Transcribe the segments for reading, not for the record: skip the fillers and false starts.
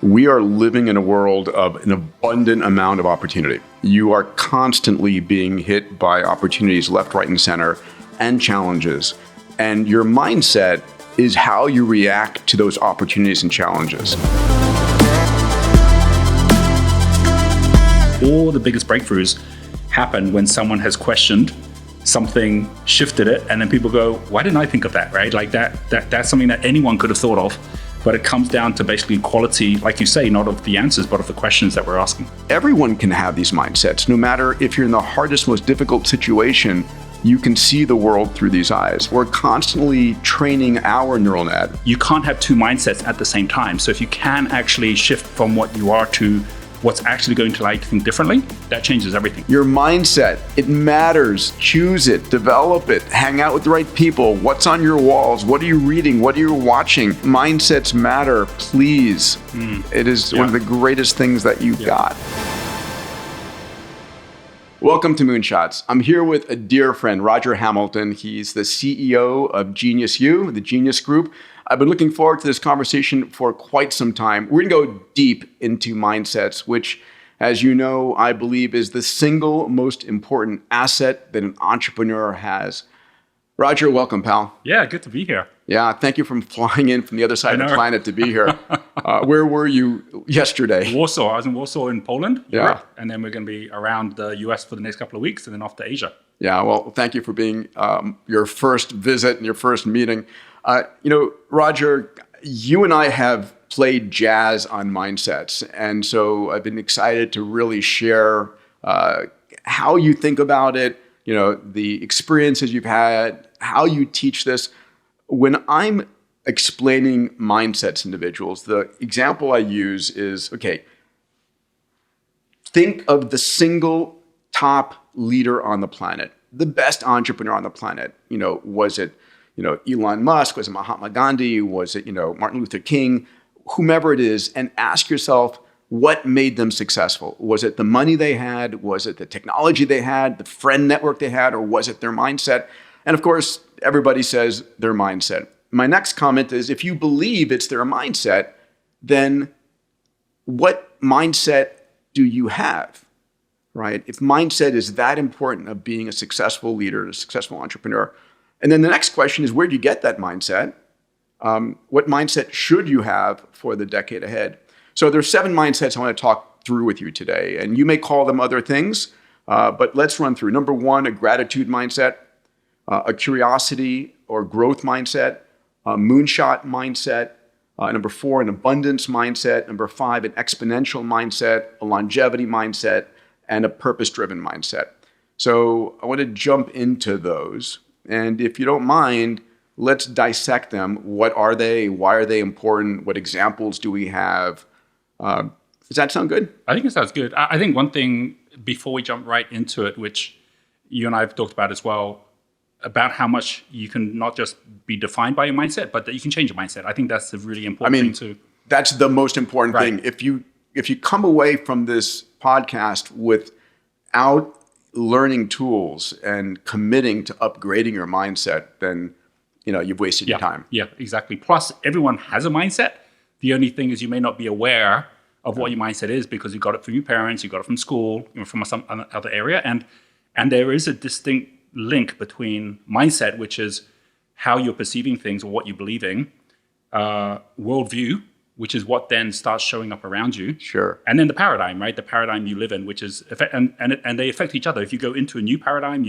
We are living in a world of an abundant amount of opportunity. You are constantly being hit by opportunities left, right, and center and challenges. And your mindset is how you react to those opportunities and challenges. All the biggest breakthroughs happen when someone has questioned something, shifted it, and then people go, why didn't I think of that, right? Like that's something that anyone could have thought of. But it comes down to basically quality, like you say, not of the answers, but of the questions that we're asking. Everyone can have these mindsets. No matter if you're in the hardest, most difficult situation, you can see the world through these eyes. We're constantly training our neural net. You can't have two mindsets at the same time. So if you can actually shift from what you are to what's actually going to allow you to think differently, that changes everything. Your mindset, it matters. Choose it, develop it, hang out with the right people. What's on your walls? What are you reading? What are you watching? Mindsets matter, please. It is one of the greatest things that you've got. Welcome to Moonshots. I'm here with a dear friend, Roger Hamilton. He's the CEO of Genius U, the Genius Group. I've been looking forward to this conversation for quite some time. We're going to go deep into mindsets, which, as you know, I believe is the single most important asset that an entrepreneur has. Roger, welcome, pal. Yeah, good to be here. Yeah, thank you for flying in from the other side of the planet to be here. Where were you yesterday? Warsaw. I was in Warsaw in Poland. Yeah. Europe, and then we're going to be around the US for the next couple of weeks and then off to Asia. Yeah, well, thank you for being your first visit and your first meeting. Roger, you and I have played jazz on mindsets. And so I've been excited to really share how you think about it, the experiences you've had, how you teach this. When I'm explaining mindsets to individuals, the example I use is, think of the single top leader on the planet, the best entrepreneur on the planet. Was it Elon Musk? Was it Mahatma Gandhi? Was it, Martin Luther King? Whomever it is, and ask yourself, what made them successful? Was it the money they had? Was it the technology they had, the friend network they had, or was it their mindset? And of course, everybody says their mindset. My next comment is, if you believe it's their mindset, then what mindset do you have, right? If mindset is that important of being a successful leader, a successful entrepreneur. And then the next question is, where do you get that mindset? What mindset should you have for the decade ahead? So there's 7 mindsets I want to talk through with you today. And you may call them other things, but let's run through. Number 1, a gratitude mindset, a curiosity or growth mindset, a moonshot mindset. Number 4, an abundance mindset. Number 5, an exponential mindset, a longevity mindset, and a purpose-driven mindset. So I want to jump into those. And if you don't mind, let's dissect them. What are they? Why are they important? What examples do we have? Does that sound good? I think it sounds good. I think one thing before we jump right into it, which you and I have talked about as well, about how much you can not just be defined by your mindset, but that you can change your mindset. I think that's a really important thing too. That's the most important thing. If you come away from this podcast without learning tools and committing to upgrading your mindset, then you've wasted your time. Yeah, exactly. Plus, everyone has a mindset. The only thing is you may not be aware of what your mindset is because you got it from your parents, you got it from school, from some other area, and there is a distinct link between mindset, which is how you're perceiving things or what you're believing, worldview, which is what then starts showing up around you. Sure. And then the paradigm, right? The paradigm you live in, which is, and they affect each other. If you go into a new paradigm,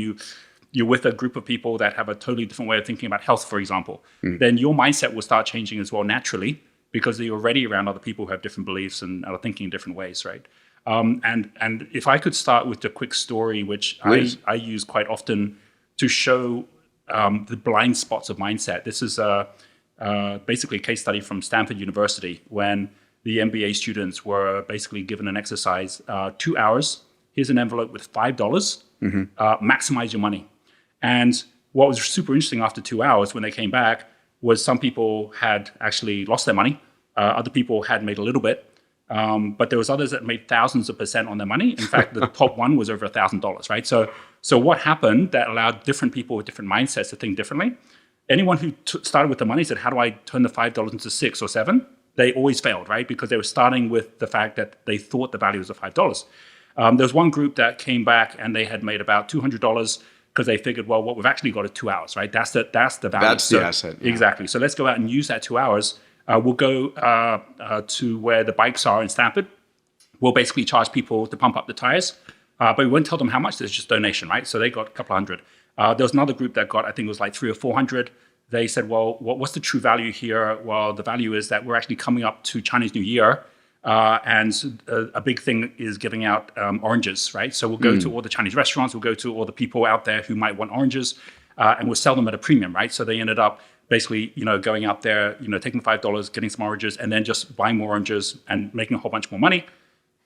you're with a group of people that have a totally different way of thinking about health, for example, then your mindset will start changing as well naturally because you're already around other people who have different beliefs and are thinking in different ways, right? And if I could start with a quick story, which I use quite often to show the blind spots of mindset. This is basically a case study from Stanford University when the MBA students were basically given an exercise, 2 hours. Here's an envelope with $5. Maximize your money. And what was super interesting after 2 hours when they came back was some people had actually lost their money. Other people had made a little bit. But there was others that made thousands of % on their money. In fact, the top one was over $1,000, right? So what happened that allowed different people with different mindsets to think differently? Anyone who started with the money said, how do I turn the $5 into 6 or 7? they always failed, right? Because they were starting with the fact that they thought the value was of $5. There was one group that came back and they had made about $200 because they figured, well, what we've actually got is 2 hours, right? That's the value. That's the asset. Yeah. Exactly. So let's go out and use that 2 hours. We'll go to where the bikes are in Stanford. We'll basically charge people to pump up the tires, but we won't tell them how much. There's just donation, right? So they got a couple hundred. There was another group that got, I think it was like 300 or 400. They said, well, what's the true value here? Well, the value is that we're actually coming up to Chinese New Year, and a big thing is giving out oranges, right? So we'll go to all the Chinese restaurants, we'll go to all the people out there who might want oranges, and we'll sell them at a premium, right? So they ended up basically, going out there, taking $5, getting some oranges, and then just buying more oranges and making a whole bunch more money.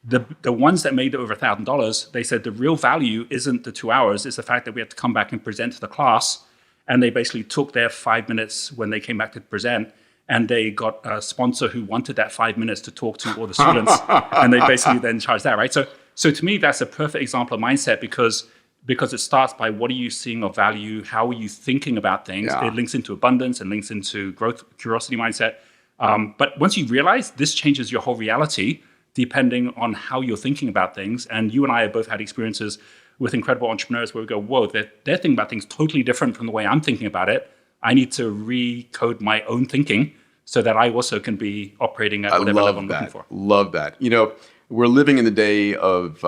The ones that made over $1,000, they said the real value isn't the 2 hours, it's the fact that we have to come back and present to the class. And they basically took their 5 minutes when they came back to present, and they got a sponsor who wanted that 5 minutes to talk to all the students, and they basically then charged that, right? So to me, that's a perfect example of mindset because it starts by what are you seeing of value, how are you thinking about things? Yeah. It links into abundance and links into growth, curiosity mindset. But once you realize this changes your whole reality, depending on how you're thinking about things. And you and I have both had experiences with incredible entrepreneurs where we go, whoa, they're thinking about things totally different from the way I'm thinking about it. I need to recode my own thinking so that I also can be operating at whatever level I'm looking for. Love that. We're living in the day of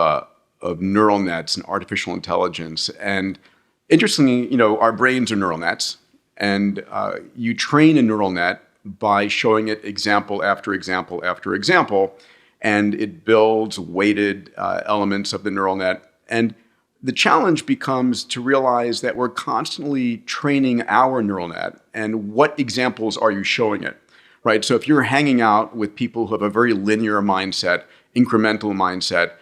neural nets and artificial intelligence. And interestingly, our brains are neural nets. And you train a neural net by showing it example after example after example. And it builds weighted elements of the neural net. And the challenge becomes to realize that we're constantly training our neural net, and what examples are you showing it, right? So if you're hanging out with people who have a very linear mindset, incremental mindset,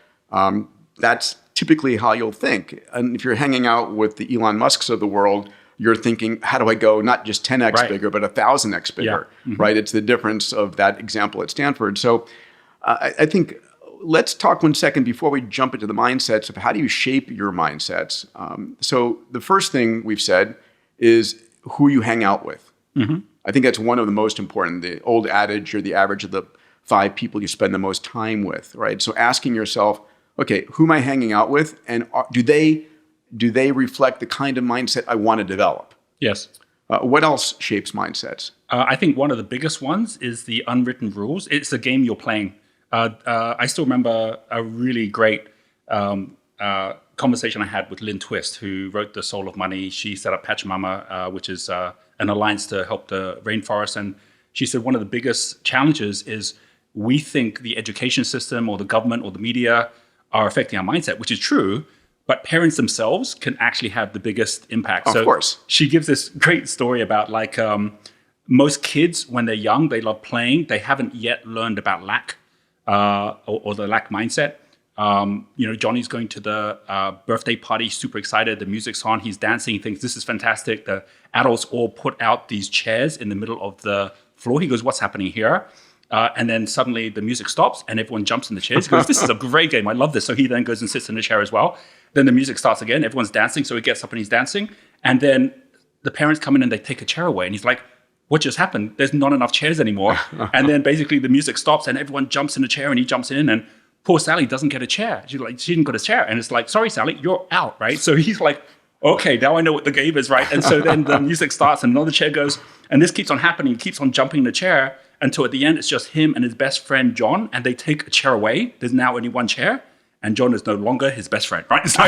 that's typically how you'll think. And if you're hanging out with the Elon Musks of the world, you're thinking, how do I go not just 10x bigger, but 1,000x bigger, right? It's the difference of that example at Stanford. So I think let's talk 1 second before we jump into the mindsets of how do you shape your mindsets. So the first thing we've said is who you hang out with. I think that's one of the most important. The old adage, you're the average of the 5 people you spend the most time with, right? So asking yourself, okay, who am I hanging out with? And do they reflect the kind of mindset I want to develop? Yes. What else shapes mindsets? I think one of the biggest ones is the unwritten rules. It's a game you're playing. I still remember a really great conversation I had with Lynn Twist, who wrote The Soul of Money. She set up Pachamama, which is an alliance to help the rainforest. And she said one of the biggest challenges is we think the education system or the government or the media are affecting our mindset, which is true, but parents themselves can actually have the biggest impact. Of course. She gives this great story about most kids, when they're young, they love playing. They haven't yet learned about lack. Or the lack mindset. Johnny's going to the birthday party, super excited. The music's on, he's dancing, he thinks this is fantastic. The adults all put out these chairs in the middle of the floor. He goes, what's happening here? And then suddenly the music stops and everyone jumps in the chairs. He goes, this is a great game, I love this. So he then goes and sits in the chair as well. Then the music starts again, everyone's dancing, so he gets up and he's dancing. And then the parents come in and they take a chair away. And he's like, what just happened? There's not enough chairs anymore. And then basically the music stops and everyone jumps in the chair and he jumps in and poor Sally doesn't get a chair. She didn't get a chair. And it's like, sorry, Sally, you're out, right? So he's like, okay, now I know what the game is, right? And so then the music starts and another chair goes, and this keeps on happening. He keeps on jumping in the chair until at the end, it's just him and his best friend, John, and they take a chair away. There's now only one chair. And John is no longer his best friend, right? It's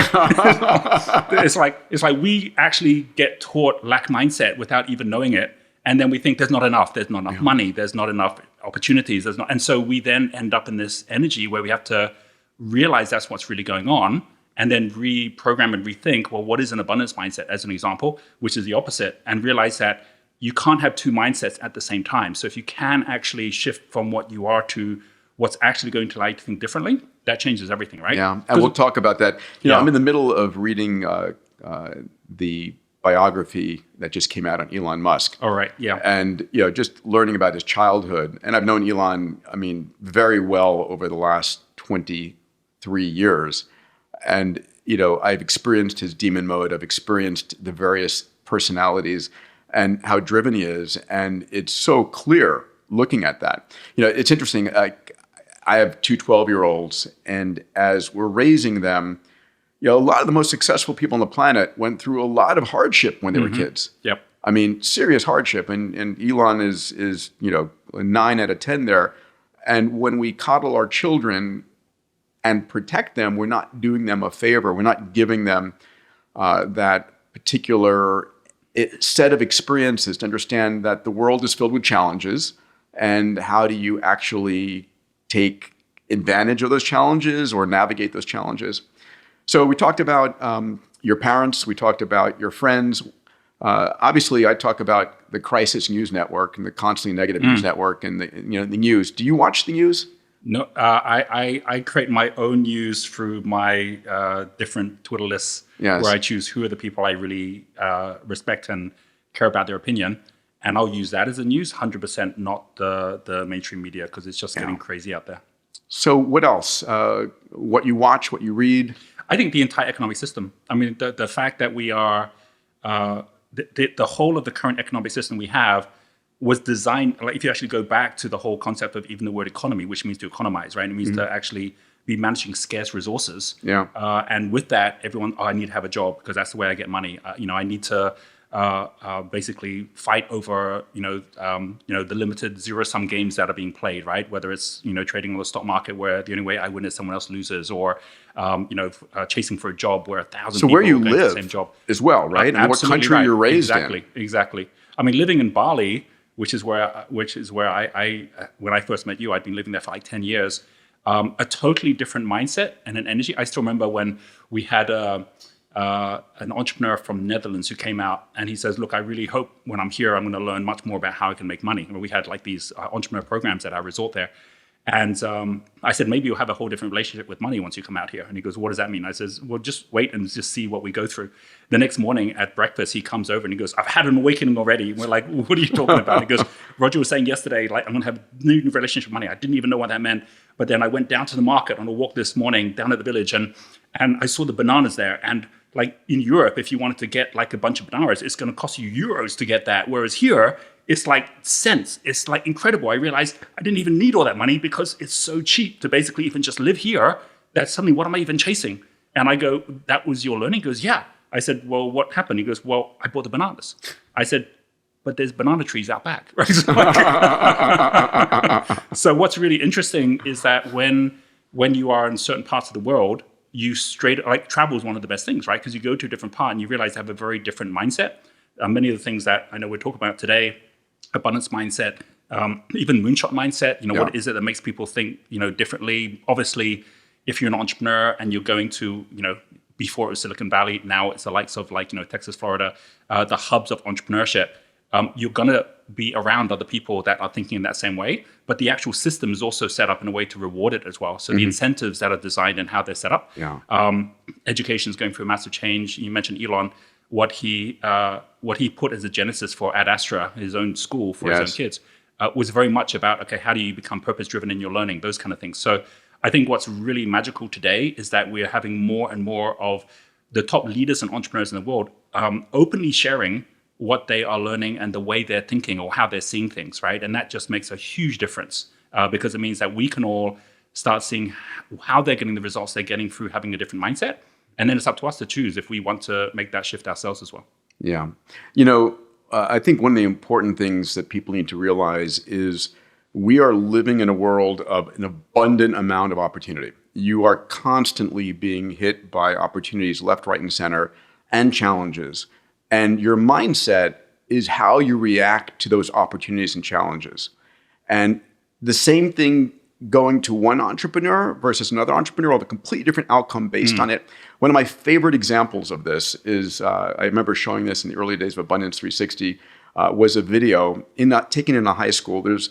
like we actually get taught lack mindset without even knowing it. And then we think there's not enough money, there's not enough opportunities, and so we then end up in this energy where we have to realize that's what's really going on, and then reprogram and rethink, well, what is an abundance mindset as an example, which is the opposite, and realize that you can't have two mindsets at the same time. So if you can actually shift from what you are to what's actually going to allow you to think differently, that changes everything, right? Yeah, and we'll talk about that. I'm in the middle of reading the biography that just came out on Elon Musk. All right, yeah. And, just learning about his childhood. And I've known Elon, very well over the last 23 years. And, I've experienced his demon mode. I've experienced the various personalities and how driven he is. And it's so clear looking at that. It's interesting. I have two 12-year-olds, and as we're raising them, a lot of the most successful people on the planet went through a lot of hardship when they were kids. Yep. I mean, serious hardship. And Elon is a 9 out of 10 there. And when we coddle our children and protect them, we're not doing them a favor. We're not giving them that particular set of experiences to understand that the world is filled with challenges, and how do you actually take advantage of those challenges or navigate those challenges. So we talked about your parents, we talked about your friends. Obviously, I talk about the crisis news network and the constantly negative news network and the news. Do you watch the news? No, I create my own news through my different Twitter lists, where I choose who are the people I really respect and care about their opinion. And I'll use that as a news, 100%, not the mainstream media, because it's just getting crazy out there. So what else? What you watch, what you read? I think the entire economic system. I mean, the fact that we are, the whole of the current economic system we have was designed, like if you actually go back to the whole concept of even the word economy, which means to economize, right? It means to actually be managing scarce resources. Yeah. And with that, everyone, I need to have a job because that's the way I get money. I need to basically fight over, the limited zero-sum games that are being played, right? Whether it's, trading on the stock market where the only way I win is someone else loses, or, chasing for a job where 1,000 people where you are going live to the same job. As well, right? And what country you're raised in. Exactly. I mean, living in Bali, which is where I when I first met you, I'd been living there for like 10 years. A totally different mindset and an energy. I still remember when we had an entrepreneur from Netherlands who came out, and he says, look, I really hope when I'm here, I'm going to learn much more about how I can make money. And we had like these entrepreneur programs at our resort there. And I said, maybe you'll have a whole different relationship with money once you come out here. And he goes, what does that mean? I says, well, just wait and just see what we go through. The next morning at breakfast, he comes over and he goes, I've had an awakening already. And we're like, what are you talking about? He goes, Roger was saying yesterday, like, I'm going to have a new relationship with money. I didn't even know what that meant. But then I went down to the market on a walk this morning down at the village, and I saw the bananas there. And like in Europe, if you wanted to get like a bunch of bananas, it's going to cost you euros to get that. Whereas here, it's like cents. It's like incredible. I realized I didn't even need all that money because it's so cheap to basically even just live here that suddenly, what am I even chasing? And I go, that was your learning? He goes, yeah. I said, well, what happened? He goes, well, I bought the bananas. I said, but there's banana trees out back. Right? So what's really interesting is that when you are in certain parts of the world, you travel is one of the best things, right? Because you go to a different part and you realize they have a very different mindset. Many of the things that I know we're talking about today, abundance mindset, even moonshot mindset, what is it that makes people think, differently? Obviously, if you're an entrepreneur and you're going to, before it was Silicon Valley, now it's the likes of like, Texas, Florida, the hubs of entrepreneurship, you're going to be around other people that are thinking in that same way. But the actual system is also set up in a way to reward it as well. So the incentives that are designed and how they're set up. Education is going through a massive change. You mentioned Elon. What he put as a genesis for Ad Astra, his own school for his own kids, was very much about, okay, how do you become purpose-driven in your learning, those kind of things. So I think what's really magical today is that we're having more and more of the top leaders and entrepreneurs in the world openly sharing what they are learning and the way they're thinking or how they're seeing things, right? And that just makes a huge difference because it means that we can all start seeing how they're getting the results they're getting through having a different mindset. And then it's up to us to choose if we want to make that shift ourselves as well. Yeah. I think one of the important things that people need to realize is we are living in a world of an abundant amount of opportunity. You are constantly being hit by opportunities left, right, and center and challenges. And your mindset is how you react to those opportunities and challenges. And the same thing going to one entrepreneur versus another entrepreneur will have a completely different outcome based on it. One of my favorite examples of this is, I remember showing this in the early days of Abundance 360, was a video taken in a high school. There's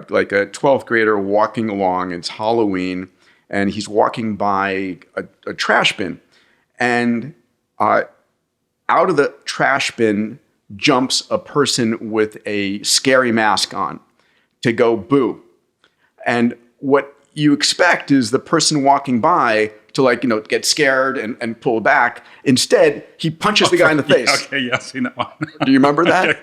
like a 12th grader walking along, it's Halloween, and he's walking by a trash bin. And out of the trash bin jumps a person with a scary mask on to go boo. And what you expect is the person walking by to get scared and pull back. Instead, he punches the guy in the face. Okay, yeah, I've seen that one. Do you remember that?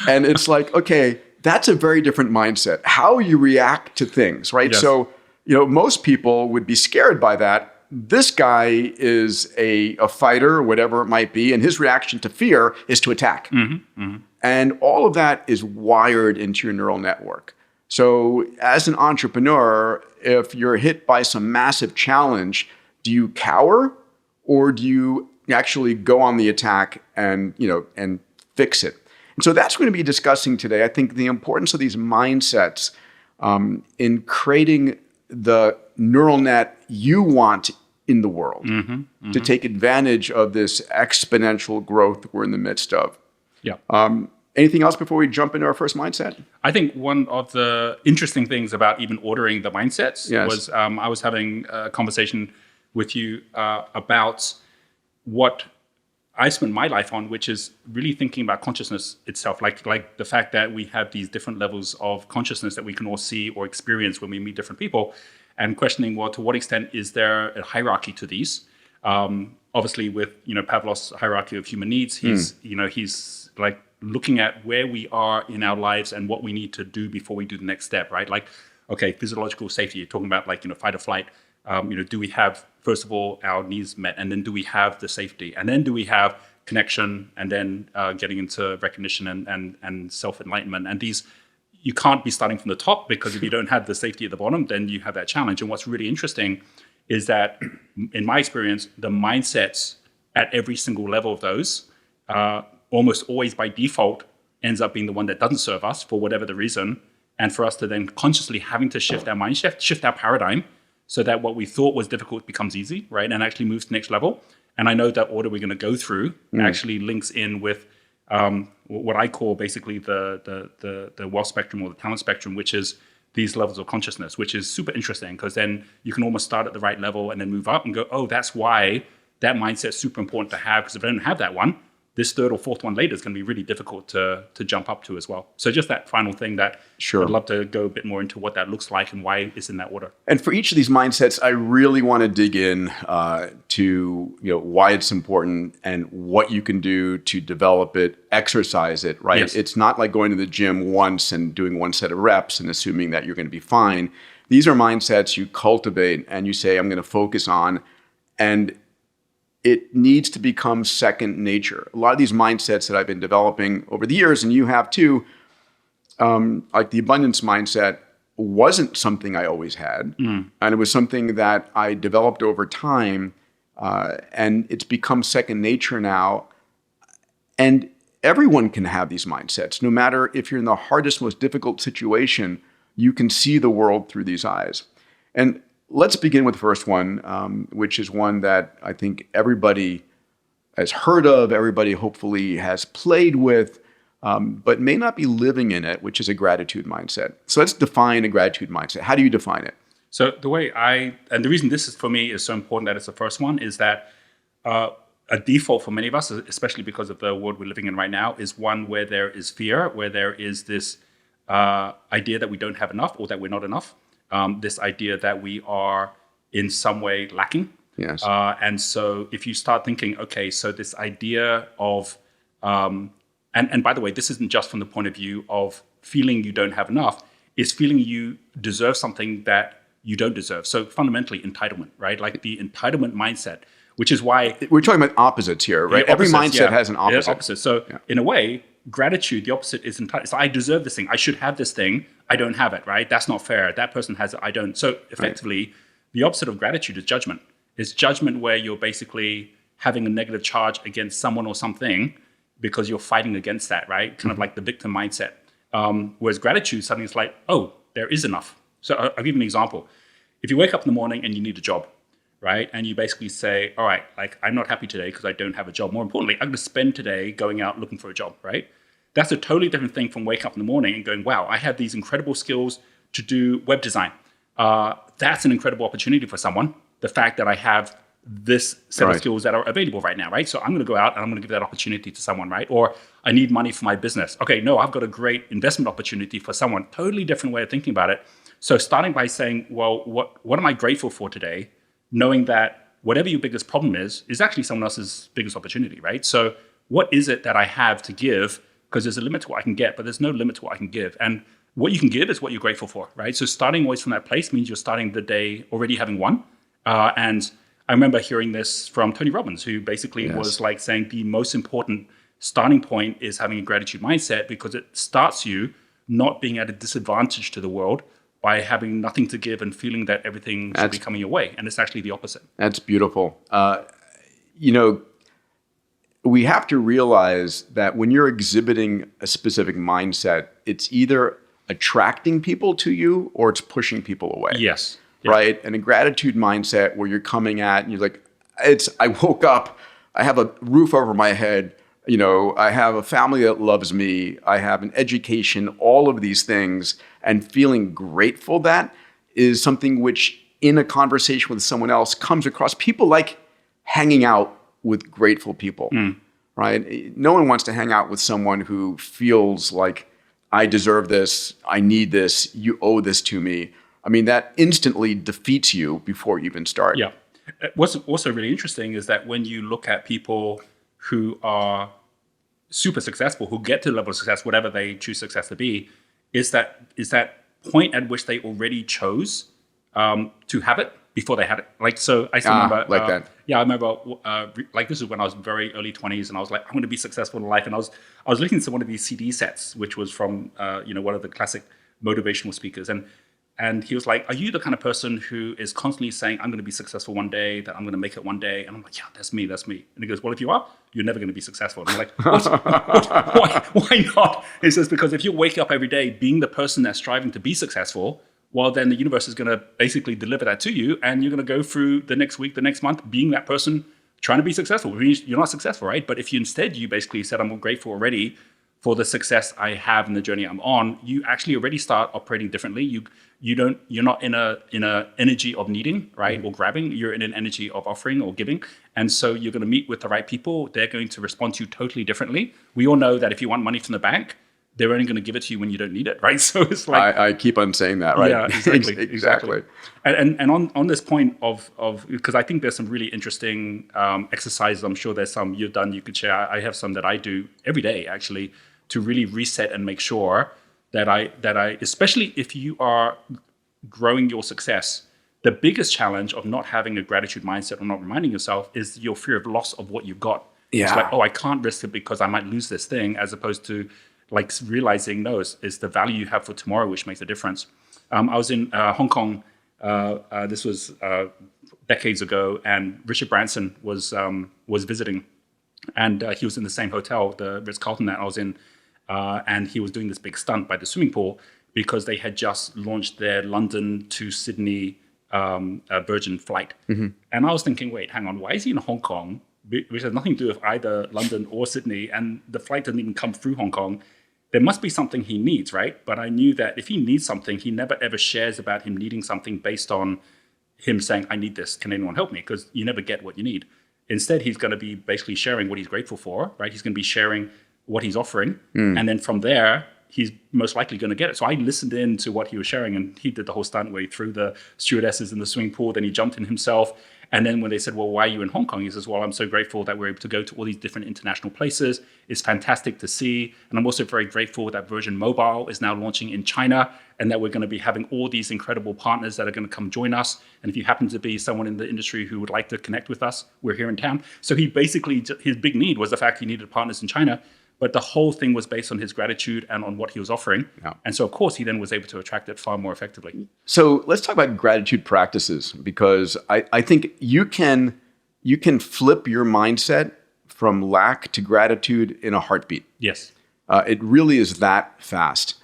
And it's like, okay, that's a very different mindset. How you react to things, right? Yes. So, most people would be scared by that. This guy is a fighter, whatever it might be, and his reaction to fear is to attack. And all of that is wired into your neural network. So as an entrepreneur, if you're hit by some massive challenge, do you cower or do you actually go on the attack and fix it? And so that's going to be discussing today, I think, the importance of these mindsets in creating the neural net you want in the world to take advantage of this exponential growth we're in the midst of. Yeah. Anything else before we jump into our first mindset? I think one of the interesting things about even ordering the mindsets was I was having a conversation with you about what I spent my life on, which is really thinking about consciousness itself, like the fact that we have these different levels of consciousness that we can all see or experience when we meet different people, and questioning, well, to what extent is there a hierarchy to these? Obviously, with Pavlov's hierarchy of human needs, he's like looking at where we are in our lives and what we need to do before we do the next step, right? Like, okay, physiological safety. You're talking about fight or flight. Do we have, first of all, our needs met, and then do we have the safety, and then do we have connection, and then getting into recognition and self-enlightenment. And these, you can't be starting from the top, because if you don't have the safety at the bottom, then you have that challenge. And what's really interesting is that, in my experience, the mindsets at every single level of those almost always by default ends up being the one that doesn't serve us for whatever the reason. And for us to then consciously having to shift our mind, shift our paradigm, so that what we thought was difficult becomes easy, right? And actually moves to the next level. And I know that order we're going to go through actually links in with what I call basically the wealth spectrum or the talent spectrum, which is these levels of consciousness, which is super interesting, because then you can almost start at the right level and then move up and go, oh, that's why that mindset is super important to have, because if I don't have that one, this third or fourth one later is going to be really difficult to jump up to as well. So just that final thing that I'd love to go a bit more into what that looks like and why it's in that order. And for each of these mindsets, I really want to dig in to why it's important and what you can do to develop it, exercise it, right? Yes. It's not like going to the gym once and doing one set of reps and assuming that you're going to be fine. These are mindsets you cultivate and you say, I'm going to focus on, and it needs to become second nature. A lot of these mindsets that I've been developing over the years, and you have too, like the abundance mindset wasn't something I always had. And it was something that I developed over time, and it's become second nature now. And everyone can have these mindsets. No matter if you're in the hardest, most difficult situation, you can see the world through these eyes. And let's begin with the first one, which is one that I think everybody has heard of, everybody hopefully has played with, but may not be living in it, which is a gratitude mindset. So let's define a gratitude mindset. How do you define it? So the way and the reason this is for me is so important that it's the first one, is that a default for many of us, especially because of the world we're living in right now, is one where there is fear, where there is this idea that we don't have enough or that we're not enough. This idea that we are in some way lacking. Yes. And so if you start thinking, okay, so this idea of, and by the way, this isn't just from the point of view of feeling you don't have enough, it's feeling you deserve something that you don't deserve. So fundamentally entitlement, right? Like the entitlement mindset, which is why... We're talking about opposites here, right? Every mindset has an opposite. So in a way, gratitude, the opposite is entitlement. So I deserve this thing. I should have this thing. I don't have it, right? That's not fair. That person has it. I don't. So effectively, the opposite of gratitude is judgment. It's judgment where you're basically having a negative charge against someone or something because you're fighting against that, right? Kind of like the victim mindset. Whereas gratitude, suddenly it's like, oh, there is enough. So I'll give you an example. If you wake up in the morning and you need a job, right? And you basically say, all right, like I'm not happy today because I don't have a job. More importantly, I'm going to spend today going out looking for a job, right? That's a totally different thing from wake up in the morning and going, wow, I have these incredible skills to do web design. That's an incredible opportunity for someone. The fact that I have this set of skills that are available right now, right? So I'm going to go out and I'm going to give that opportunity to someone, right? Or I need money for my business. Okay, no, I've got a great investment opportunity for someone. Totally different way of thinking about it. So starting by saying, well, what am I grateful for today? Knowing that whatever your biggest problem is actually someone else's biggest opportunity, right? So what is it that I have to give because there's a limit to what I can get, but there's no limit to what I can give. And what you can give is what you're grateful for, right? So starting always from that place means you're starting the day already having won. And I remember hearing this from Tony Robbins, who basically was like saying the most important starting point is having a gratitude mindset, because it starts you not being at a disadvantage to the world by having nothing to give and feeling that everything should be coming your way. And it's actually the opposite. That's beautiful. We have to realize that when you're exhibiting a specific mindset, it's either attracting people to you or it's pushing people away. Yes. Right? And a gratitude mindset where you're coming at and you're like, I woke up, I have a roof over my head, I have a family that loves me, I have an education, all of these things, and feeling grateful, that is something which in a conversation with someone else comes across. People like hanging out with grateful people, right? No one wants to hang out with someone who feels like, I deserve this, I need this, you owe this to me. I mean, that instantly defeats you before you even start. Yeah. What's also really interesting is that when you look at people who are super successful, who get to the level of success, whatever they choose success to be, is that point at which they already chose to have it before they had it. Like, so I still remember that. Yeah, I remember like this is when I was very early 20s, and I was like, I'm going to be successful in life. And I was listening to one of these CD sets, which was from one of the classic motivational speakers, and he was like, are you the kind of person who is constantly saying, I'm going to be successful one day, that I'm going to make it one day? And I'm like, yeah, that's me. And he goes, well, if you are, you're never going to be successful. And I'm like, what? Why not? He says, because if you wake up every day being the person that's striving to be successful, well, then the universe is going to basically deliver that to you. And you're going to go through the next week, the next month, being that person trying to be successful. You're not successful, right? But if you basically said, I'm grateful already for the success I have in the journey I'm on, you actually already start operating differently. You're not in a energy of needing, right, or grabbing. You're in an energy of offering or giving. And so you're going to meet with the right people. They're going to respond to you totally differently. We all know that if you want money from the bank, they're only going to give it to you when you don't need it, right? So it's like I keep on saying that, right? Yeah, exactly. And on this point of because I think there's some really interesting exercises. I'm sure there's some you've done you could share. I have some that I do every day actually to really reset and make sure that I especially if you are growing your success. The biggest challenge of not having a gratitude mindset or not reminding yourself is your fear of loss of what you've got. Yeah. It's like, I can't risk it because I might lose this thing, as opposed to like realizing, no, it's the value you have for tomorrow which makes a difference. I was in Hong Kong. This was decades ago, and Richard Branson was visiting, and he was in the same hotel, the Ritz-Carlton that I was in, and he was doing this big stunt by the swimming pool because they had just launched their London to Sydney Virgin flight. Mm-hmm. And I was thinking, wait, hang on, why is he in Hong Kong, which has nothing to do with either London or Sydney, and the flight doesn't even come through Hong Kong? There must be something he needs, right? But I knew that if he needs something, he never ever shares about him needing something based on him saying, I need this, can anyone help me? Because you never get what you need. Instead, he's going to be basically sharing what he's grateful for, right? He's going to be sharing what he's offering. And then from there, he's most likely going to get it. So I listened in to what he was sharing, and he did the whole stunt where he threw the stewardesses in the swimming pool, then he jumped in himself. And then when they said, well, why are you in Hong Kong? He says, well, I'm so grateful that we're able to go to all these different international places. It's fantastic to see. And I'm also very grateful that Virgin Mobile is now launching in China, and that we're going to be having all these incredible partners that are going to come join us. And if you happen to be someone in the industry who would like to connect with us, we're here in town. So he basically, his big need was the fact he needed partners in China. But the whole thing was based on his gratitude and on what he was offering. Yeah. And so, of course, he then was able to attract it far more effectively. So let's talk about gratitude practices, because I think you can flip your mindset from lack to gratitude in a heartbeat. Yes. It really is that fast.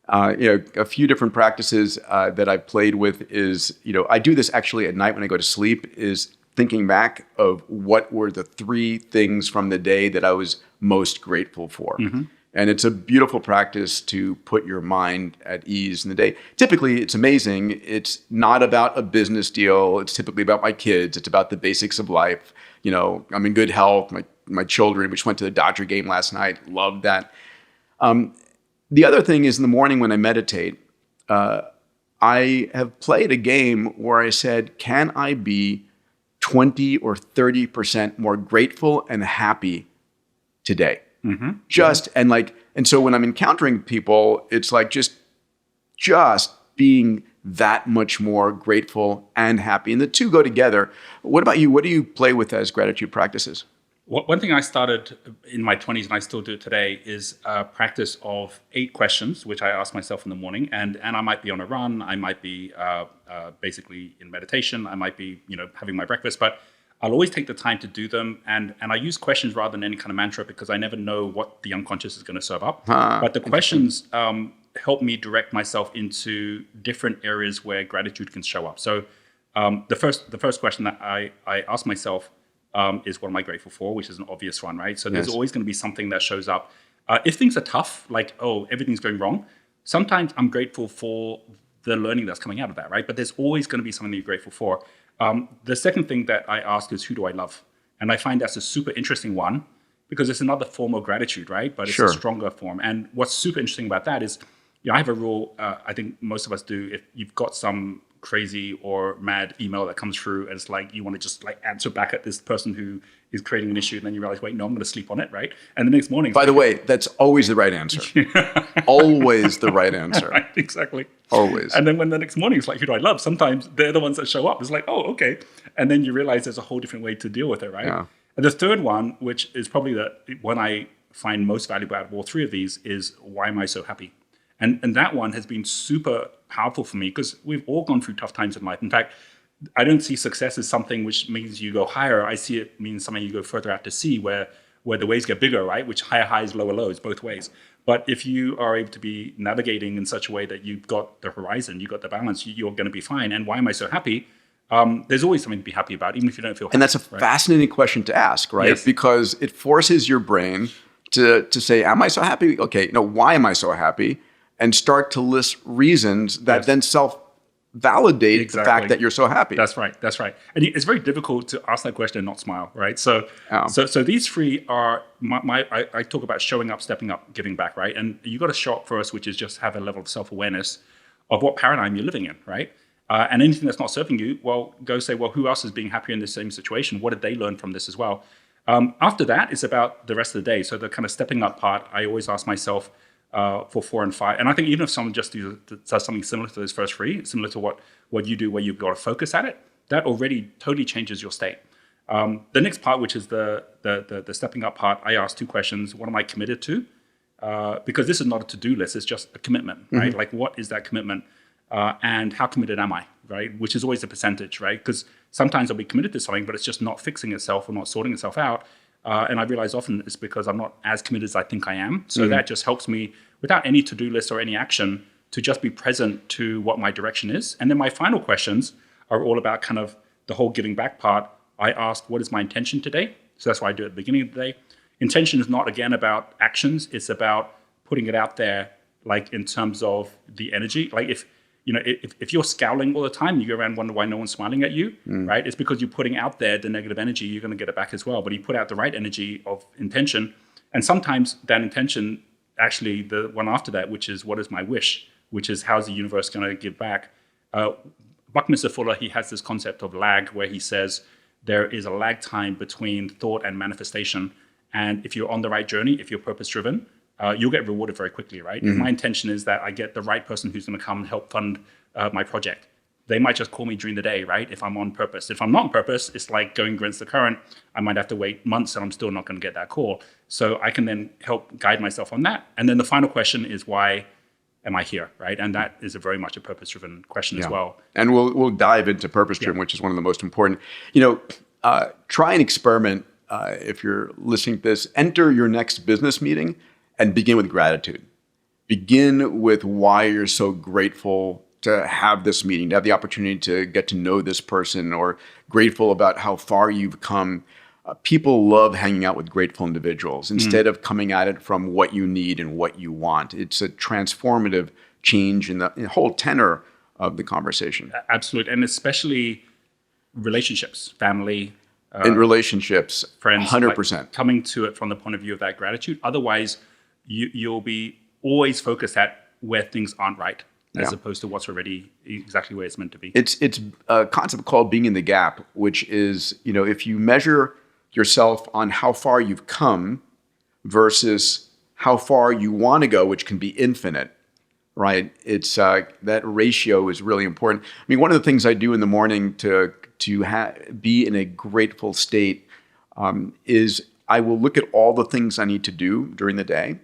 A few different practices that I've played with is, I do this actually at night when I go to sleep, is thinking back of what were the 3 things from the day that I was most grateful for. Mm-hmm. And it's a beautiful practice to put your mind at ease in the day. Typically, it's amazing. It's not about a business deal. It's typically about my kids. It's about the basics of life. I'm in good health. My children, which went to the Dodger game last night, loved that. The other thing is in the morning when I meditate, I have played a game where I said, can I be 20 or 30% more grateful and happy today? Mm-hmm. And so when I'm encountering people, it's like just being that much more grateful and happy. And the two go together. What about you? What do you play with as gratitude practices? One thing I started in my 20s, and I still do it today, is a practice of 8 questions, which I ask myself in the morning. And I might be on a run, I might be basically in meditation, I might be having my breakfast, but I'll always take the time to do them. And I use questions rather than any kind of mantra because I never know what the unconscious is going to serve up. But the questions help me direct myself into different areas where gratitude can show up. So the first question that I ask myself is what am I grateful for, which is an obvious one, right? So there's always going to be something that shows up. If things are tough, like, everything's going wrong, sometimes I'm grateful for the learning that's coming out of that, right? But there's always going to be something that you're grateful for. The second thing that I ask is, who do I love? And I find that's a super interesting one because it's another form of gratitude, right? But it's a stronger form. And what's super interesting about that is, I have a rule, I think most of us do. If you've got some crazy or mad email that comes through and it's like you want to just like answer back at this person who is creating an issue, and then you realize, wait, no, I'm going to sleep on it, right? And the next morning, by the way, that's always the right answer. Always the right answer. Right, exactly. Always. And then when the next morning it's like, who do I love? Sometimes they're the ones that show up. It's like, oh, okay. And then you realize there's a whole different way to deal with it, right? Yeah. And the third one, which is probably the one I find most valuable out of all 3 of these, is why am I so happy? And that one has been super powerful for me because we've all gone through tough times in life. In fact, I don't see success as something which means you go higher. I see it means something you go further out to sea where the waves get bigger, right? Which higher highs, lower lows, both ways. But if you are able to be navigating in such a way that you've got the horizon, you've got the balance, you're going to be fine. And why am I so happy? There's always something to be happy about, even if you don't feel happy. And that's a fascinating question to ask, right? Yes. Because it forces your brain to say, am I so happy? Okay, no, why am I so happy? And start to list reasons that then self-validate the fact that you're so happy. That's right. And it's very difficult to ask that question and not smile, right? So these 3 are, I talk about showing up, stepping up, giving back, right? And you got to show up first, which is just have a level of self-awareness of what paradigm you're living in, right? And anything that's not serving you, well, go say, well, who else is being happy in the same situation? What did they learn from this as well? After that, it's about the rest of the day. So the kind of stepping up part, I always ask myself, for 4 and 5. And I think even if someone just does something similar to those first 3, similar to what you do where you've got to focus at it, that already totally changes your state. The next part, which is the stepping up part, I ask 2 questions. What am I committed to? Because this is not a to-do list, it's just a commitment, right? Like, what is that commitment? And how committed am I, right? Which is always a percentage, right? Because sometimes I'll be committed to something, but it's just not fixing itself or not sorting itself out. And I realize often it's because I'm not as committed as I think I am. So that just helps me, without any to-do list or any action, to just be present to what my direction is. And then my final questions are all about kind of the whole giving back part. I ask, what is my intention today? So that's what I do at the beginning of the day. Intention is not, again, about actions. It's about putting it out there, like in terms of the energy. Like if you're scowling all the time, you go around and wonder why no one's smiling at you, right? It's because you're putting out there the negative energy, you're going to get it back as well. But you put out the right energy of intention. And sometimes that intention, actually the one after that, which is what is my wish, which is how's the universe going to give back? Buckminster Fuller, he has this concept of lag where he says there is a lag time between thought and manifestation. And if you're on the right journey, if you're purpose driven, you'll get rewarded very quickly, right? If my intention is that I get the right person who's going to come and help fund my project, they might just call me during the day, right? If I'm on purpose. If I'm not on purpose, it's like going against the current. I might have to wait months and I'm still not going to get that call. So I can then help guide myself on that. And then the final question is, why am I here, right? And that is very much a purpose-driven question as well. And we'll dive into purpose-driven, which is one of the most important. Try and experiment if you're listening to this. Enter your next business meeting and begin with gratitude. Begin with why you're so grateful to have this meeting, to have the opportunity to get to know this person, or grateful about how far you've come. People love hanging out with grateful individuals instead of coming at it from what you need and what you want. It's a transformative change in the whole tenor of the conversation. Absolutely. And especially relationships, family, in relationships, friends, 100%. Like coming to it from the point of view of that gratitude. Otherwise, you'll be always focused at where things aren't right, as opposed to what's already exactly where it's meant to be. It's a concept called being in the gap, which is, if you measure yourself on how far you've come versus how far you want to go, which can be infinite, right? It's that ratio is really important. I mean, one of the things I do in the morning to be in a grateful state is I will look at all the things I need to do during the day,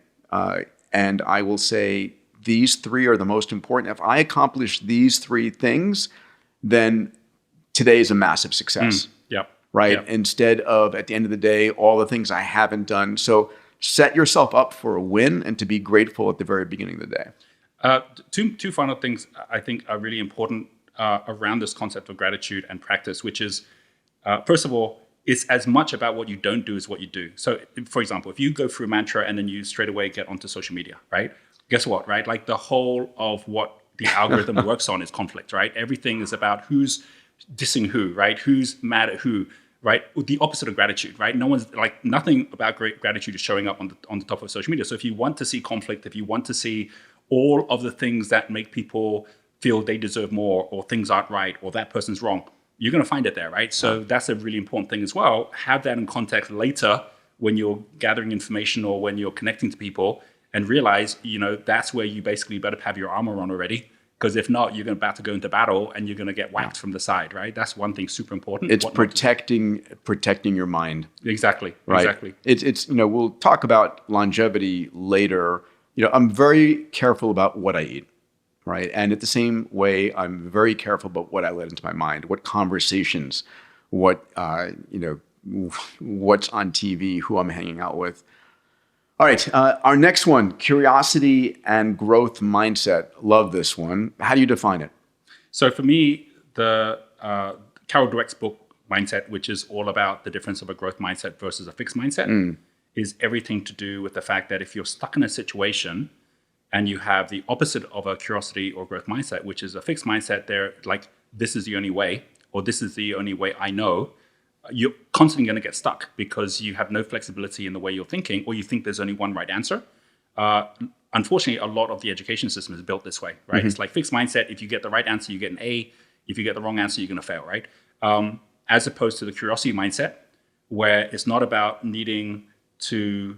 and I will say, these three are the most important. If I accomplish these three things, then today is a massive success. Yep. Right? Yep. Instead of, at the end of the day, all the things I haven't done. So set yourself up for a win and to be grateful at the very beginning of the day. Two final things I think are really important around this concept of gratitude and practice, which is, first of all, it's as much about what you don't do as what you do. So, for example, if you go through a mantra and then you straight away get onto social media, right? Guess what, right? Like the whole of what the algorithm works on is conflict, right? Everything is about who's dissing who, right? Who's mad at who, right? The opposite of gratitude, right? No one's like, nothing about great gratitude is showing up on the top of social media. So if you want to see conflict, if you want to see all of the things that make people feel they deserve more, or things aren't right, or that person's wrong, you're going to find it there, right? So that's a really important thing as well. Have that in context later when you're gathering information or when you're connecting to people, and realize, that's where you basically better have your armor on already. Because if not, you're about to go into battle and you're going to get whacked from the side, right? That's one thing super important. It's protecting your mind. Exactly. Right? Exactly. It's we'll talk about longevity later. I'm very careful about what I eat, right? And at the same way, I'm very careful about what I let into my mind, what conversations, what what's on TV, who I'm hanging out with. All right, our next one, curiosity and growth mindset. Love this one. How do you define it? So for me, the Carol Dweck's book, Mindset, which is all about the difference of a growth mindset versus a fixed mindset, is everything to do with the fact that if you're stuck in a situation and you have the opposite of a curiosity or growth mindset, which is a fixed mindset, they're like, this is the only way, or this is the only way I know, you're constantly going to get stuck because you have no flexibility in the way you're thinking, or you think there's only one right answer. Unfortunately, a lot of the education system is built this way, right? It's like fixed mindset. If you get the right answer, you get an A. If you get the wrong answer, you're going to fail, right? As opposed to the curiosity mindset, where it's not about needing to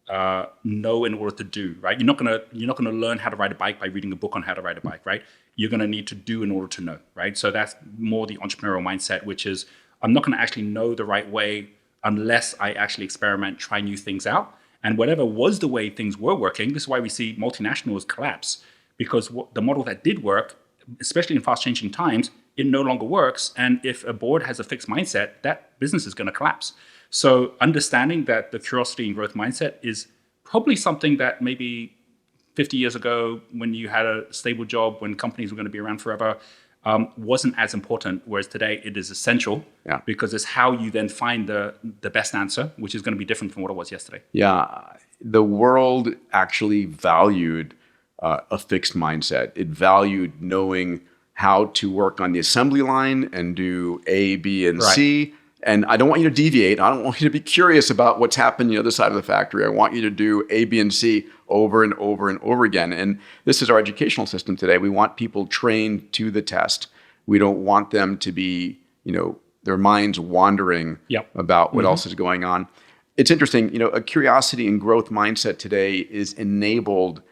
know in order to do, right? You're not going to learn how to ride a bike by reading a book on how to ride a bike, right? You're going to need to do in order to know, right? So that's more the entrepreneurial mindset, which is, I'm not going to actually know the right way unless I actually experiment, try new things out. And whatever was the way things were working, this is why we see multinationals collapse, because the model that did work, especially in fast-changing times, it no longer works. And if a board has a fixed mindset, that business is going to collapse. So understanding that the curiosity and growth mindset is probably something that maybe 50 years ago, when you had a stable job, when companies were going to be around forever, wasn't as important, whereas today it is essential, because it's how you then find the best answer, which is going to be different from what it was yesterday. Yeah, the world actually valued a fixed mindset. It valued knowing how to work on the assembly line and do A, B, and C. And I don't want you to deviate. I don't want you to be curious about what's happened on the other side of the factory. I want you to do A, B, and C over and over and over again. And this is our educational system today. We want people trained to the test. We don't want them to be, their minds wandering about what else is going on. It's interesting, a curiosity and growth mindset today is enabled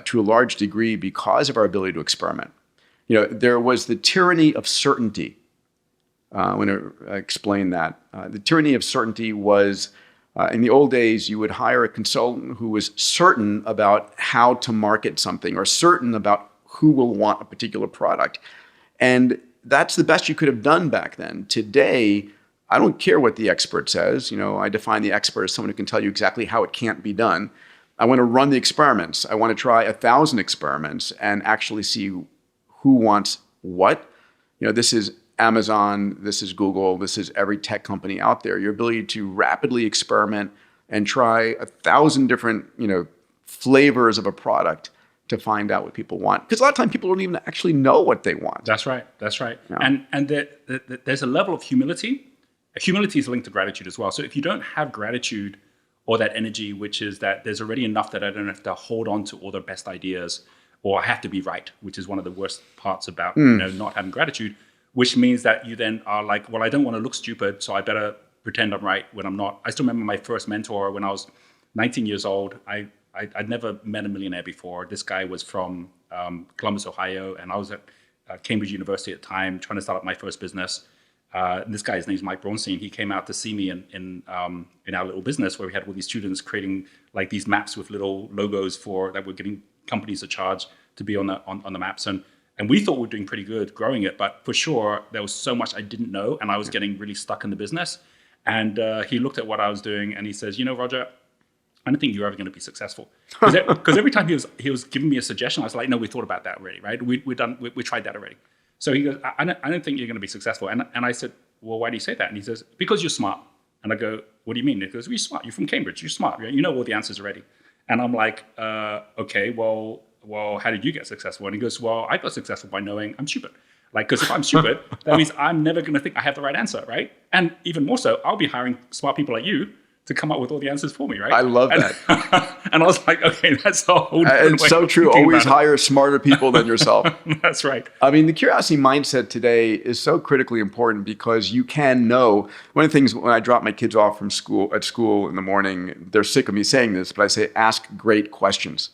to a large degree because of our ability to experiment. There was the tyranny of certainty. I'm going to explain that. The tyranny of certainty was, in the old days, you would hire a consultant who was certain about how to market something, or certain about who will want a particular product. And that's the best you could have done back then. Today, I don't care what the expert says. I define the expert as someone who can tell you exactly how it can't be done. I want to run the experiments. I want to try 1,000 experiments and actually see who wants what. This is Amazon, this is Google, this is every tech company out there. Your ability to rapidly experiment and try 1,000 different, flavors of a product to find out what people want. Because a lot of times people don't even actually know what they want. That's right. Yeah. And there's a level of humility. Humility is linked to gratitude as well. So if you don't have gratitude or that energy, which is that there's already enough that I don't have to hold on to all the best ideas, or I have to be right, which is one of the worst parts about not having gratitude, which means that you then are like, well, I don't want to look stupid, so I better pretend I'm right when I'm not. I still remember my first mentor when I was 19 years old. I I'd never met a millionaire before. This guy was from Columbus, Ohio, and I was at Cambridge University at the time trying to start up my first business. This guy's name is Mike Braunstein. He came out to see me in our little business where we had all these students creating like these maps with little logos that we're getting companies to charge to be on the maps. And we thought we were doing pretty good growing it, but for sure there was so much I didn't know, and I was getting really stuck in the business. And he looked at what I was doing and he says, Roger, I don't think you're ever going to be successful. Because every time he was giving me a suggestion, I was like, no, we thought about that already, right? We tried that already. So he goes, I don't think you're going to be successful. And I said, well, why do you say that? And he says, because you're smart. And I go, what do you mean? He goes, you're smart. You're from Cambridge. You're smart. Right? You know all the answers already. And I'm like, okay, well, how did you get successful? And he goes, well, I got successful by knowing I'm stupid. Like, because if I'm stupid, that means I'm never going to think I have the right answer, right? And even more so, I'll be hiring smart people like you to come up with all the answers for me, right? I love that. And I was like, okay, that's a whole different It's way so of true. thinking Always about hire smarter people than yourself. it. That's right. I mean, the curiosity mindset today is so critically important because you can know. One of the things when I drop my kids off from school in the morning, they're sick of me saying this, but I say, ask great questions,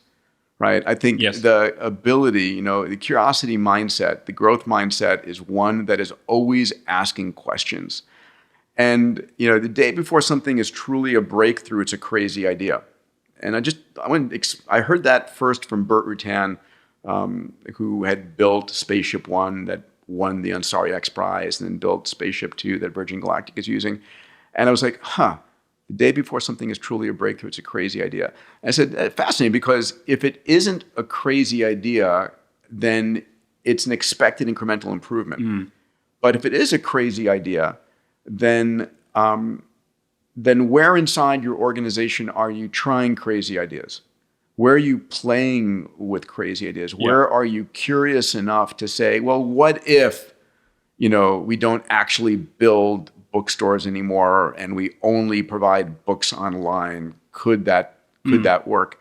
right? I think the ability, the curiosity mindset, the growth mindset is one that is always asking questions. And, the day before something is truly a breakthrough, it's a crazy idea. And I heard that first from Burt Rutan, who had built Spaceship One that won the Ansari X Prize and then built Spaceship Two that Virgin Galactic is using. And I was like, the day before something is truly a breakthrough, it's a crazy idea. And I said, fascinating, because if it isn't a crazy idea, then it's an expected incremental improvement. But if it is a crazy idea, then where inside your organization are you trying crazy ideas? Where are you playing with crazy ideas? Where are you curious enough to say, well, what if, we don't actually build bookstores anymore and we only provide books online? Could that work?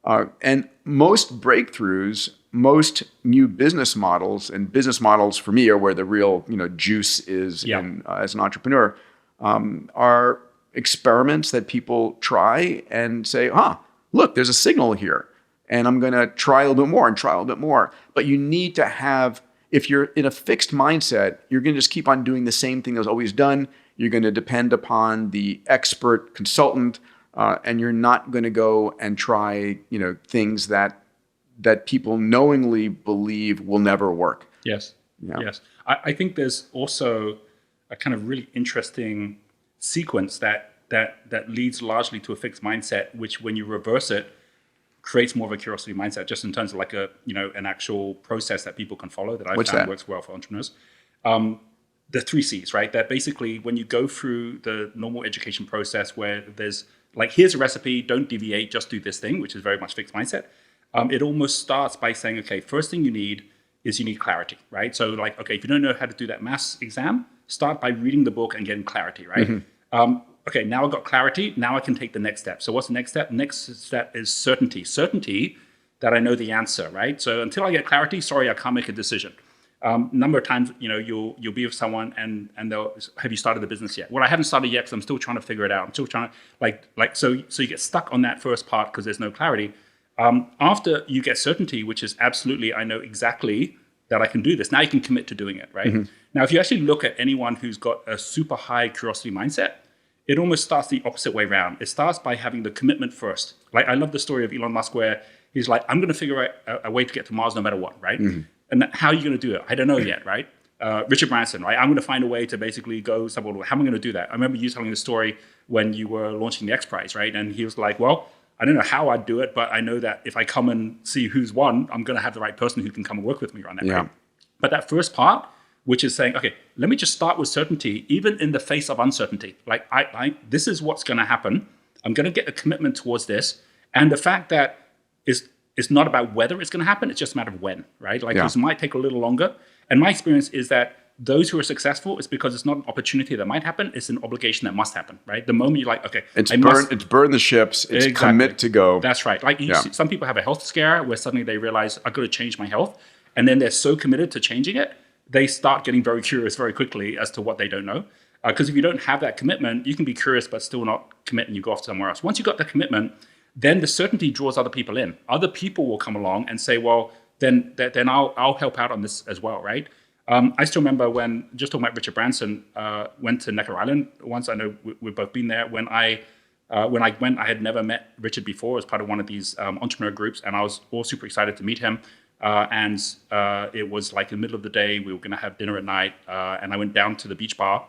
And most breakthroughs, most new business models, and business models for me are where the real juice is as an entrepreneur, are experiments that people try and say, look, there's a signal here, and I'm going to try a little bit more and try a little bit more. But you need to have, if you're in a fixed mindset, you're going to just keep on doing the same thing that was always done. You're going to depend upon the expert consultant, and you're not going to go and try, things that people knowingly believe will never work. Yes. I think there's also a kind of really interesting sequence that leads largely to a fixed mindset, which when you reverse it, creates more of a curiosity mindset, just in terms of like an actual process that people can follow that I've found works well for entrepreneurs. The 3 C's, right? That basically when you go through the normal education process where there's like, here's a recipe, don't deviate, just do this thing, which is very much fixed mindset. It almost starts by saying, okay, first thing you need clarity, right? So like, okay, if you don't know how to do that maths exam, start by reading the book and getting clarity, right? Okay, now I've got clarity, now I can take the next step. So what's the next step? Next step is certainty. Certainty that I know the answer, right? So until I get clarity, sorry, I can't make a decision. Number of times, you'll be with someone and they'll, have you started the business yet? Well, I haven't started yet because I'm still trying to figure it out. I'm still trying to so you get stuck on that first part because there's no clarity. After you get certainty, which is absolutely, I know exactly that I can do this. Now you can commit to doing it, right? Now, if you actually look at anyone who's got a super high curiosity mindset, it almost starts the opposite way around. It starts by having the commitment first. Like, I love the story of Elon Musk where he's like, I'm going to figure out a way to get to Mars no matter what, right? And how are you going to do it? I don't know yet, right? Richard Branson, right? I'm going to find a way to basically go somewhere. How am I going to do that? I remember you telling the story when you were launching the X Prize, right? And he was like, well, I don't know how I'd do it, but I know that if I come and see who's won, I'm going to have the right person who can come and work with me on that. Right? But that first part, which is saying, okay, let me just start with certainty, even in the face of uncertainty. Like, this is what's going to happen. I'm going to get a commitment towards this. And the fact that it's not about whether it's going to happen, it's just a matter of when, right? Like, this might take a little longer. And my experience is that those who are successful is because it's not an opportunity that might happen, it's an obligation that must happen, right? The moment you're like, okay, it's burn the ships, it's commit to go. That's right. Like, you see, some people have a health scare where suddenly they realize, I've got to change my health. And then they're so committed to changing it, they start getting very curious very quickly as to what they don't know. Because if you don't have that commitment, you can be curious but still not commit and you go off somewhere else. Once you've got the commitment, then the certainty draws other people in. Other people will come along and say, well, then I'll help out on this as well, right? I still remember when, just talking about Richard Branson, went to Necker Island once. I know we've both been there. When I went, I had never met Richard before as part of one of these entrepreneur groups, and I was all super excited to meet him. And it was like in the middle of the day, we were going to have dinner at night, and I went down to the beach bar,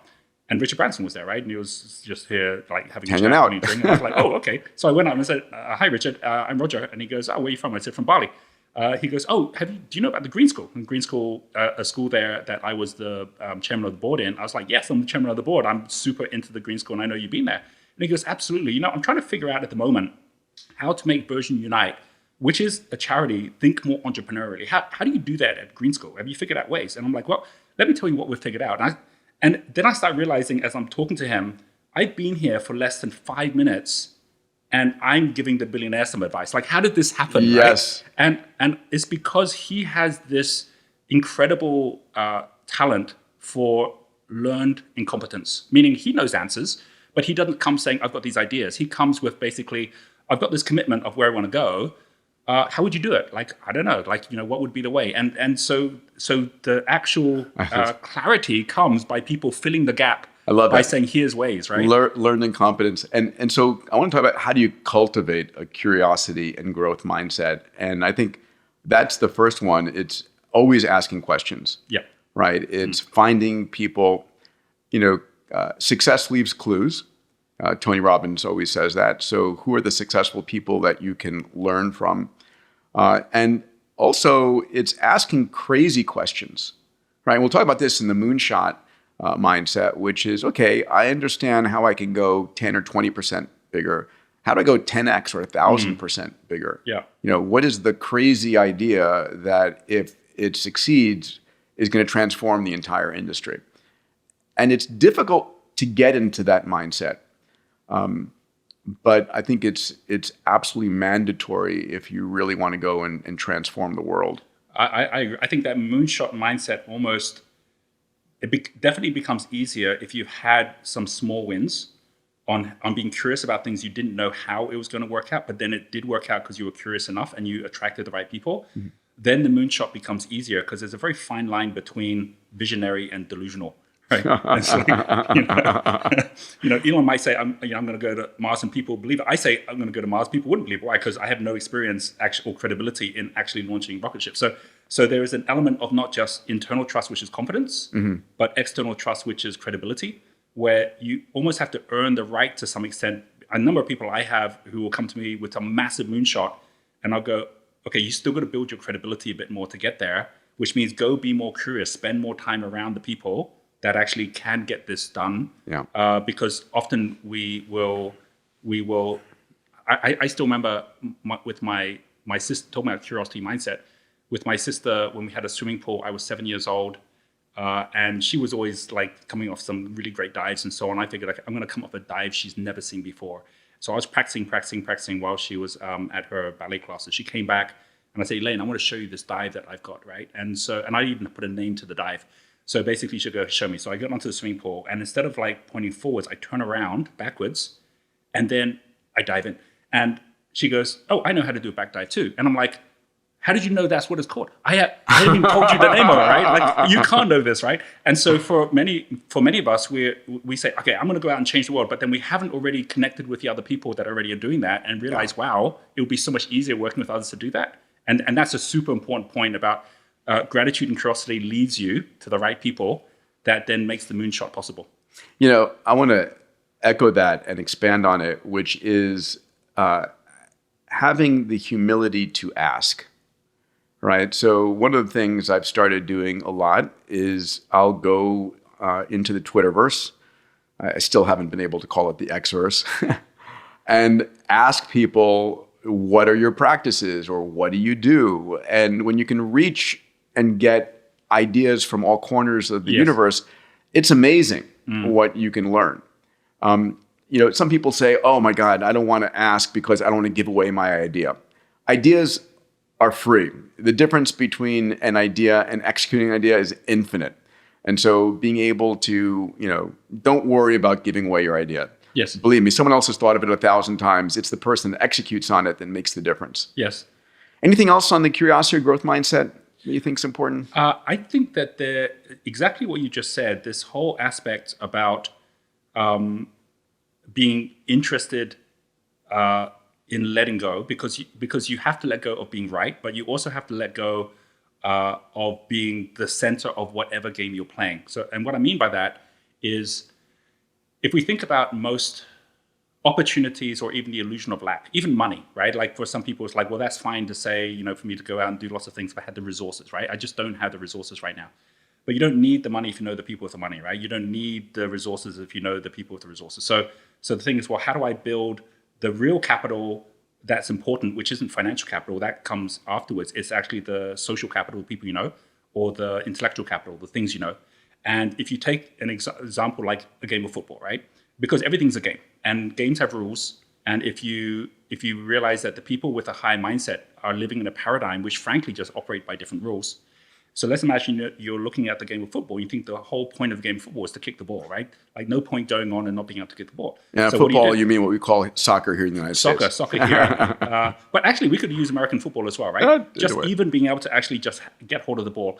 and Richard Branson was there, right? And he was just here, like having hanging a chat, out. and I was like, oh, okay. So I went up and said, hi, Richard, I'm Roger. And he goes, oh, where are you from? I said, from Bali. He goes, oh, do you know about the Green School? And Green School, a school there that I was the chairman of the board in. I was like, yes, I'm the chairman of the board. I'm super into the Green School, and I know you've been there. And he goes, absolutely. I'm trying to figure out at the moment how to make Version Unite, which is a charity, think more entrepreneurially. How do you do that at Green School? Have you figured out ways? And I'm like, well, let me tell you what we've figured out. And then I start realizing as I'm talking to him, I've been here for less than 5 minutes, and I'm giving the billionaire some advice. Like, how did this happen? Yes. Right? And it's because he has this incredible talent for learned incompetence, meaning he knows answers, but he doesn't come saying, I've got these ideas. He comes with basically, I've got this commitment of where I want to go. How would you do it? Like, I don't know, like, what would be the way? And so the actual clarity comes by people filling the gap. I love by that. saying, here's ways, right? Learned incompetence. And so I want to talk about how do you cultivate a curiosity and growth mindset? And I think that's the first one. It's always asking questions. Yeah. Right? It's finding people, success leaves clues. Tony Robbins always says that. So who are the successful people that you can learn from? And also, it's asking crazy questions, right? We'll talk about this in the Moonshot mindset, which is, okay, I understand how I can go 10 or 20% bigger. How do I go 10x or 1,000% bigger? Yeah. What is the crazy idea that if it succeeds is going to transform the entire industry? And it's difficult to get into that mindset. But I think it's absolutely mandatory if you really want to go and transform the world. I agree. I think that moonshot mindset almost, definitely becomes easier if you've had some small wins on being curious about things you didn't know how it was going to work out, but then it did work out because you were curious enough and you attracted the right people. Mm-hmm. Then the moonshot becomes easier because there's a very fine line between visionary and delusional. Right. So, Elon might say, I'm going to go to Mars, and people believe it. I say I'm going to go to Mars, people wouldn't believe it. Why? Because I have no experience, actual credibility in actually launching rocket ships. So there is an element of not just internal trust, which is confidence, but external trust, which is credibility, where you almost have to earn the right to some extent. A number of people I have who will come to me with a massive moonshot, and I'll go, okay, you still got to build your credibility a bit more to get there, which means go be more curious, spend more time around the people that actually can get this done. Yeah. Because often we will. I still remember with my sister, talking about curiosity mindset, with my sister, when we had a swimming pool, I was 7 years old, and she was always like coming off some really great dives and so on. I figured, like, I'm going to come off a dive she's never seen before. So I was practicing while she was at her ballet classes. She came back and I said, Elaine, I want to show you this dive that I've got, right? And I even put a name to the dive. So basically, she go show me. So I got onto the swimming pool, and instead of like pointing forwards, I turn around backwards, and then I dive in. And she goes, "Oh, I know how to do a back dive too." And I'm like, "How did you know that's what it's called? I haven't even told you the name of it, right? Like, you can't know this, right?" And so for many of us, we say, "Okay, I'm going to go out and change the world," but then we haven't already connected with the other people that already are doing that, and realize, wow, it would be so much easier working with others to do that. And that's a super important point about. Gratitude and curiosity leads you to the right people that then makes the moonshot possible. I want to echo that and expand on it, which is having the humility to ask, right? So one of the things I've started doing a lot is I'll go into the Twitterverse. I still haven't been able to call it the Xverse. And ask people, what are your practices, or what do you do? And when you can reach and get ideas from all corners of the universe, it's amazing what you can learn. Some people say, oh my God, I don't want to ask because I don't want to give away my idea. Ideas are free. The difference between an idea and executing an idea is infinite. And so being able to, don't worry about giving away your idea. Yes. Believe me, someone else has thought of it 1,000 times. It's the person that executes on it that makes the difference. Yes. Anything else on the curiosity or growth mindset that you think is important? I think that exactly what you just said, this whole aspect about being interested in letting go, because you have to let go of being right, but you also have to let go of being the center of whatever game you're playing. So, and what I mean by that is, if we think about most opportunities or even the illusion of lack, even money, right? Like for some people, it's like, well, that's fine to say, for me to go out and do lots of things if I had the resources, right? I just don't have the resources right now. But you don't need the money if you know the people with the money, right? You don't need the resources if you know the people with the resources. So the thing is, well, how do I build the real capital that's important, which isn't financial capital, that comes afterwards. It's actually the social capital, the people you know, or the intellectual capital, the things you know. And if you take an example like a game of football, right? Because everything's a game and games have rules. And if you realize that the people with a high mindset are living in a paradigm which frankly just operate by different rules. So let's imagine you're looking at the game of football. You think the whole point of the game of football is to kick the ball, right? Like no point going on and not being able to kick the ball. Yeah, so football, you mean what we call soccer here in the United States. Soccer here. But actually, we could use American football as well, right? Just even being able to actually just get hold of the ball.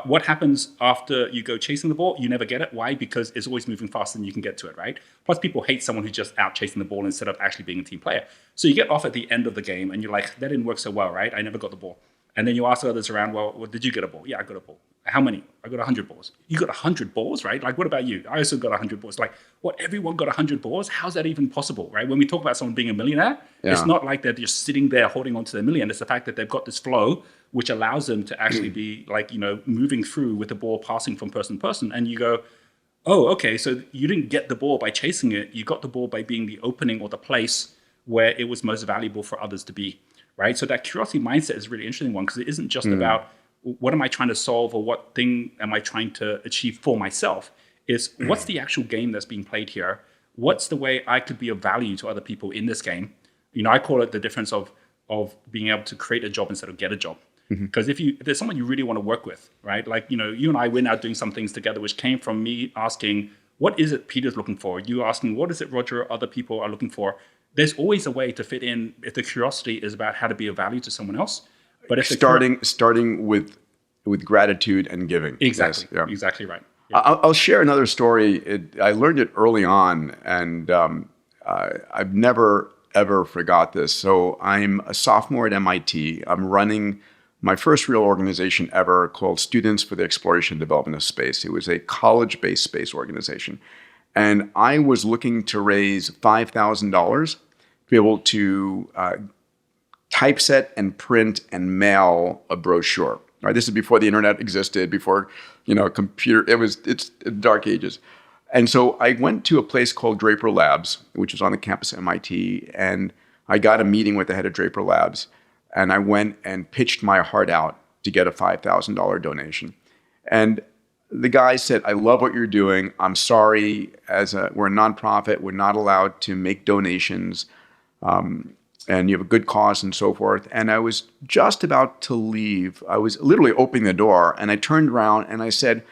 What happens after you go chasing the ball? You never get it. Why? Because it's always moving faster than you can get to it, right? Plus, people hate someone who's just out chasing the ball instead of actually being a team player. So you get off at the end of the game and you're like, that didn't work so well, right? I never got the ball. And then you ask others around, well, did you get a ball? Yeah, I got a ball. How many? I got 100 balls. You got 100 balls, right? Like, what about you? I also got 100 balls. Like, what, everyone got 100 balls? How's that even possible, right? When we talk about someone being a millionaire, it's not like they're just sitting there holding on to their million. It's the fact that they've got this flow, which allows them to actually be like, moving through with the ball passing from person to person. And you go, oh, okay, so you didn't get the ball by chasing it. You got the ball by being the opening or the place where it was most valuable for others to be, right? So that curiosity mindset is a really interesting one because it isn't just about what am I trying to solve or what thing am I trying to achieve for myself. Is what's the actual game that's being played here? What's the way I could be of value to other people in this game? I call it the difference of being able to create a job instead of get a job. Because if there's someone you really want to work with, right? Like, you and I, we're now doing some things together, which came from me asking, what is it Peter's looking for? You asking, what is it Roger or other people are looking for? There's always a way to fit in if the curiosity is about how to be of value to someone else. But if starting with gratitude and giving. Exactly. Yes, yeah. Exactly right. Yeah. I'll share another story. I learned it early on, and I've never, ever forgot this. So I'm a sophomore at MIT. I'm running my first real organization ever called Students for the Exploration and Development of Space. It was a college-based space organization. And I was looking to raise $5,000 to be able to typeset and print and mail a brochure. Right? This is before the internet existed, before computer. It's dark ages. And so I went to a place called Draper Labs, which was on the campus of MIT, and I got a meeting with the head of Draper Labs. And I went and pitched my heart out to get a $5,000 donation. And the guy said, I love what you're doing. I'm sorry, we're a nonprofit. We're not allowed to make donations. And you have a good cause and so forth. And I was just about to leave. I was literally opening the door. And I turned around and I said,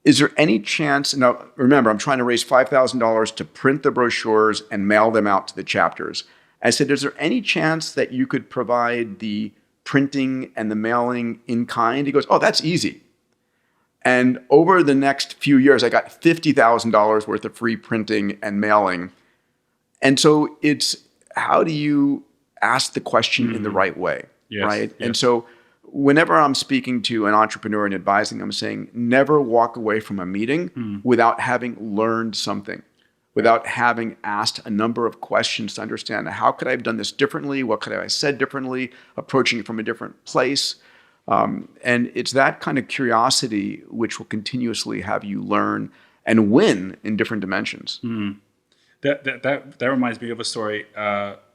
is there any chance? Now, remember, I'm trying to raise $5,000 to print the brochures and mail them out to the chapters. I said, is there any chance that you could provide the printing and the mailing in kind? He goes, oh, that's easy. And over the next few years, I got $50,000 worth of free printing and mailing. And so it's, how do you ask the question in the right way, right? Yes. And so whenever I'm speaking to an entrepreneur and advising, I'm saying, never walk away from a meeting without having learned something. Without having asked a number of questions to understand how could I have done this differently? What could I have said differently? Approaching it from a different place. And it's that kind of curiosity which will continuously have you learn and win in different dimensions. That reminds me of a story.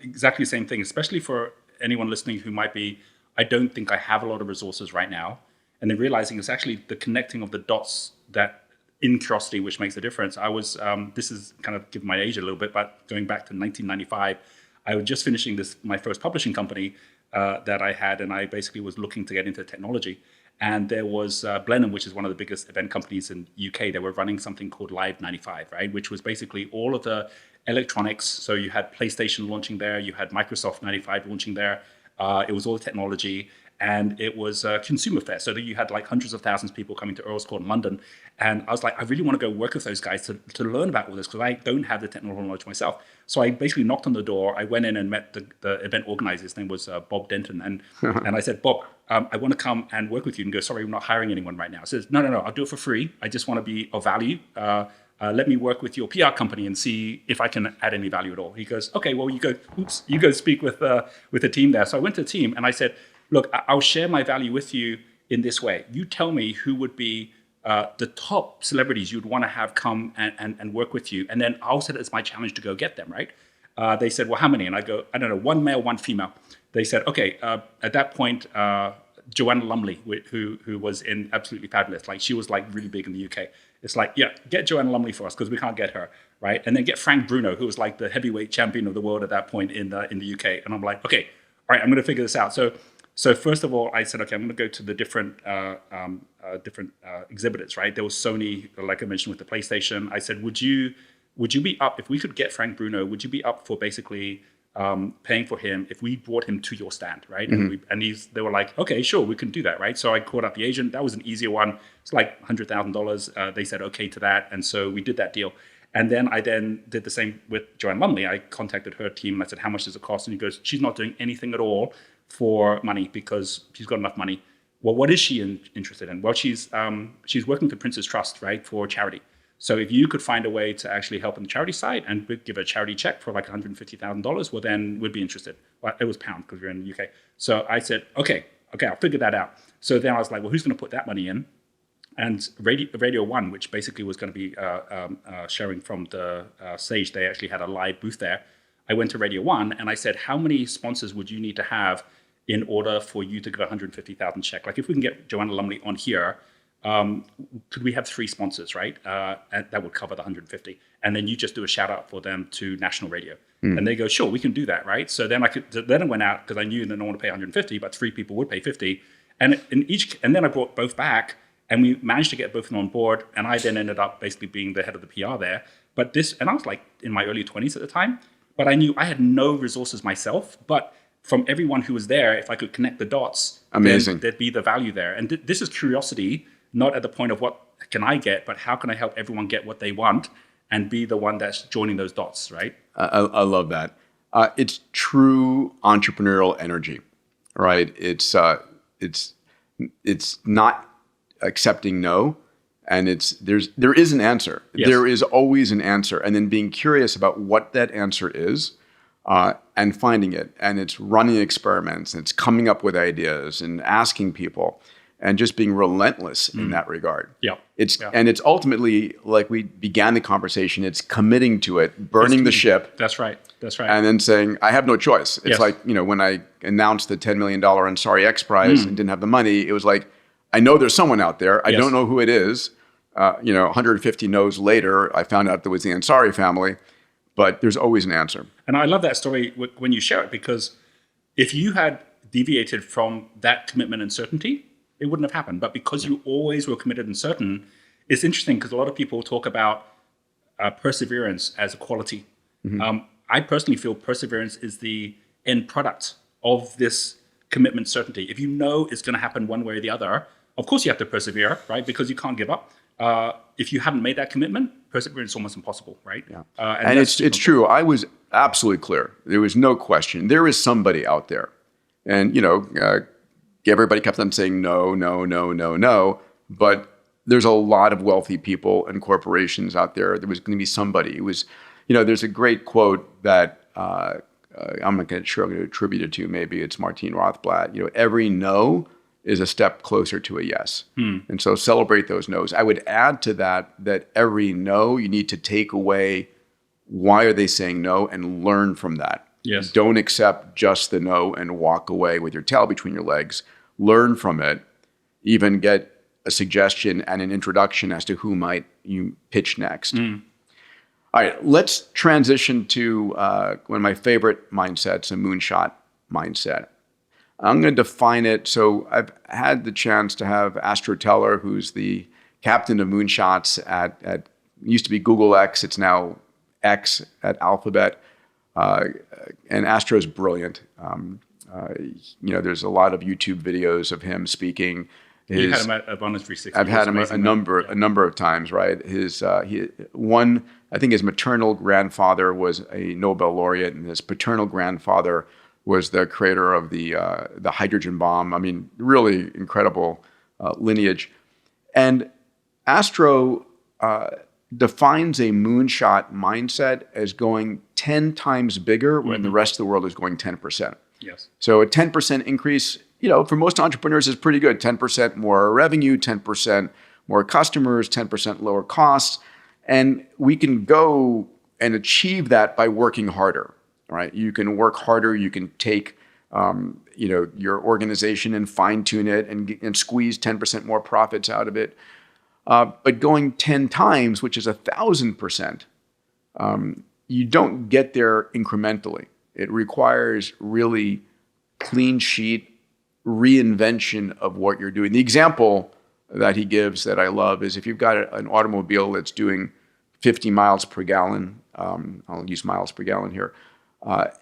Exactly the same thing, especially for anyone listening who might be, I don't think I have a lot of resources right now. And then realizing it's actually the connecting of the dots that in curiosity, which makes a difference. I was, this is kind of giving my age a little bit, but going back to 1995, I was just finishing my first publishing company that I had, and I basically was looking to get into technology. And there was Blenheim, which is one of the biggest event companies in UK. They were running something called Live 95, right? Which was basically all of the electronics. So you had PlayStation launching there, you had Microsoft 95 launching there. It was all the technology, and it was a consumer fair. So that you had like hundreds of thousands of people coming to Earl's Court in London. And I was like, I really want to go work with those guys to learn about all this, because I don't have the technical knowledge myself. So I basically knocked on the door. I went in and met the event organizer. His name was Bob Denton. And I said, Bob, I want to come and work with you. And go, sorry, we're not hiring anyone right now. He says, no, I'll do it for free. I just want to be of value. Let me work with your PR company and see if I can add any value at all. He goes, okay, well, you go speak with the team there. So I went to the team and I said, look, I'll share my value with you in this way. You tell me who would be the top celebrities you'd want to have come and work with you. And then I'll set it as my challenge to go get them, right? They said, well, how many? And I go, I don't know, one male, one female. They said, okay, at that point, Joanna Lumley, who was in Absolutely Fabulous. Like, she was like really big in the UK. It's like, yeah, get Joanna Lumley for us because we can't get her, right? And then get Frank Bruno, who was like the heavyweight champion of the world at that point in the UK. And I'm like, okay, all right, I'm going to figure this out. So first of all, I said, okay, I'm going to go to the different exhibitors, right? There was Sony, like I mentioned, with the PlayStation. I said, would you be up, if we could get Frank Bruno, would you be up for basically paying for him if we brought him to your stand, right? Mm-hmm. And they were like, okay, sure, we can do that, right? So I called up the agent. That was an easier one. It's like $100,000. They said okay to that, and so we did that deal. And then I did the same with Joanne Lumley. I contacted her team and I said, how much does it cost? And he goes, she's not doing anything at all for money because she's got enough money. Well, what is she interested in? Well, she's working for Prince's Trust, right, for charity. So if you could find a way to actually help on the charity side and give a charity check for like $150,000, well, then we'd be interested. Well, it was pound because we're in the UK. So I said, okay, I'll figure that out. So then I was like, well, who's going to put that money in? And Radio 1, which basically was going to be sharing from the stage, they actually had a live booth there. I went to Radio 1 and I said, how many sponsors would you need to have in order for you to give a $150,000 check? Like, if we can get Joanna Lumley on here, could we have 3 sponsors, right? And that would cover the 150. And then you just do a shout out for them to national radio. And they go, sure, we can do that, right? So then I went out because I knew that no one would pay 150, but 3 people would pay 50. And then I brought both back and we managed to get both of them on board. And I then ended up basically being the head of the PR there. And I was like in my early 20s at the time, but I knew I had no resources myself, but from everyone who was there, if I could connect the dots, amazing, then there'd be the value there. And this is curiosity, not at the point of what can I get, but how can I help everyone get what they want and be the one that's joining those dots, right? I love that. It's true entrepreneurial energy, right? It's not accepting no, and there is an answer. Yes. There is always an answer, and then being curious about what that answer is, and finding it. And it's running experiments, and it's coming up with ideas, and asking people. And just being relentless in that regard. And it's ultimately, like we began the conversation, it's committing to it, burning the ship. That's right. And then saying, I have no choice. It's like, when I announced the $10 million Ansari X Prize and didn't have the money, it was like, I know there's someone out there. I don't know who it is. 150 no's later, I found out there was the Ansari family, but there's always an answer. And I love that story when you share it, because if you had deviated from that commitment and certainty, it wouldn't have happened. But because you always were committed and certain, it's interesting because a lot of people talk about perseverance as a quality. Mm-hmm. I personally feel perseverance is the end product of this commitment certainty. If you know it's going to happen one way or the other, of course you have to persevere, right? Because you can't give up. If you haven't made that commitment, perseverance is almost impossible, right? Yeah. And it's true. I was absolutely clear. There was no question. There is somebody out there. And, everybody kept on saying no, but there's a lot of wealthy people and corporations out there. There was going to be somebody. It was, there's a great quote that I'm not going to attribute it to. Maybe it's Martine Rothblatt. Every no is a step closer to a yes. And so celebrate those no's. I would add to that every no, you need to take away why are they saying no and learn from that. Yes. Don't accept just the no and walk away with your tail between your legs. Learn from it. Even get a suggestion and an introduction as to who might you pitch next. All right, let's transition to one of my favorite mindsets, a moonshot mindset. I'm going to define it. So I've had the chance to have Astro Teller, who's the captain of Moonshots at used to be Google X. It's now X at Alphabet. And Astro's brilliant. There's a lot of YouTube videos of him speaking. You had him at Abundance 360. I've had him a number of times, right? I think his maternal grandfather was a Nobel laureate, and his paternal grandfather was the creator of the hydrogen bomb. I mean, really incredible lineage. And Astro defines a moonshot mindset as going 10 times bigger when the rest of the world is going 10%. Yes. So a 10% increase, for most entrepreneurs is pretty good. 10% more revenue, 10% more customers, 10% lower costs. And we can go and achieve that by working harder, right? You can work harder. You can take, your organization and fine tune it and squeeze 10% more profits out of it. But going 10 times, which is 1,000%, you don't get there incrementally. It requires really clean sheet reinvention of what you're doing. The example that he gives that I love is if you've got an automobile that's doing 50 miles per gallon, I'll use miles per gallon here,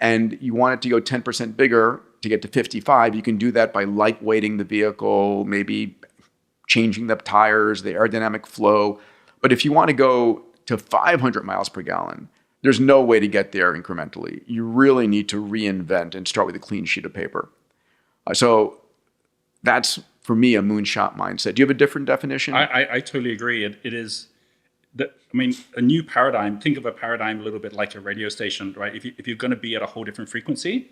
and you want it to go 10% bigger to get to 55, you can do that by lightweighting the vehicle, maybe changing the tires, the aerodynamic flow. But if you want to go to 500 miles per gallon, there's no way to get there incrementally. You really need to reinvent and start with a clean sheet of paper. So that's, for me, a moonshot mindset. Do you have a different definition? I totally agree. It is, a new paradigm. Think of a paradigm a little bit like a radio station, right? If you're going to be at a whole different frequency,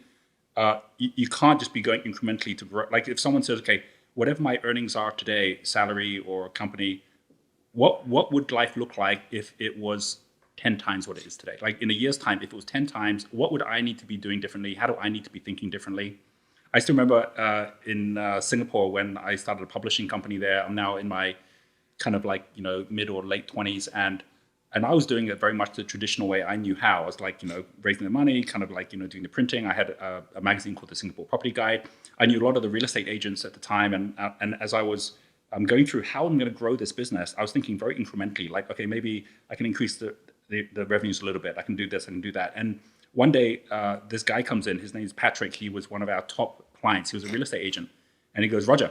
you can't just be going incrementally to grow. Like if someone says, okay, whatever my earnings are today, salary or company, what would life look like if it was 10 times what it is today? Like in a year's time, if it was 10 times, what would I need to be doing differently? How do I need to be thinking differently? I still remember in Singapore when I started a publishing company there. I'm now in my kind of mid or late 20s, and I was doing it very much the traditional way I knew how. I was raising the money, doing the printing. I had a magazine called the Singapore Property Guide. I knew a lot of the real estate agents at the time, and as I was going through how I'm going to grow this business, I was thinking very incrementally, okay, maybe I can increase the revenues a little bit. I can do this, I can do that. And one day, this guy comes in. His name is Patrick. He was one of our top clients. He was a real estate agent. And he goes, Roger,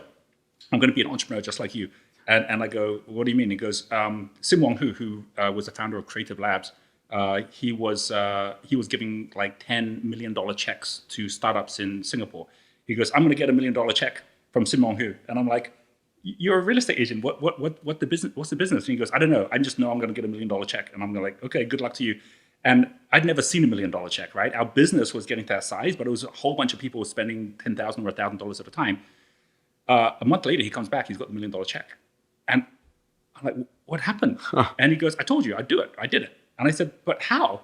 I'm going to be an entrepreneur just like you. And I go, what do you mean? He goes, Sim Wong Hu, who was the founder of Creative Labs, he was giving $10 million checks to startups in Singapore. He goes, I'm going to get $1 million check from Sim Wong Hu. And I'm like, you're a real estate agent. What's the business? And he goes, I don't know. I just know I'm going to get $1 million check. And I'm like, okay, good luck to you. And I'd never seen $1 million check, right? Our business was getting to that size, but it was a whole bunch of people spending $10,000 or $1,000 at a time. A month later, he comes back. He's got the $1 million check. And I'm like, what happened? And he goes, I told you, I'd do it. I did it. And I said, but how?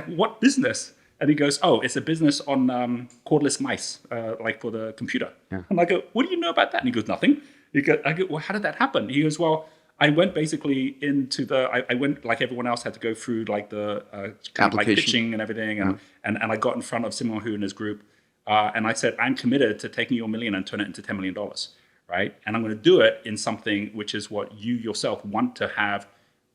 What business? And he goes, oh, it's a business on cordless mice, for the computer. Yeah. And I go, what do you know about that? And he goes, nothing. I go, well, how did that happen? He goes, well, I went basically into I went like everyone else, had to go through the kind of pitching and everything. And I got in front of Simon Hu and his group. And I said, I'm committed to taking your $1 million and turn it into $10 million. Right? And I'm going to do it in something which is what you yourself want to have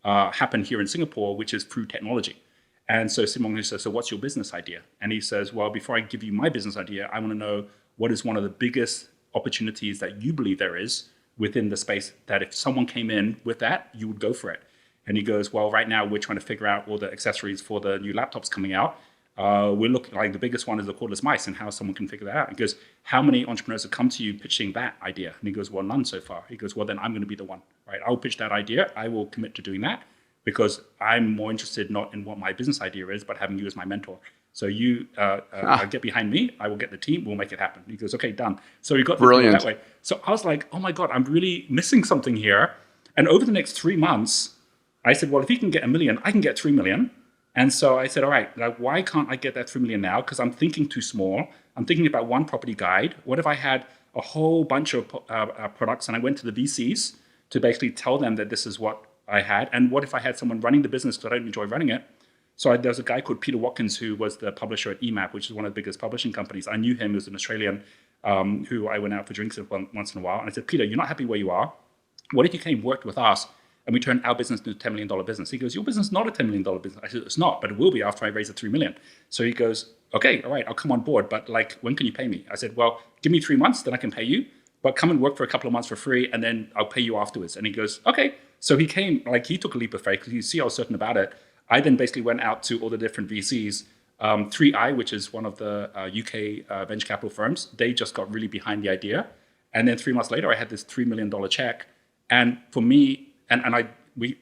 happen here in Singapore, which is through technology. And so Simon Hu says, so what's your business idea? And he says, well, before I give you my business idea, I want to know what is one of the biggest opportunities that you believe there is within the space that if someone came in with that, you would go for it. And he goes, well, right now we're trying to figure out all the accessories for the new laptops coming out. We're looking the biggest one is the cordless mice and how someone can figure that out. He goes, how many entrepreneurs have come to you pitching that idea? And he goes, well, none so far. He goes, well, then I'm going to be the one, right? I'll pitch that idea. I will commit to doing that because I'm more interested not in what my business idea is, but having you as my mentor. So you get behind me. I will get the team. We'll make it happen. He goes, okay, done. So he got the deal that way. So I was like, oh my God, I'm really missing something here. And over the next 3 months, I said, well, if he can get $1 million, I can get 3 million. And so I said, all right, why can't I get that 3 million now? Because I'm thinking too small. I'm thinking about one property guide. What if I had a whole bunch of products and I went to the VCs to basically tell them that this is what I had? And what if I had someone running the business because I don't enjoy running it? So there's a guy called Peter Watkins who was the publisher at EMAP, which is one of the biggest publishing companies. I knew him. He was an Australian. who I went out for drinks with once in a while. And I said, Peter, you're not happy where you are. What if you came worked with us and we turned our business into a $10 million business? He goes, your business is not a $10 million business. I said, it's not, but it will be after I raise the $3 million. So he goes, okay, all right, I'll come on board. But like, when can you pay me? I said, well, give me 3 months, then I can pay you. But come and work for a couple of months for free, and then I'll pay you afterwards. And he goes, okay. So he came, like he took a leap of faith because you see I was certain about it. I then basically went out to all the different VCs. 3i, which is one of the UK venture capital firms, they just got really behind the idea. And then 3 months later, I had this $3 million check. And for me,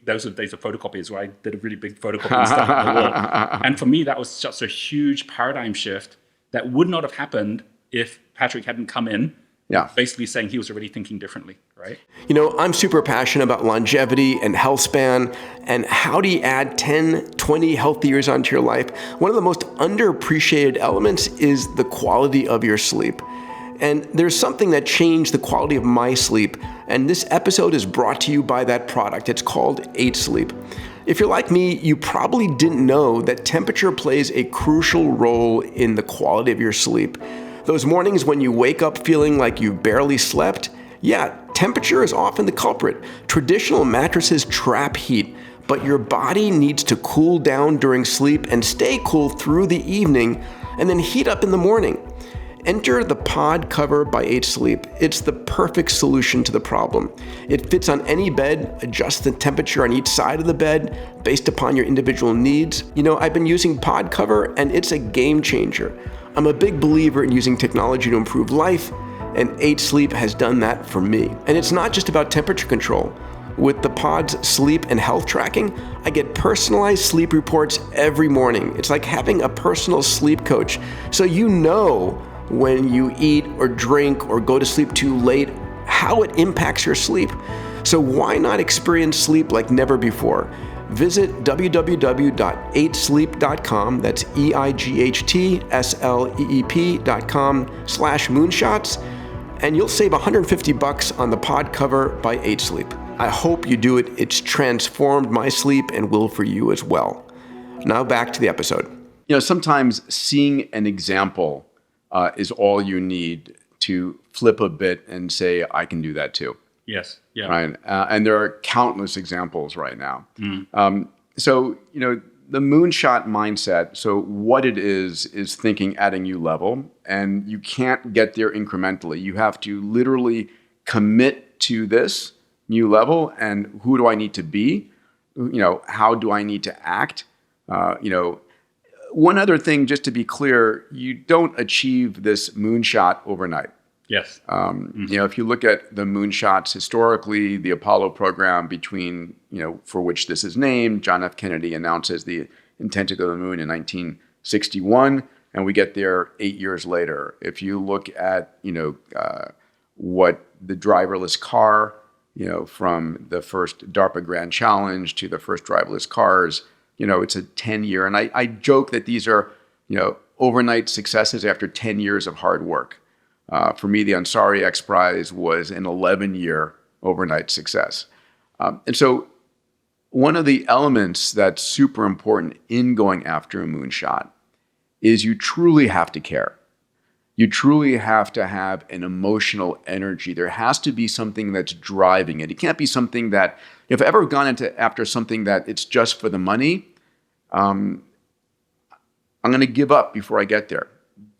those are the days of photocopies where I did a really big photocopy and stuff on the wall. And for me, that was just a huge paradigm shift that would not have happened if Patrick hadn't come in, basically saying he was already thinking differently, right? You know, I'm super passionate about longevity and health span and how do you add 10, 20 healthy years onto your life. One of the most underappreciated elements is the quality of your sleep. And there's something that changed the quality of my sleep. And this episode is brought to you by that product. It's called 8 Sleep. If you're like me, you probably didn't know that temperature plays a crucial role in the quality of your sleep. Those mornings when you wake up feeling like you barely slept, temperature is often the culprit. Traditional mattresses trap heat, but your body needs to cool down during sleep and stay cool through the evening and then heat up in the morning. Enter the pod cover by 8 Sleep. It's the perfect solution to the problem. It fits on any bed, adjusts the temperature on each side of the bed based upon your individual needs. You know, I've been using pod cover and it's a game changer. I'm a big believer in using technology to improve life, and 8 Sleep has done that for me. And it's not just about temperature control. With the pod's sleep and health tracking, I get personalized sleep reports every morning. It's like having a personal sleep coach. So you know when you eat or drink or go to sleep too late, how it impacts your sleep. So why not experience sleep like never before? Visit www.8sleep.com, that's EIGHTSLEEP.com/moonshots, and you'll save $150 on the pod cover by 8 Sleep. I hope you do it. It's transformed my sleep and will for you as well. Now back to the episode. You know, sometimes seeing an example is all you need to flip a bit and say, I can do that too. Yes. Yeah. Right. And there are countless examples right now. So, you know, the moonshot mindset. So what it is thinking at a new level, and you can't get there incrementally. You have to literally commit to this new level. And who do I need to be? You know, how do I need to act? You know, one other thing, just to be clear, you don't achieve this moonshot overnight. Yes. You know, if you look at the moonshots historically, the Apollo program between, you know, for which this is named, John F. Kennedy announces the intent to go to the moon in 1961, and we get there 8 years later. If you look at, you know, what the driverless car, you know, from the first DARPA Grand Challenge to the first driverless cars, you know, it's a 10-year. And I joke that these are, you know, overnight successes after 10 years of hard work. For me, the Ansari X Prize was an 11-year overnight success. And so one of the elements that's super important in going after a moonshot is you truly have to care. You truly have to have an emotional energy. There has to be something that's driving it. It can't be something that, if I've ever gone after something that it's just for the money, I'm going to give up before I get there.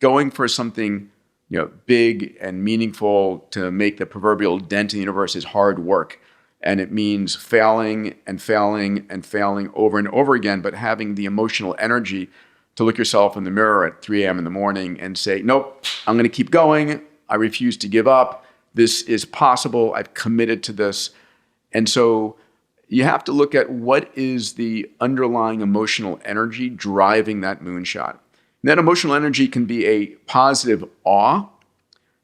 Going for something, you know, big and meaningful to make the proverbial dent in the universe is hard work. And it means failing and failing and failing over and over again, but having the emotional energy to look yourself in the mirror at 3 a.m. in the morning and say, nope, I'm going to keep going. I refuse to give up. This is possible. I've committed to this. And so you have to look at what is the underlying emotional energy driving that moonshot. And that emotional energy can be a positive awe.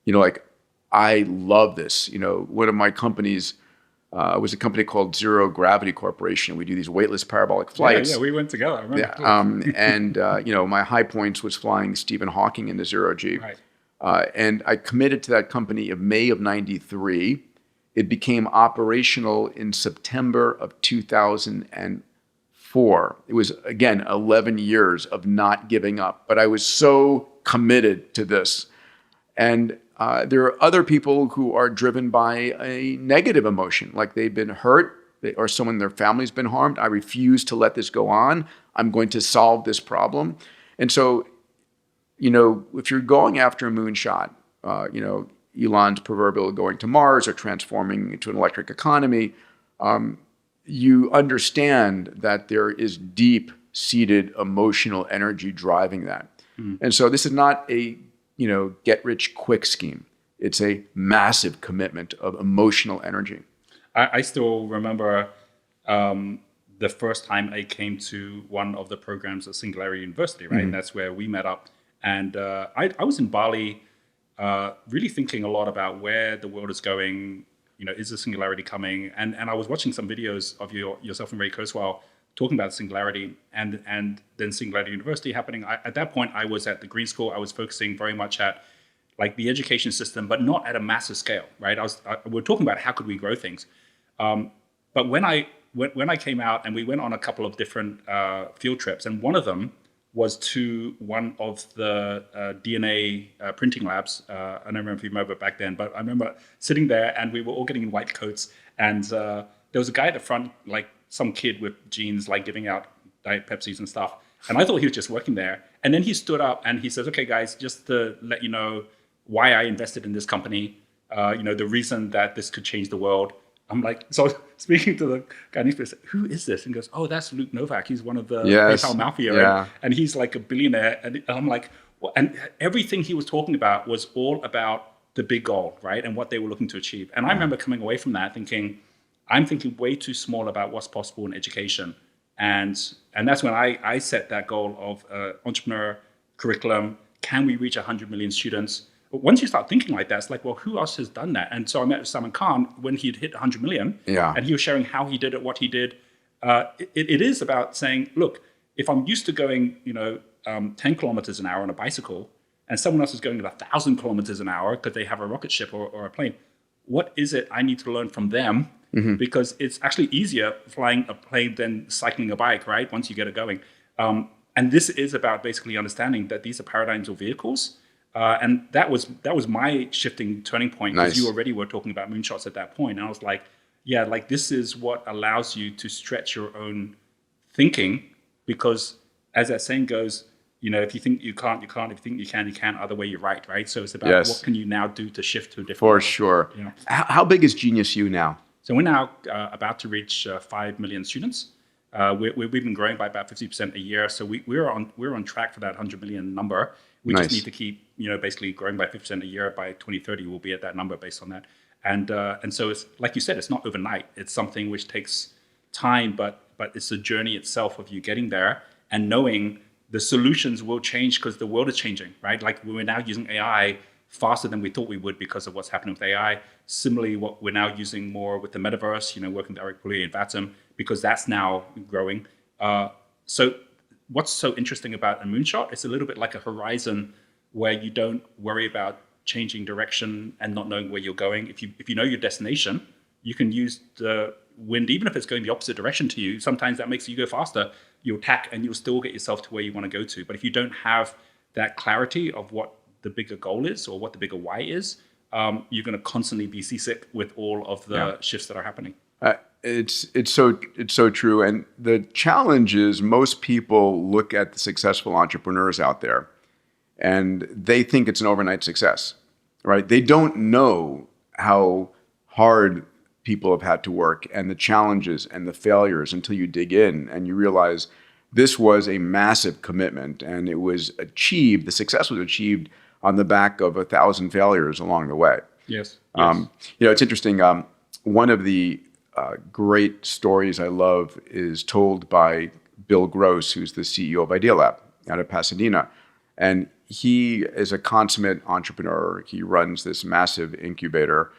You know, like, I love this. You know, one of my companies was a company called Zero Gravity Corporation. We do these weightless parabolic flights. Yeah, we went together. I remember. Yeah, and you know, my high points was flying Stephen Hawking into Zero G. Right. And I committed to that company in May of '93. It became operational in September of 2004. It was, again, 11 years of not giving up. But I was so committed to this. And There are other people who are driven by a negative emotion, like they've been hurt or someone in their family's been harmed. I refuse to let this go on. I'm going to solve this problem. And so, if you're going after a moonshot, Elon's proverbial going to Mars or transforming into an electric economy, you understand that there is deep-seated emotional energy driving that. And so this is not a get rich quick scheme. It's a massive commitment of emotional energy. I still remember the first time I came to one of the programs at Singularity University, right? And that's where we met up. And I was in Bali really thinking a lot about where the world is going. Is the singularity coming? And I was watching some videos of yourself and Ray Kurzweil talking about singularity and then Singularity University happening. At that point, I was at the Green School. I was focusing very much at like the education system, but not at a massive scale, right? We're talking about how could we grow things. But when I came out and we went on a couple of different field trips, and one of them was to one of the DNA printing labs. I don't remember if you remember back then, but I remember sitting there and we were all getting in white coats, and there was a guy at the front, like some kid with jeans, like giving out Diet Pepsis and stuff. And I thought he was just working there. And then he stood up and he says, "Okay, guys, just to let you know why I invested in this company, the reason that this could change the world." I'm like, so speaking to the guy next to me, "Who is this?" And he goes, "Oh, that's Luke Novak. He's one of the PayPal Mafia. Yeah. And he's like a billionaire." And I'm like, well, and everything he was talking about was all about the big goal, right? And what they were looking to achieve. And I remember coming away from that thinking, I'm thinking way too small about what's possible in education. And that's when I set that goal of entrepreneur curriculum. Can we reach 100 million students? But once you start thinking like that, it's like, well, who else has done that? And so I met with Salman Khan when he'd hit 100 million. Yeah. And he was sharing how he did it, what he did. It is about saying, look, if I'm used to going, 10 kilometers an hour on a bicycle, and someone else is going at 1,000 kilometers an hour because they have a rocket ship or a plane, what is it I need to learn from them? Mm-hmm. Because it's actually easier flying a plane than cycling a bike, right? Once you get it going. And this is about basically understanding that these are paradigms or vehicles. And that was my shifting turning point, because you already were talking about moonshots at that point. And I was like, yeah, like this is what allows you to stretch your own thinking, because as that saying goes, if you think you can't, you can't. If you think you can, either way you're right? So it's about what can you now do to shift to a different For sure. How big is Genius U now? So we're now about to reach 5 million students. We've been growing by about 50% a year. So we're on track for that 100 million number. We just need to keep, basically growing by 50% a year. By 2030, we'll be at that number based on that. And so it's like you said, it's not overnight. It's something which takes time, but it's the journey itself of you getting there and knowing the solutions will change because the world is changing, right? Like we're now using AI faster than we thought we would because of what's happening with AI. Similarly, what we're now using more with the metaverse, working with Eric Pulley and Vatum, because that's now growing. So what's so interesting about a moonshot, it's a little bit like a horizon where you don't worry about changing direction and not knowing where you're going. If you know your destination, you can use the wind, even if it's going the opposite direction to you. Sometimes that makes you go faster. You'll tack and you'll still get yourself to where you want to go to. But if you don't have that clarity of what the bigger goal is or what the bigger why is, you're going to constantly be seasick with all of the shifts that are happening. It's so true. And the challenge is most people look at the successful entrepreneurs out there and they think it's an overnight success, right? They don't know how hard people have had to work and the challenges and the failures until you dig in and you realize this was a massive commitment and it was achieved. The success was achieved on the back of 1,000 failures along the way. Yes. It's interesting. One of the great stories I love is told by Bill Gross, who's the CEO of Idea Lab out of Pasadena. And he is a consummate entrepreneur. He runs this massive incubator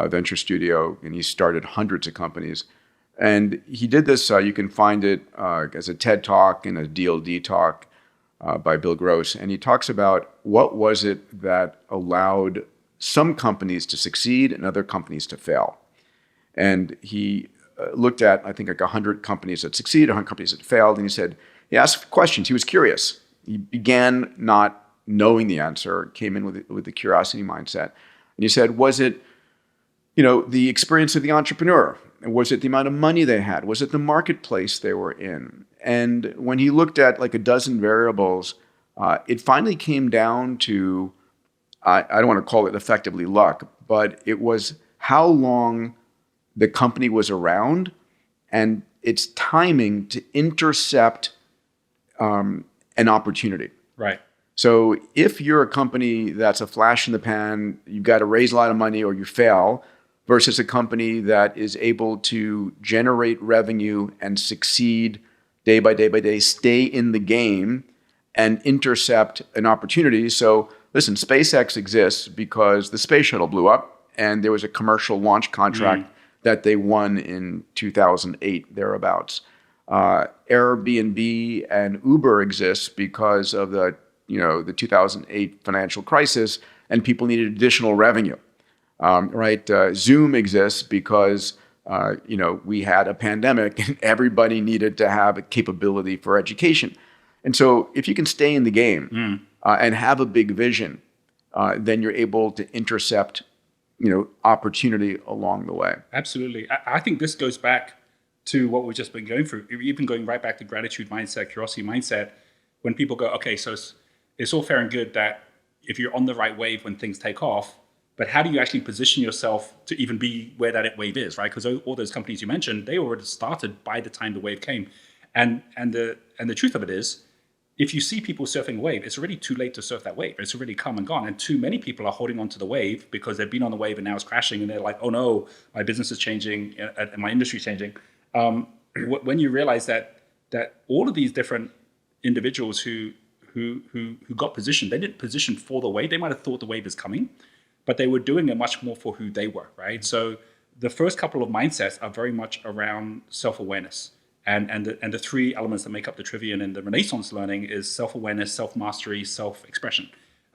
venture studio, and he started hundreds of companies. And he did this, you can find it as a TED Talk and a DLD talk by Bill Gross. And he talks about what was it that allowed some companies to succeed and other companies to fail. And he looked at, I think, like 100 companies that succeeded, 100 companies that failed. And he asked questions. He was curious. He began not knowing the answer, came in with the curiosity mindset. And you said, was it, the experience of the entrepreneur? Was it the amount of money they had? Was it the marketplace they were in? And when he looked at like a dozen variables, it finally came down to, I don't want to call it effectively luck, but it was how long the company was around and its timing to intercept an opportunity. Right. So if you're a company that's a flash in the pan, you've got to raise a lot of money or you fail, versus a company that is able to generate revenue and succeed day by day by day, stay in the game and intercept an opportunity. So listen, SpaceX exists because the space shuttle blew up and there was a commercial launch contract that they won in 2008, thereabouts. Airbnb and Uber exists because of the 2008 financial crisis and people needed additional revenue. Zoom exists because we had a pandemic and everybody needed to have a capability for education. And so if you can stay in the game and have a big vision, then you're able to intercept opportunity along the way. Absolutely. I think this goes back to what we've just been going through, even going right back to gratitude mindset, curiosity mindset. When people go, okay, so it's all fair and good that if you're on the right wave when things take off, but how do you actually position yourself to even be where that wave is, right? Because all those companies you mentioned, they already started by the time the wave came. And the truth of it is, if you see people surfing a wave, it's already too late to surf that wave. It's already come and gone. And too many people are holding on to the wave because they've been on the wave and now it's crashing. And they're like, oh no, my business is changing and my industry is changing. When you realize that all of these different individuals who got positioned, they didn't position for the wave. They might have thought the wave is coming, but they were doing it much more for who they were, right? So the first couple of mindsets are very much around self-awareness. And the three elements that make up the Trivium and the Renaissance learning is self-awareness, self-mastery, self-expression,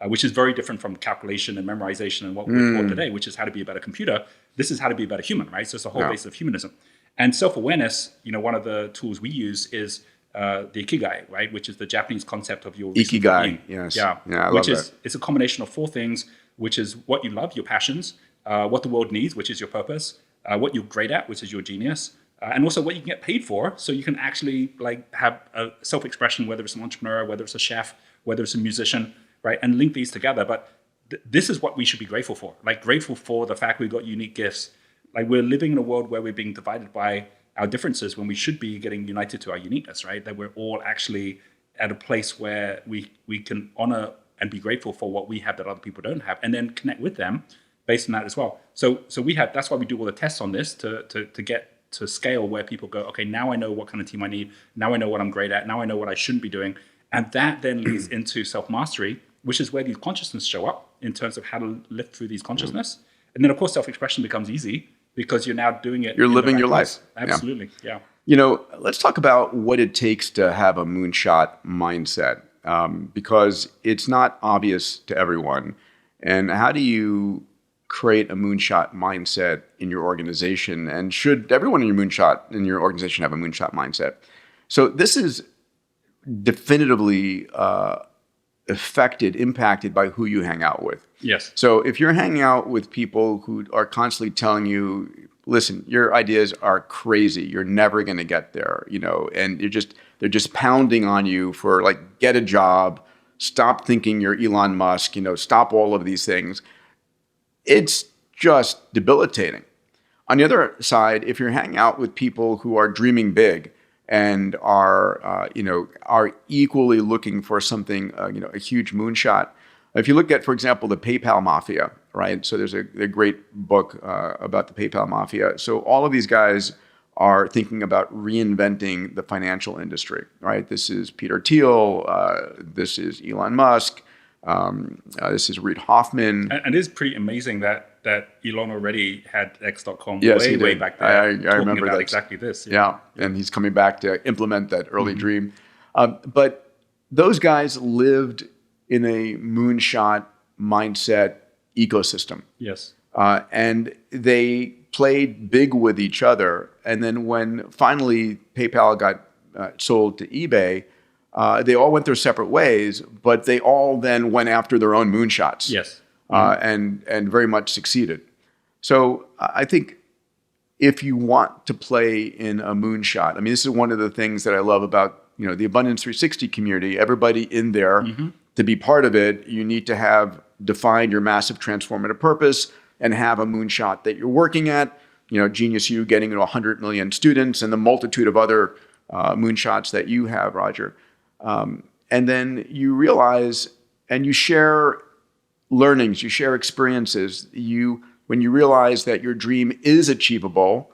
which is very different from calculation and memorization and what we're taught today, which is how to be a better computer. This is how to be a better human, right? So it's the whole basis of humanism. And self-awareness, one of the tools we use is the Ikigai, right? Which is the Japanese concept of your Ikigai, yes. Yeah, I love that. It's a combination of four things, which is what you love, your passions, what the world needs, which is your purpose, what you're great at, which is your genius, and also what you can get paid for, so you can actually have a self-expression, whether it's an entrepreneur, whether it's a chef, whether it's a musician, right? And link these together. But this is what we should be grateful for. Grateful for the fact we've got unique gifts. We're living in a world where we're being divided by our differences when we should be getting united to our uniqueness, right? That we're all actually at a place where we can honor and be grateful for what we have that other people don't have, and then connect with them based on that as well. So that's why we do all the tests on this to get to scale where people go, okay, now I know what kind of team I need. Now I know what I'm great at. Now I know what I shouldn't be doing. And that then leads into self-mastery, which is where these consciousness show up in terms of how to live through these consciousness. And then of course, self-expression becomes easy because you're now doing it. You're living your life. Absolutely. Yeah. Let's talk about what it takes to have a moonshot mindset, because it's not obvious to everyone. And how do you create a moonshot mindset in your organization? And should everyone in your organization have a moonshot mindset? So this is definitively impacted by who you hang out with. Yes. So if you're hanging out with people who are constantly telling you, listen, your ideas are crazy, you're never going to get there, and they're just pounding on you for get a job, stop thinking you're Elon Musk, stop all of these things. It's just debilitating. On the other side, if you're hanging out with people who are dreaming big and are equally looking for something, a huge moonshot. If you look at, for example, the PayPal Mafia, right? So there's a great book about the PayPal Mafia. So all of these guys are thinking about reinventing the financial industry, right? This is Peter Thiel. This is Elon Musk. This is Reid Hoffman. And it is pretty amazing that Elon already had X.com way back there. I remember about that. exactly this. Yeah, and he's coming back to implement that early dream. But those guys lived in a moonshot mindset ecosystem. Yes. And they played big with each other. And then when finally PayPal got sold to eBay, they all went their separate ways, but they all then went after their own moonshots. Yes. and very much succeeded. So I think if you want to play in a moonshot, I mean, this is one of the things that I love about the Abundance 360 community. Everybody in there, to be part of it, you need to have defined your massive transformative purpose and have a moonshot that you're working at. Genius U getting 100 million students and the multitude of other moonshots that you have, Roger. And then you realize and you share learnings, you share experiences. When you realize that your dream is achievable,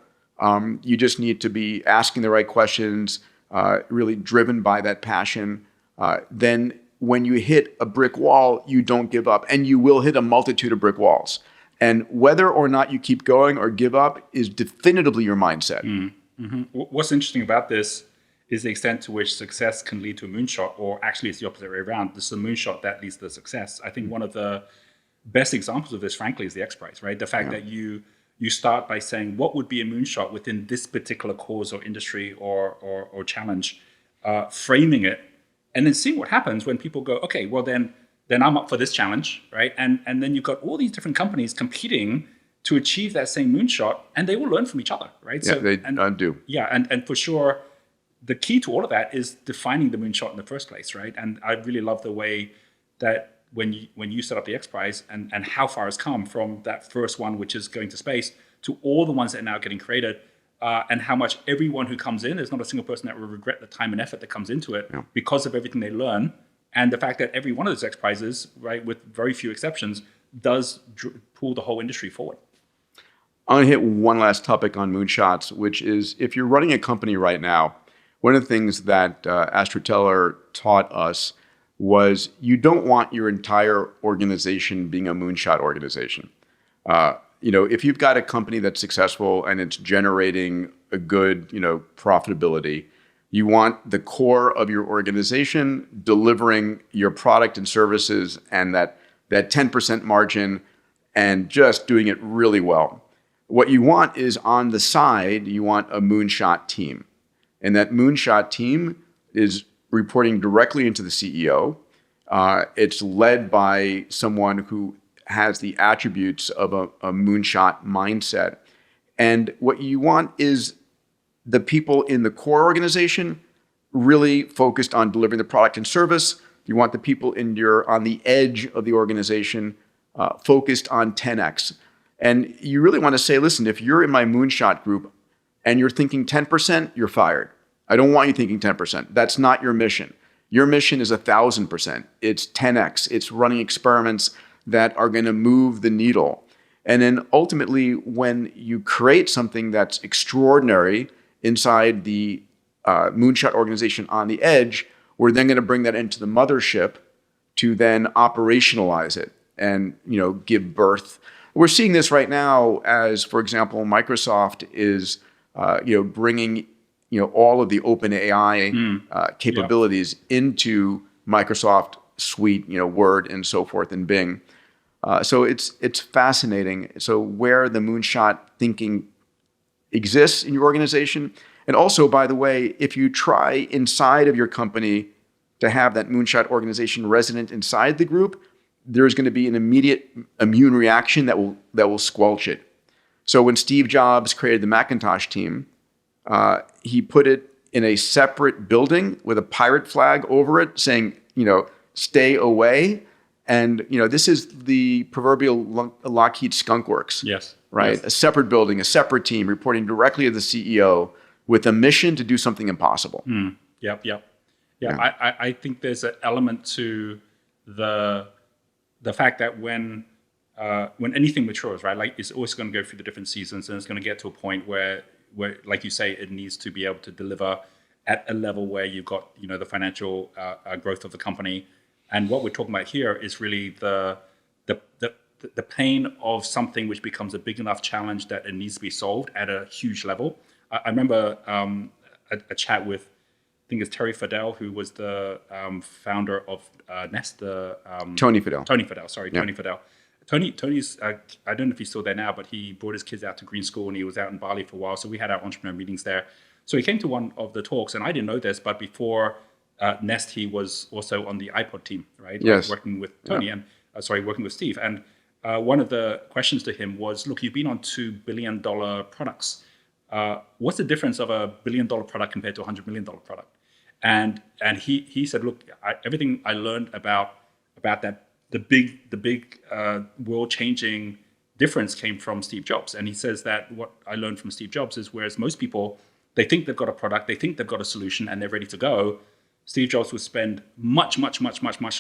you just need to be asking the right questions, really driven by that passion. Then when you hit a brick wall, you don't give up, and you will hit a multitude of brick walls. And whether or not you keep going or give up is definitively your mindset. What's interesting about this is the extent to which success can lead to a moonshot, or actually it's the opposite way around. It's the moonshot that leads to success. I think one of the best examples of this, frankly, is the X Prize, right? The fact that you start by saying, what would be a moonshot within this particular cause or industry or challenge, framing it, and then seeing what happens when people go, okay, well then I'm up for this challenge, right? And then you've got all these different companies competing to achieve that same moonshot, and they will learn from each other, right? Yeah, they do. Yeah, and for sure, the key to all of that is defining the moonshot in the first place, right? And I really love the way that when you set up the X Prize and how far it's come from that first one, which is going to space, to all the ones that are now getting created, and how much everyone who comes in, there's not a single person that will regret the time and effort that comes into it because of everything they learn. And the fact that every one of those X Prizes, right, with very few exceptions, does pull the whole industry forward. I'm going to hit one last topic on moonshots, which is if you're running a company right now, one of the things that Astro Teller taught us was you don't want your entire organization being a moonshot organization. If you've got a company that's successful and it's generating a good, profitability, you want the core of your organization delivering your product and services and that 10% margin and just doing it really well. What you want is on the side, you want a moonshot team. And that moonshot team is reporting directly into the CEO. It's led by someone who has the attributes of a moonshot mindset. And what you want is the people in the core organization really focused on delivering the product and service. You want the people on the edge of the organization focused on 10x. And you really want to say, listen, if you're in my moonshot group and you're thinking 10%, you're fired. I don't want you thinking 10%. That's not your mission. Your mission is 1,000%. It's 10x. It's running experiments that are going to move the needle. And then ultimately, when you create something that's extraordinary inside the moonshot organization on the edge, we're then going to bring that into the mothership to then operationalize it and give birth. We're seeing this right now as, for example, Microsoft is bringing all of the OpenAI capabilities into Microsoft Suite, Word and so forth, and Bing. So it's fascinating. So where the moonshot thinking exists in your organization, and also, by the way, if you try inside of your company to have that moonshot organization resident inside the group, there's going to be an immediate immune reaction that will squelch it. So when Steve Jobs created the Macintosh team, he put it in a separate building with a pirate flag over it saying, stay away. And, this is the proverbial Lockheed Skunk Works. Yes. Right? Yes. A separate building, a separate team reporting directly to the CEO with a mission to do something impossible. Yep. Yeah. I think there's an element to the fact that when anything matures, right, like it's always going to go through the different seasons, and it's going to get to a point where, like you say, it needs to be able to deliver at a level where you've got, the financial growth of the company. And what we're talking about here is really the pain of something which becomes a big enough challenge that it needs to be solved at a huge level. I remember a chat with, I think it's Terry Fidel, who was the founder of Nest. Tony Fidel. Tony Fidel. Tony's, I don't know if he's still there now, but he brought his kids out to green school and he was out in Bali for a while. So we had our entrepreneur meetings there. So he came to one of the talks, and I didn't know this, but before Nest, he was also on the iPod team, right? Yes. Working with Tony working with Steve. And one of the questions to him was, look, you've been on $2 billion products. What's the difference of $1 billion product compared to a $100 million product? And he said, look, everything I learned about that, the big world-changing difference came from Steve Jobs. And he says that what I learned from Steve Jobs is, whereas most people, they think they've got a product, they think they've got a solution, and they're ready to go, Steve Jobs would spend much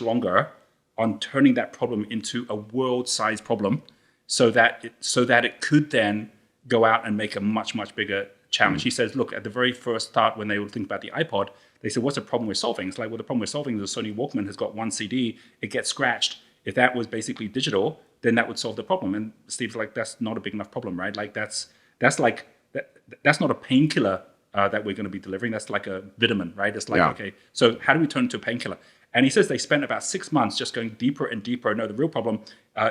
longer on turning that problem into a world-sized problem, so that it could then go out and make a much bigger challenge. He says, look, at the very first start, when they would think about the iPod, they said, what's the problem we're solving? It's like, well, the problem we're solving is a Sony Walkman has got one CD, it gets scratched. If that was basically digital, then that would solve the problem. And Steve's like, that's not a big enough problem, right? Like that's not a painkiller that we're going to be delivering. That's like a vitamin, right? It's like, okay, so how do we turn it into a painkiller? And he says they spent about 6 months just going deeper and deeper. No, the real problem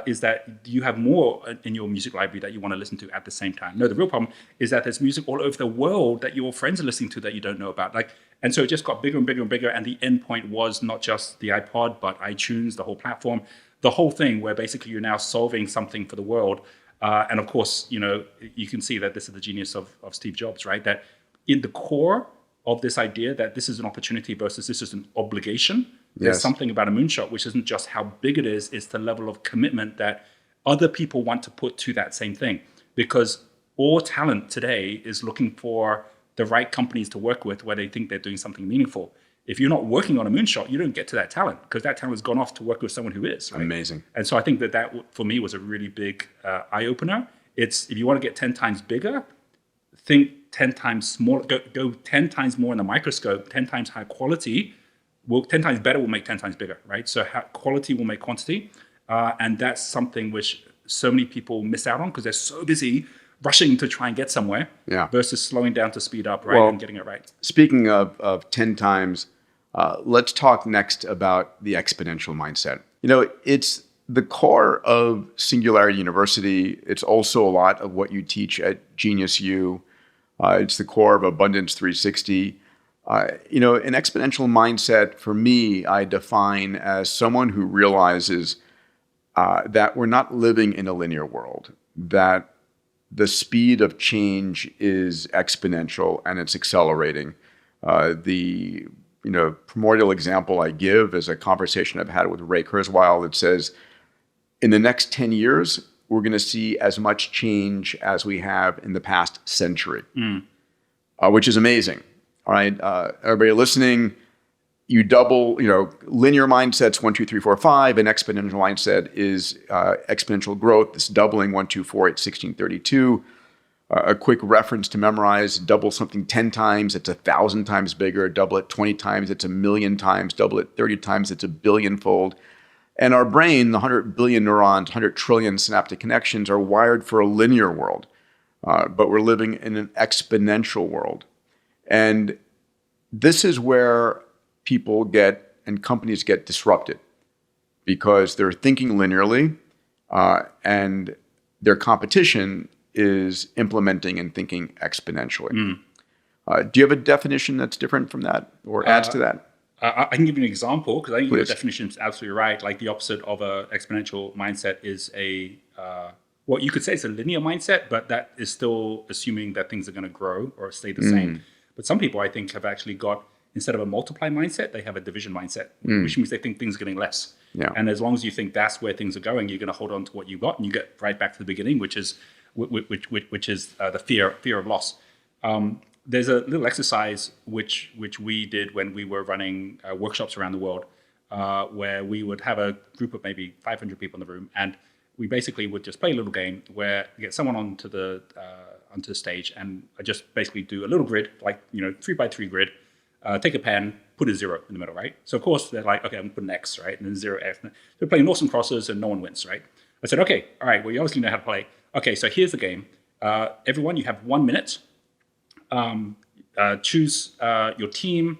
is that you have more in your music library that you want to listen to at the same time. No, the real problem is that there's music all over the world that your friends are listening to that you don't know about. And so it just got bigger and bigger and bigger. And the end point was not just the iPod, but iTunes, the whole platform, the whole thing, where basically you're now solving something for the world. And of course, you can see that this is the genius of Steve Jobs, right? That in the core of this idea that this is an opportunity versus this is an obligation, there's something about a moonshot, which isn't just how big it is, it's the level of commitment that other people want to put to that same thing. Because all talent today is looking for the right companies to work with where they think they're doing something meaningful. If you're not working on a moonshot, you don't get to that talent, because that talent has gone off to work with someone who is. Right? Amazing. And so I think that for me was a really big eye-opener. It's, if you want to get 10 times bigger, think 10 times smaller, go 10 times more in the microscope, 10 times higher quality. 10 times better will make 10 times bigger, right? So quality will make quantity. And that's something which so many people miss out on because they're so busy rushing to try and get somewhere versus slowing down to speed up, right, and getting it right. Speaking of 10 times, let's talk next about the exponential mindset. It's the core of Singularity University. It's also a lot of what you teach at Genius U. It's the core of Abundance 360. An exponential mindset for me, I define as someone who realizes that we're not living in a linear world, that the speed of change is exponential and it's accelerating. The primordial example I give is a conversation I've had with Ray Kurzweil that says, in the next 10 years, we're going to see as much change as we have in the past century, which is amazing. All right, everybody listening, you double, linear mindsets 1, 2, 3, 4, 5. An exponential mindset is exponential growth. It's doubling 1, 2, 4, 8, 16, 32. A quick reference to memorize: double something 10 times, it's 1,000 times bigger. Double it 20 times, it's 1,000,000 times. Double it 30 times, it's 1,000,000,000-fold. And our brain, the 100 billion neurons, 100 trillion synaptic connections, are wired for a linear world, but we're living in an exponential world. And this is where people get and companies get disrupted because they're thinking linearly and their competition is implementing and thinking exponentially. Do you have a definition that's different from that or adds to that? I can give you an example because I think your definition is absolutely right. Like the opposite of an exponential mindset is what you could say is a linear mindset, but that is still assuming that things are going to grow or stay the same. But some people, I think, have actually got, instead of a multiply mindset, they have a division mindset, which means they think things are getting less. And as long as you think that's where things are going, you're going to hold on to what you got, and you get right back to the beginning, which is the fear of loss. There's a little exercise which we did when we were running workshops around the world, where we would have a group of maybe 500 people in the room, and we basically would just play a little game where we get someone onto the stage, and I just basically do a little grid, like 3x3 grid. Take a pen, put a 0 in the middle, right? So of course they're like, okay, I'm gonna put an X, right, and then 0 F. They're playing noughts and crosses, and no one wins, right? I said, okay, all right, well, you obviously know how to play. Okay, so here's the game. Everyone, you have 1 minute. Choose your team.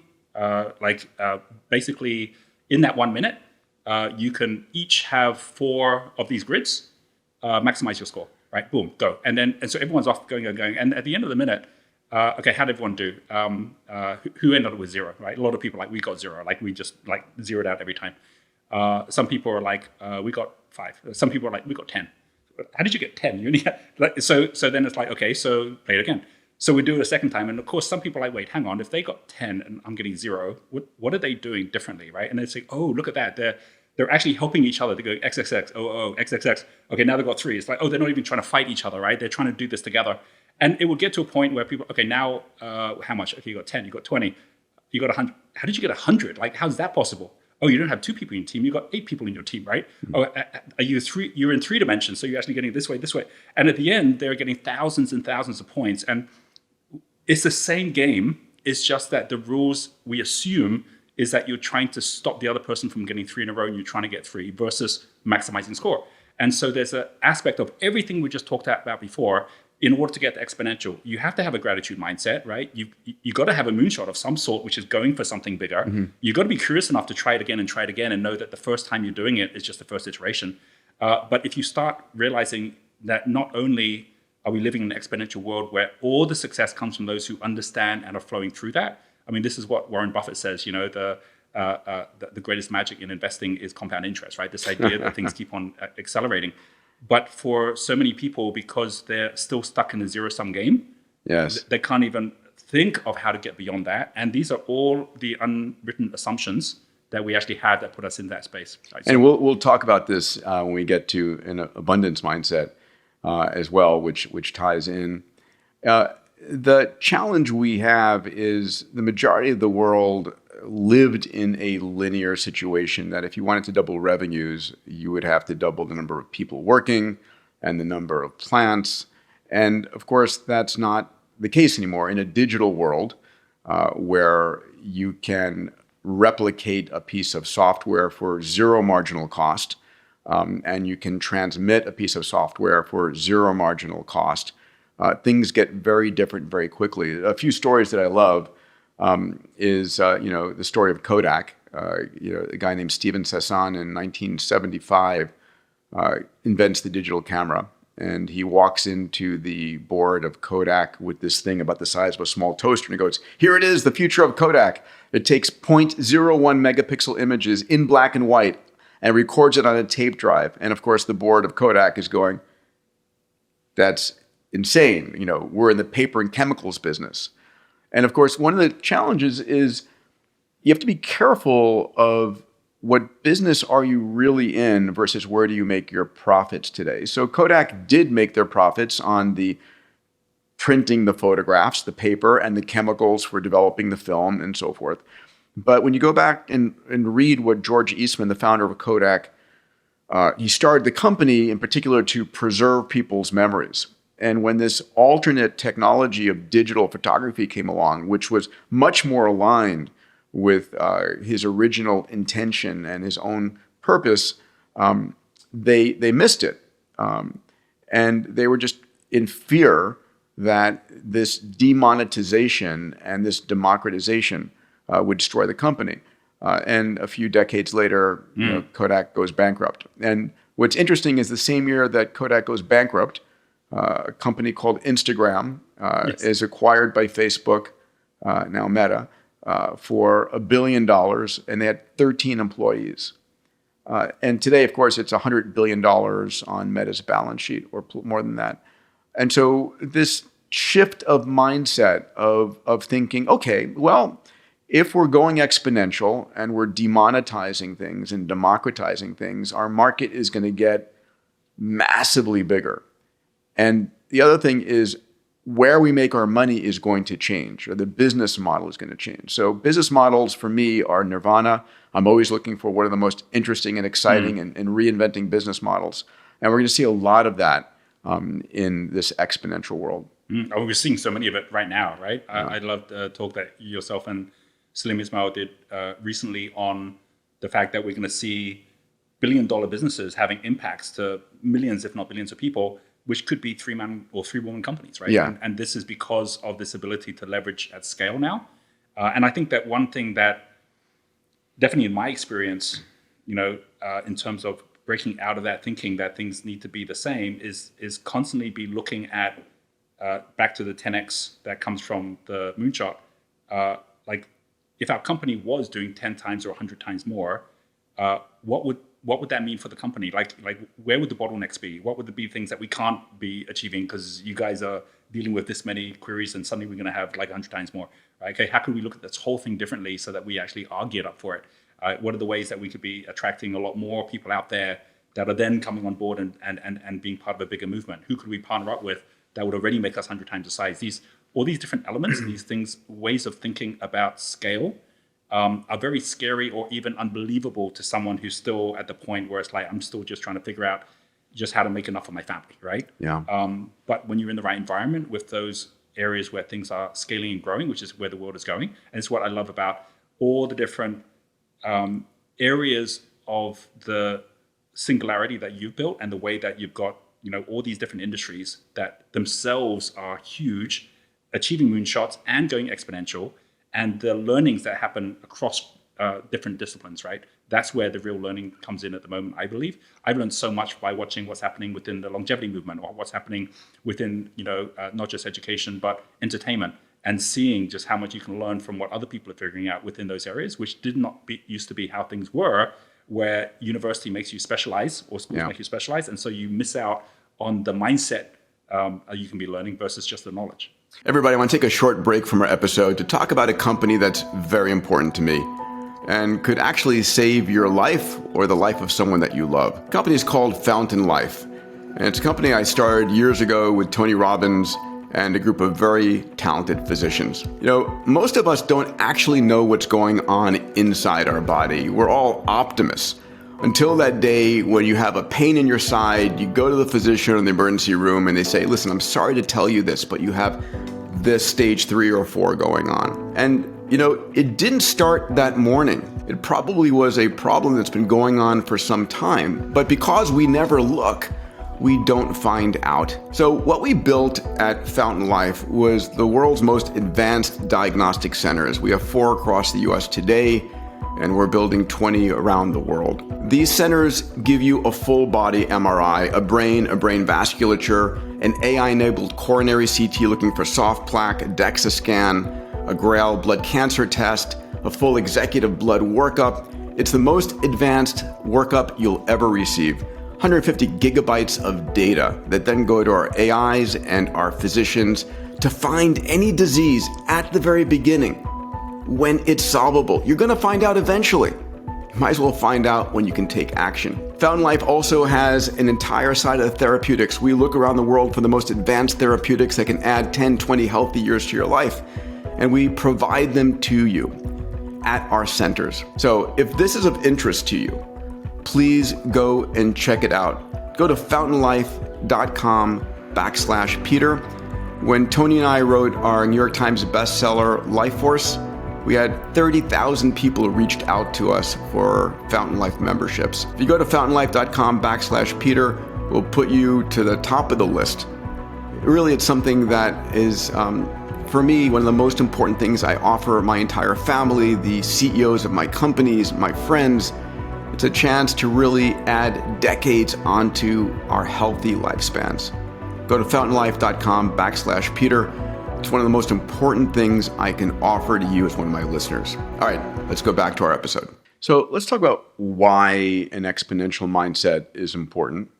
Basically, in that 1 minute, you can each have 4 of these grids. Maximize your score, right? Boom, go. And so everyone's off going. And at the end of the minute, okay, how did everyone do? Who ended up with 0, right? A lot of people we got 0, we just zeroed out every time. Some people are like, we got 5. Some people are like, we got 10. How did you get 10? You only had, like, so then it's like, okay, so play it again. So we do it a second time. And of course, some people are like, wait, hang on. If they got 10 and I'm getting 0, what are they doing differently, right? And they say, oh, look at that. They're actually helping each other to go XXX, XXX. Okay, now they've got 3. It's like, oh, they're not even trying to fight each other, right? They're trying to do this together. And it will get to a point where people, okay, now how much? Okay, you got 10, you got 20, you got 100. How did you get 100? Like, how's that possible? Oh, you don't have 2 people in your team. You got 8 people in your team, right? Mm-hmm. Oh, are you 3? You're in 3 dimensions, so you're actually getting this way. And at the end, they're getting thousands and thousands of points. And it's the same game. It's just that the rules we assume is that you're trying to stop the other person from getting 3 in a row and you're trying to get 3 versus maximizing score. And so there's an aspect of everything we just talked about before. In order to get the exponential, you have to have a gratitude mindset, right? You got to have a moonshot of some sort, which is going for something bigger. Mm-hmm. You got to be curious enough to try it again and know that the first time you're doing it is just the first iteration. But if you start realizing that not only are we living in an exponential world where all the success comes from those who understand and are flowing through that. I mean, this is what Warren Buffett says, the greatest magic in investing is compound interest, right? This idea that things keep on accelerating. But for so many people, because they're still stuck in the zero-sum game, yes, they can't even think of how to get beyond that. And these are all the unwritten assumptions that we actually have that put us in that space. Right? And we'll talk about this when we get to an abundance mindset as well, which ties in. The challenge we have is the majority of the world lived in a linear situation that if you wanted to double revenues, you would have to double the number of people working and the number of plants. And of course, that's not the case anymore in a digital world where you can replicate a piece of software for 0 marginal cost, and you can transmit a piece of software for 0 marginal cost. Things get very different very quickly. A few stories that I love is the story of Kodak. A guy named Steven Sasson in 1975 invents the digital camera, and he walks into the board of Kodak with this thing about the size of a small toaster, and he goes, "Here it is, the future of Kodak. It takes 0.01 megapixel images in black and white and records it on a tape drive." And of course, the board of Kodak is going, "That's insane. We're in the paper and chemicals business." And of course, one of the challenges is you have to be careful of what business are you really in versus where do you make your profits today. So Kodak did make their profits on the printing the photographs, the paper, and the chemicals for developing the film and so forth. But when you go back and read what George Eastman, the founder of Kodak, he started the company in particular to preserve people's memories. And when this alternate technology of digital photography came along, which was much more aligned with his original intention and his own purpose, they missed it. And they were just in fear that this demonetization and this democratization would destroy the company. And a few decades later, Kodak goes bankrupt. And what's interesting is the same year that Kodak goes bankrupt, a company called Instagram is acquired by Facebook, now Meta, for $1 billion, and they had 13 employees. And today, of course, it's $100 billion on Meta's balance sheet, or more than that. And so this shift of mindset of thinking, okay, well, if we're going exponential and we're demonetizing things and democratizing things, our market is going to get massively bigger. And the other thing is where we make our money is going to change, or the business model is going to change. So business models for me are Nirvana. I'm always looking for what are the most interesting and exciting and reinventing business models. And we're going to see a lot of that in this exponential world. Oh, we're seeing so many of it right now, right? Yeah. I love the talk that yourself and Salim Ismail did recently on the fact that we're going to see billion-dollar businesses having impacts to millions, if not billions of people, which could be 3-man or 3-woman companies, right? Yeah. And this is because of this ability to leverage at scale now. And I think that one thing that definitely in my experience, in terms of breaking out of that thinking that things need to be the same is constantly be looking at back to the 10x that comes from the moonshot. Like if our company was doing 10 times or 100 times more, what would that mean for the company? Like where would the bottlenecks be? What would be things that we can't be achieving because you guys are dealing with this many queries and suddenly we're going to have like 100 times more? Right? Okay, how could we look at this whole thing differently so that we actually are geared up for it? What are the ways that we could be attracting a lot more people out there that are then coming on board and being part of a bigger movement? Who could we partner up with that would already make us 100 times the size? All these different elements, these things, ways of thinking about scale are very scary or even unbelievable to someone who's still at the point where it's like, I'm still just trying to figure out just how to make enough for my family, right? Yeah. But when you're in the right environment with those areas where things are scaling and growing, which is where the world is going, and it's what I love about all the different areas of the singularity that you've built and the way that you've got, all these different industries that themselves are huge, achieving moonshots and going exponential, and the learnings that happen across different disciplines, right? That's where the real learning comes in at the moment, I believe. I've learned so much by watching what's happening within the longevity movement or what's happening within, not just education, but entertainment, and seeing just how much you can learn from what other people are figuring out within those areas, which used to be how things were, where university makes you specialize or schools make you specialize. And so you miss out on the mindset you can be learning versus just the knowledge. Everybody, I want to take a short break from our episode to talk about a company that's very important to me and could actually save your life or the life of someone that you love. The company is called Fountain Life. And it's a company I started years ago with Tony Robbins and a group of very talented physicians. Most of us don't actually know what's going on inside our body. We're all optimists. Until that day when you have a pain in your side, you go to the physician in the emergency room and they say, listen, I'm sorry to tell you this, but you have this stage 3 or 4 going on. And, it didn't start that morning. It probably was a problem that's been going on for some time. But because we never look, we don't find out. So what we built at Fountain Life was the world's most advanced diagnostic centers. We have 4 across the US today, and we're building 20 around the world. These centers give you a full body MRI, a brain vasculature, an AI-enabled coronary CT looking for soft plaque, a DEXA scan, a GRAIL blood cancer test, a full executive blood workup. It's the most advanced workup you'll ever receive. 150 gigabytes of data that then go to our AIs and our physicians to find any disease at the very beginning when it's solvable. You're going to find out eventually. You might as well find out when you can take action. Fountain Life also has an entire side of therapeutics. We look around the world for the most advanced therapeutics that can add 10, 20 healthy years to your life, and we provide them to you at our centers. So if this is of interest to you, please go and check it out. Go to fountainlife.com/Peter. When Tony and I wrote our New York Times bestseller, Life Force, we had 30,000 people who reached out to us for Fountain Life memberships. If you go to fountainlife.com/Peter, we'll put you to the top of the list. Really, it's something that is, for me, one of the most important things I offer my entire family, the CEOs of my companies, my friends. It's a chance to really add decades onto our healthy lifespans. Go to fountainlife.com/Peter. It's one of the most important things I can offer to you as one of my listeners. All right, let's go back to our episode. So let's talk about why an exponential mindset is important.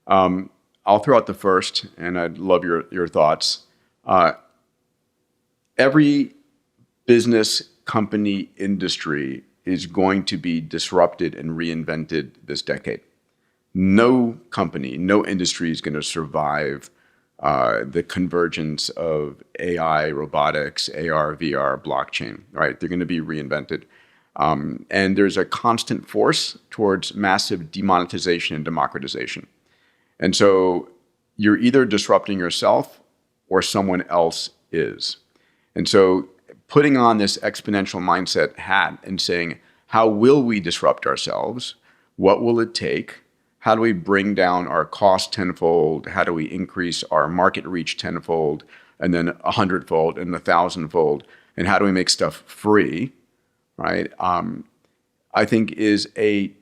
I'll throw out the first, and I'd love your thoughts. Every business, company, industry is going to be disrupted and reinvented this decade. No company, no industry is going to survive the convergence of AI, robotics, AR, VR, blockchain, right? They're going to be reinvented. And there's a constant force towards massive demonetization and democratization. And so you're either disrupting yourself or someone else is. And so putting on this exponential mindset hat and saying, how will we disrupt ourselves? What will it take? How do we bring down our cost tenfold? How do we increase our market reach tenfold, and then 100-fold and 1,000-fold? And how do we make stuff free, right? I think is a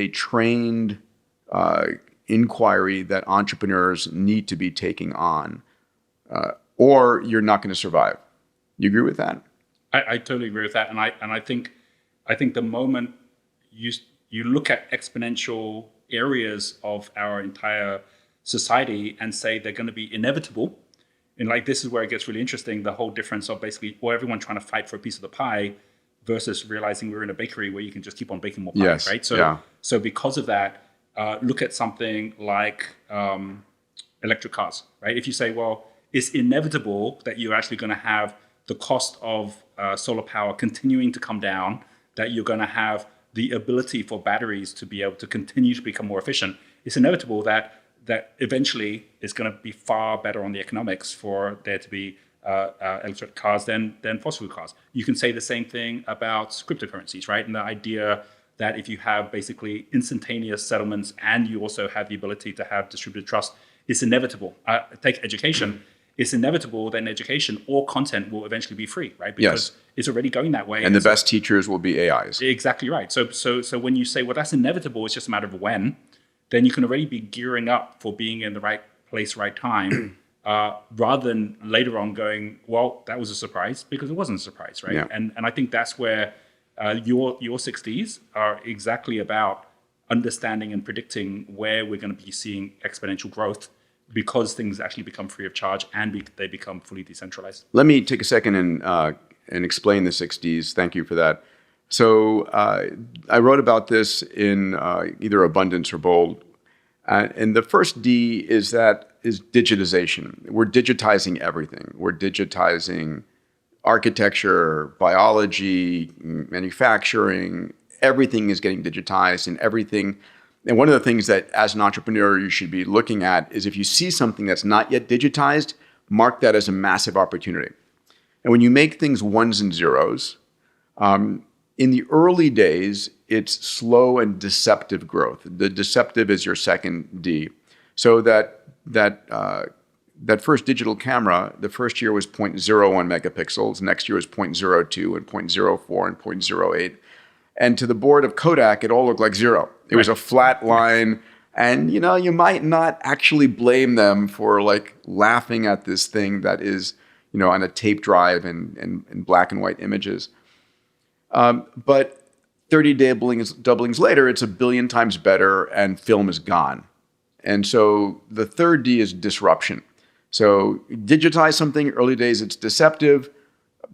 trained inquiry that entrepreneurs need to be taking on, or you're not going to survive. You agree with that? I totally agree with that, and I think the moment you look at exponential areas of our entire society and say they're going to be inevitable. And like, this is where it gets really interesting, the whole difference of basically, or everyone trying to fight for a piece of the pie versus realizing we're in a bakery where you can just keep on baking more pie, Yes. right? So, Yeah. so because of that, look at something like electric cars, right? If you say, well, it's inevitable that you're actually going to have the cost of solar power continuing to come down, that you're going to have the ability for batteries to be able to continue to become more efficient. It's inevitable that eventually it's going to be far better on the economics for there to be electric cars than fossil fuel cars. You can say the same thing about cryptocurrencies, right? And the idea that if you have basically instantaneous settlements and you also have the ability to have distributed trust, it's inevitable. Take education. It's inevitable that in education, all content will eventually be free, right? Because it's already going that way. And the best teachers will be AIs. Exactly right. So when you say, well, that's inevitable, it's just a matter of when, then you can already be gearing up for being in the right place, right time, rather than later on going, well, that was a surprise, because it wasn't a surprise, right? Yeah. And I think that's where your 60s are exactly about understanding and predicting where we're going to be seeing exponential growth, because things actually become free of charge and they become fully decentralized. Let me take a second and explain the 60s. Thank you for that. So I wrote about this in either Abundance or Bold. And the first D is digitization. We're digitizing everything. We're digitizing architecture, biology, manufacturing. Everything is getting digitized, and everything. And one of the things that as an entrepreneur you should be looking at is if you see something that's not yet digitized, mark that as a massive opportunity. And when you make things ones and zeros, in the early days, it's slow and deceptive growth. The deceptive is your second D. So that first digital camera, the first year was 0.01 megapixels. Next year was 0.02 and 0.04 and 0.08. And to the board of Kodak, it all looked like zero. It was a flat line. And, you might not actually blame them for like laughing at this thing that is, on a tape drive and black and white images. But 30 doublings later, it's 1 billion times better and film is gone. And so the third D is disruption. So digitize something, early days, it's deceptive.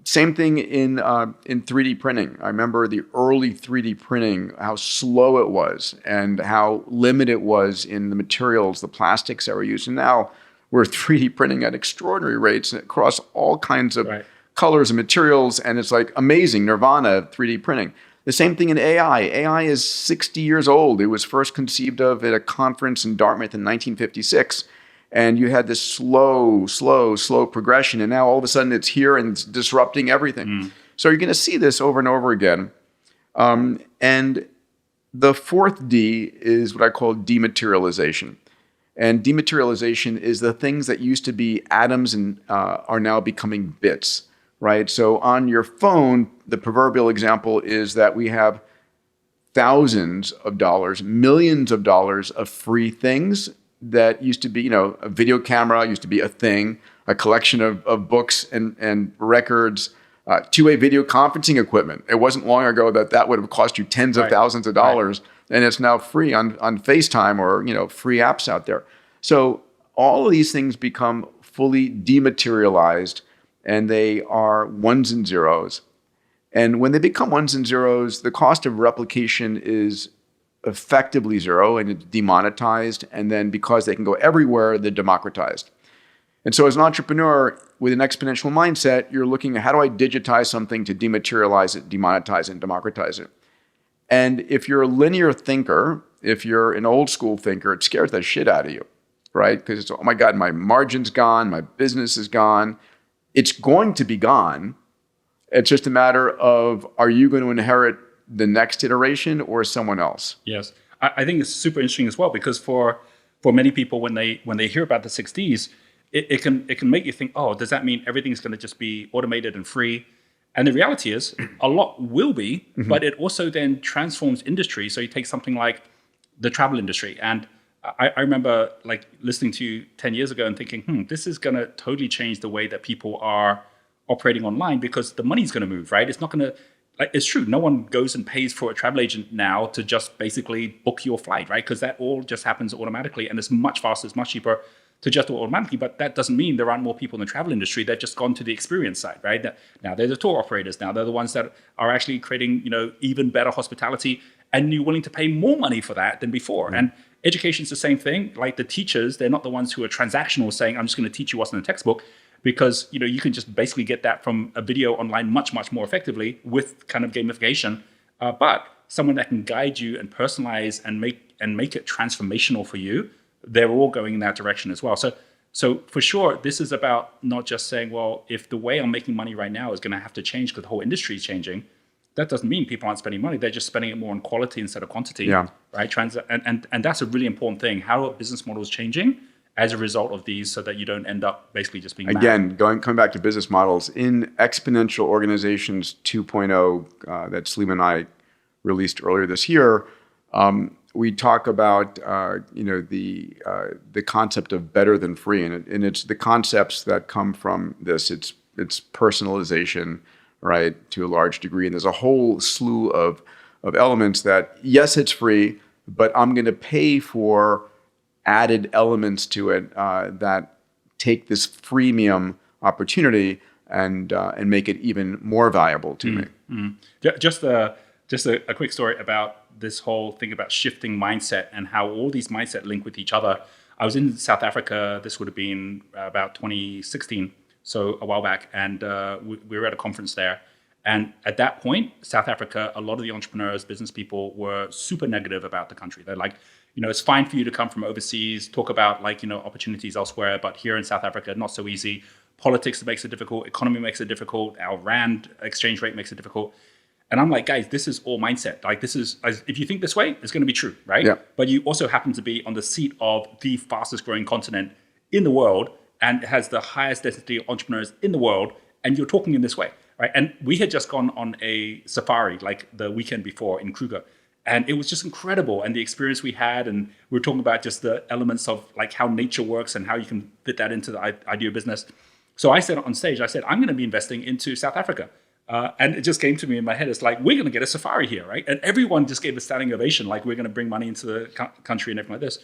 Same thing in 3D printing. I remember the early 3D printing, how slow it was and how limited it was in the materials, the plastics that were used. And now we're 3D printing at extraordinary rates across all kinds of colors and materials. And it's like amazing, Nirvana 3D printing. The same thing in AI. AI is 60 years old. It was first conceived of at a conference in Dartmouth in 1956. And you had this slow progression. And now all of a sudden it's here and it's disrupting everything. So you're going to see this over and over again. And the fourth D is what I call dematerialization. And dematerialization is the things that used to be atoms and are now becoming bits, right? So on your phone, the proverbial example is that we have thousands of dollars, millions of dollars of free things that used to be, a video camera used to be a thing, a collection of books and records, two-way video conferencing equipment. It wasn't long ago that would have cost you tens of thousands of dollars, and it's now free on FaceTime or, free apps out there. So all of these things become fully dematerialized, and they are ones and zeros. And when they become ones and zeros, the cost of replication is effectively zero, and it's demonetized. And then because they can go everywhere, they're democratized. And so as an entrepreneur with an exponential mindset, you're looking at how do I digitize something to dematerialize it, demonetize it, and democratize it. And if you're a linear thinker, if you're an old school thinker, it scares the shit out of you, right? Because it's, oh my God, my margin's gone, my business is gone. It's going to be gone. It's just a matter of, are you going to inherit the next iteration or someone else? Yes. I think it's super interesting as well, because for many people, when they hear about the 60s, it can make you think, oh, does that mean everything's going to just be automated and free? And the reality is a lot will be, but it also then transforms industry. So you take something like the travel industry. And I remember like listening to you 10 years ago and thinking, this is going to totally change the way that people are operating online, because the money's going to move, right? It's not going to, like, it's true. No one goes and pays for a travel agent now to just basically book your flight, right? Because that all just happens automatically, and it's much faster, it's much cheaper to just do it automatically. But that doesn't mean there aren't more people in the travel industry. They've just gone to the experience side, right? Now they're the tour operators. Now they're the ones that are actually creating, even better hospitality, and you're willing to pay more money for that than before. And education's the same thing. Like the teachers, they're not the ones who are transactional, saying, I'm just going to teach you what's in the textbook. Because you can just basically get that from a video online much, much more effectively with kind of gamification. But someone that can guide you and personalize and make it transformational for you, they're all going in that direction as well. So for sure, this is about not just saying, well, if the way I'm making money right now is going to have to change because the whole industry is changing, that doesn't mean people aren't spending money. They're just spending it more on quality instead of quantity, right? And that's a really important thing. How are business models changing as a result of these, so that you don't end up basically just being again coming back to business models in Exponential Organizations 2.0 that Salim and I released earlier this year. We talk about the concept of better than free, and it's the concepts that come from this. It's personalization, right, to a large degree, and there's a whole slew of elements that, yes, it's free, but I'm going to pay for added elements to it that take this freemium opportunity and make it even more valuable to me. Just a quick story about this whole thing about shifting mindset and how all these mindset link with each other. I was in South Africa. This would have been about 2016, so a while back, and we were at a conference there. And at that point, South Africa, a lot of the entrepreneurs, business people were super negative about the country. They're like, it's fine for you to come from overseas, talk about opportunities elsewhere, but here in South Africa, not so easy. Politics makes it difficult. Economy makes it difficult. Our rand exchange rate makes it difficult. And I'm like, guys, this is all mindset. Like, this is, if you think this way, it's going to be true, right? Yeah. But you also happen to be on the seat of the fastest growing continent in the world, and it has the highest density of entrepreneurs in the world, and you're talking in this way, right? And we had just gone on a safari like the weekend before in Kruger, and it was just incredible. And the experience we had, and we were talking about just the elements of like how nature works and how you can fit that into the idea of business. So I said on stage, I'm going to be investing into South Africa. And it just came to me in my head. It's like, we're going to get a safari here, right? And everyone just gave a standing ovation, like we're going to bring money into the country and everything like this.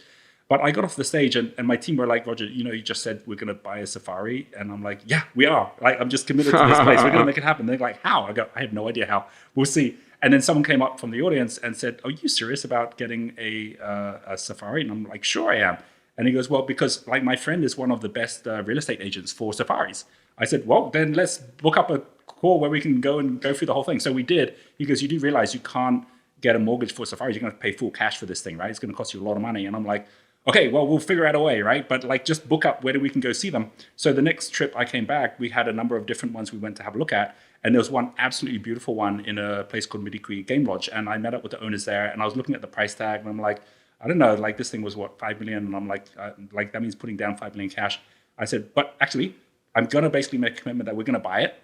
But I got off the stage and my team were like, Roger, you just said we're going to buy a safari. And I'm like, yeah, we are. Like, I'm just committed to this place. We're going to make it happen. They're like, how? I have no idea how. We'll see. And then someone came up from the audience and said, are you serious about getting a safari? And I'm like, sure I am. And he goes, well, because like my friend is one of the best real estate agents for safaris. I said, well, then let's book up a call where we can go through the whole thing. So we did. He goes, you do realize you can't get a mortgage for safaris. You're going to pay full cash for this thing, right? It's going to cost you a lot of money. And I'm like, okay, well, we'll figure out a way, right? But like, just book up where we can go see them. So the next trip I came back, we had a number of different ones we went to have a look at. And there was one absolutely beautiful one in a place called Midikwi Game Lodge. And I met up with the owners there, and I was looking at the price tag, and I'm like, I don't know, like this thing was what, 5 million? And I'm like that means putting down 5 million cash. I said, but actually, I'm going to basically make a commitment that we're going to buy it.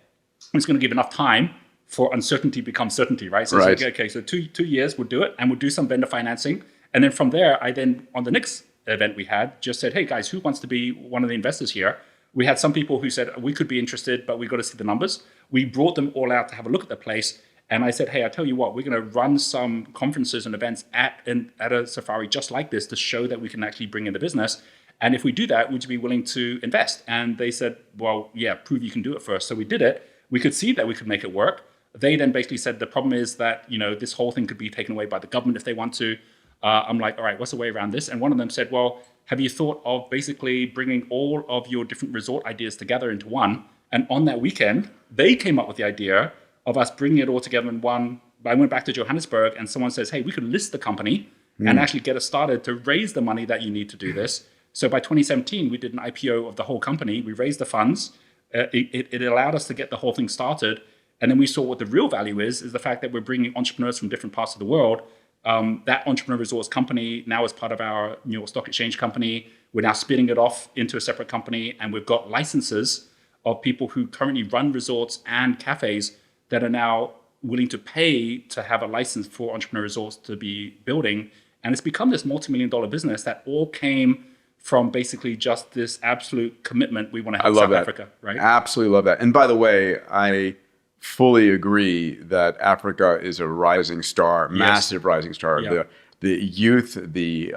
It's going to give enough time for uncertainty becomes certainty, right? So right. It's like, okay, so 2 years, we'll do it, and we'll do some vendor financing. And then from there, I then, on the next event we had, just said, hey guys, who wants to be one of the investors here? We had some people who said, we could be interested, but we've got to see the numbers. We brought them all out to have a look at the place. And I said, hey, I tell you what, we're going to run some conferences and events at a safari just like this to show that we can actually bring in the business. And if we do that, would you be willing to invest? And they said, well, yeah, prove you can do it first. So we did it. We could see that we could make it work. They then basically said, the problem is that, this whole thing could be taken away by the government if they want to. I'm like, all right, what's the way around this? And one of them said, well, have you thought of basically bringing all of your different resort ideas together into one? And on that weekend, they came up with the idea of us bringing it all together in one. I went back to Johannesburg and someone says, hey, we could list the company and actually get us started to raise the money that you need to do this. So by 2017, we did an IPO of the whole company. We raised the funds. It allowed us to get the whole thing started. And then we saw what the real value is the fact that we're bringing entrepreneurs from different parts of the world. That Entrepreneur Resorts company now is part of our New York Stock Exchange company. We're now splitting it off into a separate company. And we've got licenses of people who currently run resorts and cafes that are now willing to pay to have a license for Entrepreneur Resorts to be building. And it's become this multi-million-dollar business that all came from basically just this absolute commitment we want to have in South Africa, right? Absolutely love that. And by the way, I fully agree that Africa is a rising star, massive rising star. Yeah. The youth, the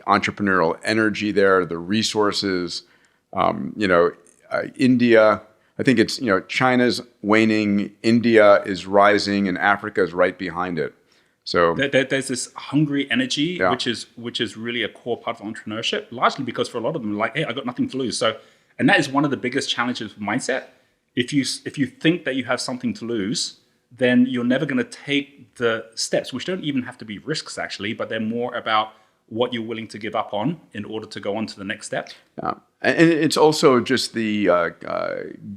entrepreneurial energy there, the resources. India. I think it's China's waning, India is rising, and Africa is right behind it. So there's this hungry energy, which is really a core part of entrepreneurship, largely because for a lot of them, like, hey, I got nothing to lose. So, and that is one of the biggest challenges with mindset. If you think that you have something to lose, then you're never going to take the steps, which don't even have to be risks actually, but they're more about what you're willing to give up on in order to go on to the next step. Yeah. And it's also just the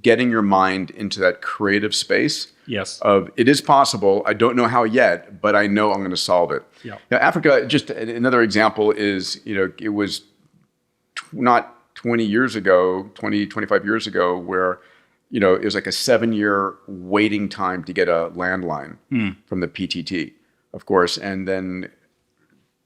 getting your mind into that creative space. Yes. Of it is possible. I don't know how yet, but I know I'm going to solve it. Yeah. Now, Africa, just another example is, it was not 20 years ago, 20, 25 years ago, where, it was like a 7-year waiting time to get a landline from the PTT, of course. And then,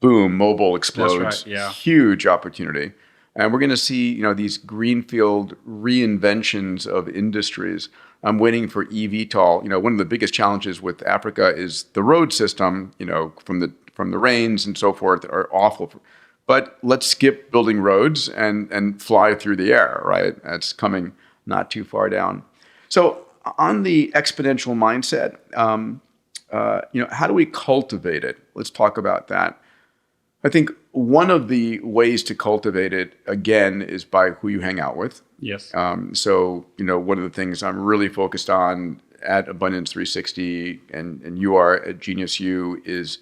boom, mobile explodes. That's right, yeah. Huge opportunity. And we're going to see, these greenfield reinventions of industries. I'm waiting for eVTOL. One of the biggest challenges with Africa is the road system, from the rains and so forth are awful. But let's skip building roads and fly through the air, right? That's coming not too far down. So on the exponential mindset, how do we cultivate it? Let's talk about that. I think one of the ways to cultivate it, again, is by who you hang out with. Yes. So, one of the things I'm really focused on at Abundance 360, and you are at Genius U, is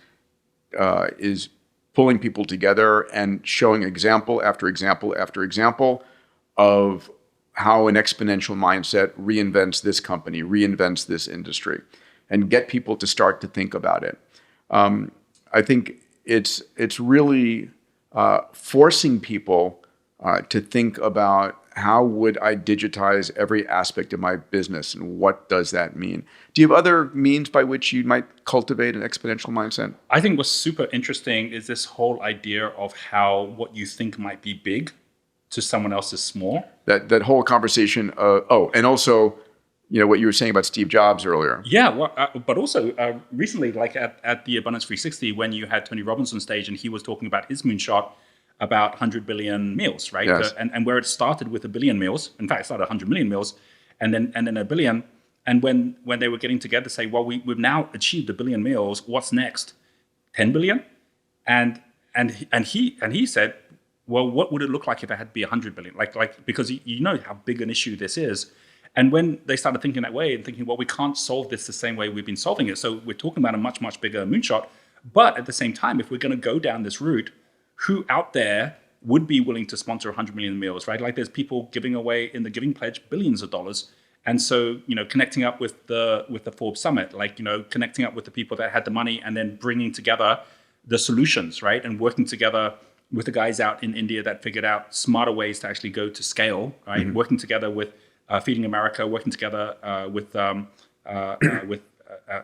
pulling people together and showing example after example after example of how an exponential mindset reinvents this company, reinvents this industry, and get people to start to think about it. I think it's really forcing people to think about how would I digitize every aspect of my business and what does that mean? Do you have other means by which you might cultivate an exponential mindset? I think what's super interesting is this whole idea of how what you think might be big to someone else is small. That whole conversation. And also, what you were saying about Steve Jobs earlier. Yeah, well, but also recently, like at the Abundance 360, when you had Tony Robbins on stage and he was talking about his moonshot about 100 billion meals, right? Yes. And where it started with 1 billion meals. In fact, it started 100 million meals, and then 1 billion. And when they were getting together, say, well, we've now achieved 1 billion meals. What's next? 10 billion? And he said, well, what would it look like if it had to be 100 billion? Like because you know how big an issue this is. And when they started thinking that way and thinking, well, we can't solve this the same way we've been solving it. So we're talking about a much, much bigger moonshot. But at the same time, if we're going to go down this route, who out there would be willing to sponsor 100 million meals, right? Like there's people giving away in the Giving Pledge billions of dollars. And so, connecting up with the Forbes Summit, like, connecting up with the people that had the money and then bringing together the solutions, right? And working together with the guys out in India that figured out smarter ways to actually go to scale, right? Mm-hmm. Working together with Feeding America, working together with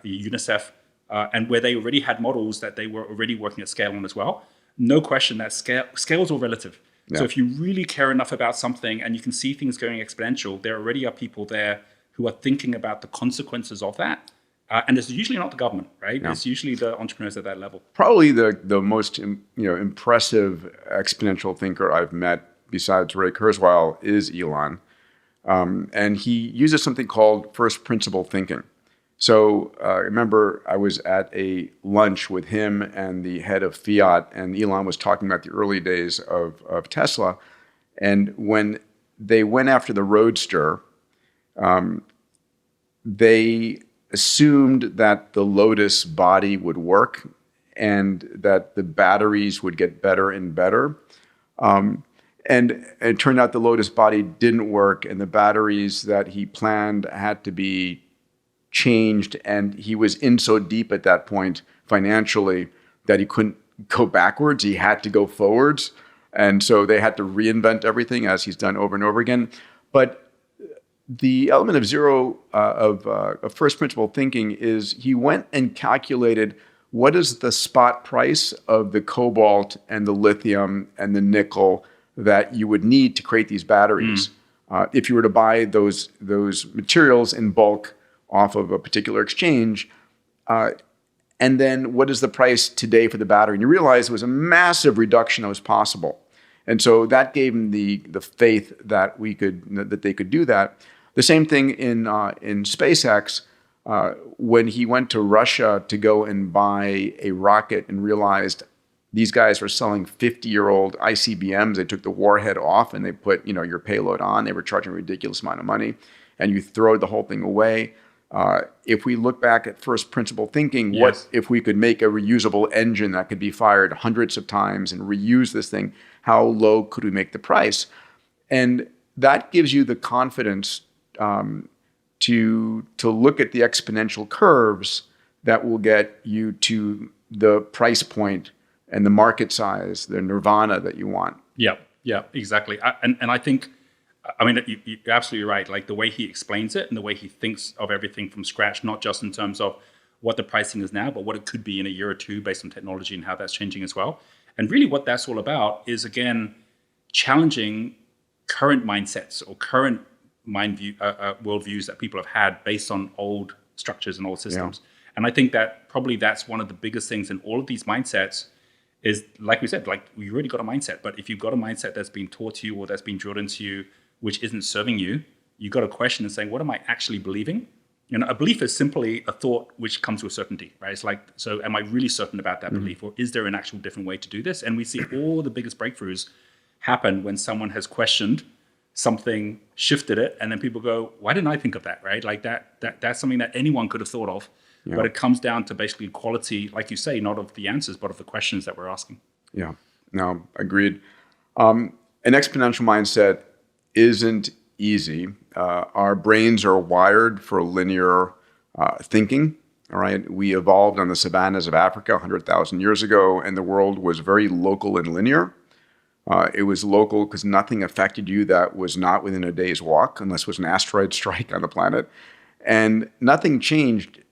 UNICEF, and where they already had models that they were already working at scale on as well. No question that scale's all relative. Yeah. So if you really care enough about something and you can see things going exponential, there already are people there who are thinking about the consequences of that. And it's usually not the government, right? Yeah. It's usually the entrepreneurs at that level. Probably the most impressive exponential thinker I've met besides Ray Kurzweil is Elon. And he uses something called first principle thinking. So I remember I was at a lunch with him and the head of Fiat, and Elon was talking about the early days of Tesla. And when they went after the Roadster, they assumed that the Lotus body would work and that the batteries would get better and better. And it turned out the Lotus body didn't work, and the batteries that he planned had to be changed, and he was in so deep at that point financially that he couldn't go backwards. He had to go forwards. And so they had to reinvent everything, as he's done over and over again. But the element of first principle thinking is he went and calculated what is the spot price of the cobalt and the lithium and the nickel that you would need to create these batteries. If you were to buy those materials in bulk, off of a particular exchange. And then what is the price today for the battery? And you realize it was a massive reduction that was possible. And so that gave him the faith that they could do that. The same thing in SpaceX, when he went to Russia to go and buy a rocket and realized these guys were selling 50-year-old ICBMs. They took the warhead off and they put your payload on. They were charging a ridiculous amount of money, and you throw the whole thing away. If we look back at first principle thinking, Yes. what if we could make a reusable engine that could be fired hundreds of times and reuse this thing? How low could we make the price? And that gives you the confidence to look at the exponential curves that will get you to the price point and the market size, the Nirvana that you want. Yeah, exactly. And I think, I mean, you're absolutely right. Like the way he explains it and the way he thinks of everything from scratch, not just in terms of what the pricing is now, but what it could be in a year or two based on technology and how that's changing as well. And really what that's all about is, again, challenging current mindsets or current worldviews that people have had based on old structures and old systems. Yeah. And I think that probably that's one of the biggest things in all of these mindsets is, like we said, like we already got a mindset, but if you've got a mindset that's been taught to you or that's been drilled into you, which isn't serving you, you got a question and saying, what am I actually believing? A belief is simply a thought which comes with certainty, right? It's like, so am I really certain about that belief, or is there an actual different way to do this? And we see all the biggest breakthroughs happen when someone has questioned something, shifted it, and then people go, why didn't I think of that, right? Like that's something that anyone could have thought of. Yeah. But it comes down to basically quality, like you say, not of the answers, but of the questions that we're asking. Yeah, no, agreed. An exponential mindset isn't easy. Our brains are wired for linear thinking, all right? We evolved on the savannas of Africa 100,000 years ago, and the world was very local and linear. It was local because nothing affected you that was not within a day's walk, unless it was an asteroid strike on the planet. And nothing changed,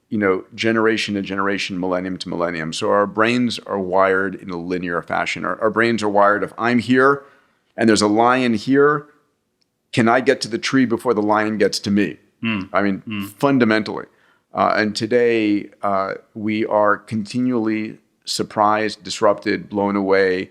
generation to generation, millennium to millennium. So our brains are wired in a linear fashion. Our brains are wired, if I'm here and there's a lion here, can I get to the tree before the lion gets to me? Fundamentally. And today we are continually surprised, disrupted, blown away